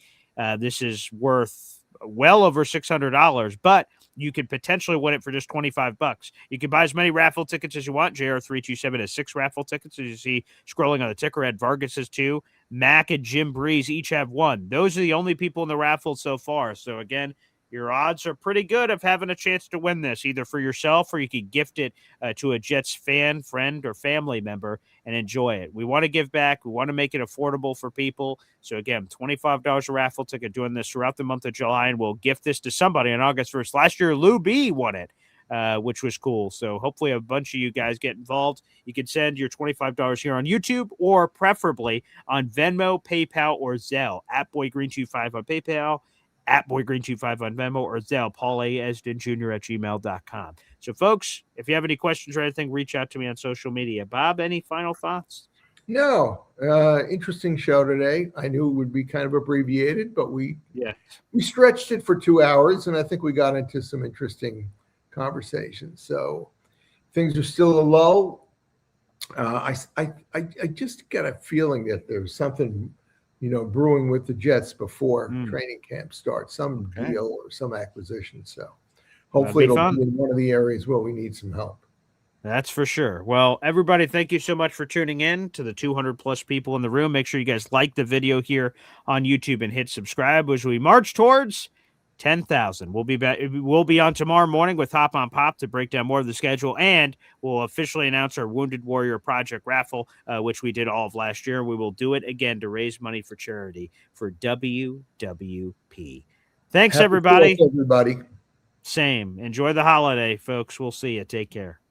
This is worth well over $600, but you could potentially win it for just $25. You can buy as many raffle tickets as you want. JR327 has 6 raffle tickets, as you see scrolling on the ticker. Ed Vargas has 2. Mac and Jim Breeze each have 1. Those are the only people in the raffle so far. So again, your odds are pretty good of having a chance to win this, either for yourself or you could gift it to a Jets fan, friend, or family member and enjoy it. We want to give back. We want to make it affordable for people. So, again, $25 a raffle ticket, doing this throughout the month of July, and we'll gift this to somebody on August 1st. Last year, Lou B won it, which was cool. So, hopefully a bunch of you guys get involved. You can send your $25 here on YouTube or preferably on Venmo, PayPal, or Zelle, at BoyGreen25 on PayPal, at BoyGreen25 on Venmo, or Zelle, Paul A. Esden Jr. at gmail.com. So, folks, if you have any questions or anything, reach out to me on social media. Bob, any final thoughts? No. Interesting show today. I knew it would be kind of abbreviated, but we stretched it for 2 hours, and I think we got into some interesting conversations. So things are still a low. I just got a feeling that there's something brewing with the Jets before training camp starts, some deal or some acquisition. So hopefully it'll be in one of the areas where we need some help. That's for sure. Well, everybody, thank you so much for tuning in. To the 200 plus people in the room, make sure you guys like the video here on YouTube and hit subscribe as we march towards 10,000. We'll be back. We'll be on tomorrow morning with Hop on Pop to break down more of the schedule, and we'll officially announce our Wounded Warrior Project raffle, which we did all of last year. We will do it again to raise money for charity for WWP. Thanks, everybody. Everybody. Same. Enjoy the holiday, folks. We'll see you. Take care.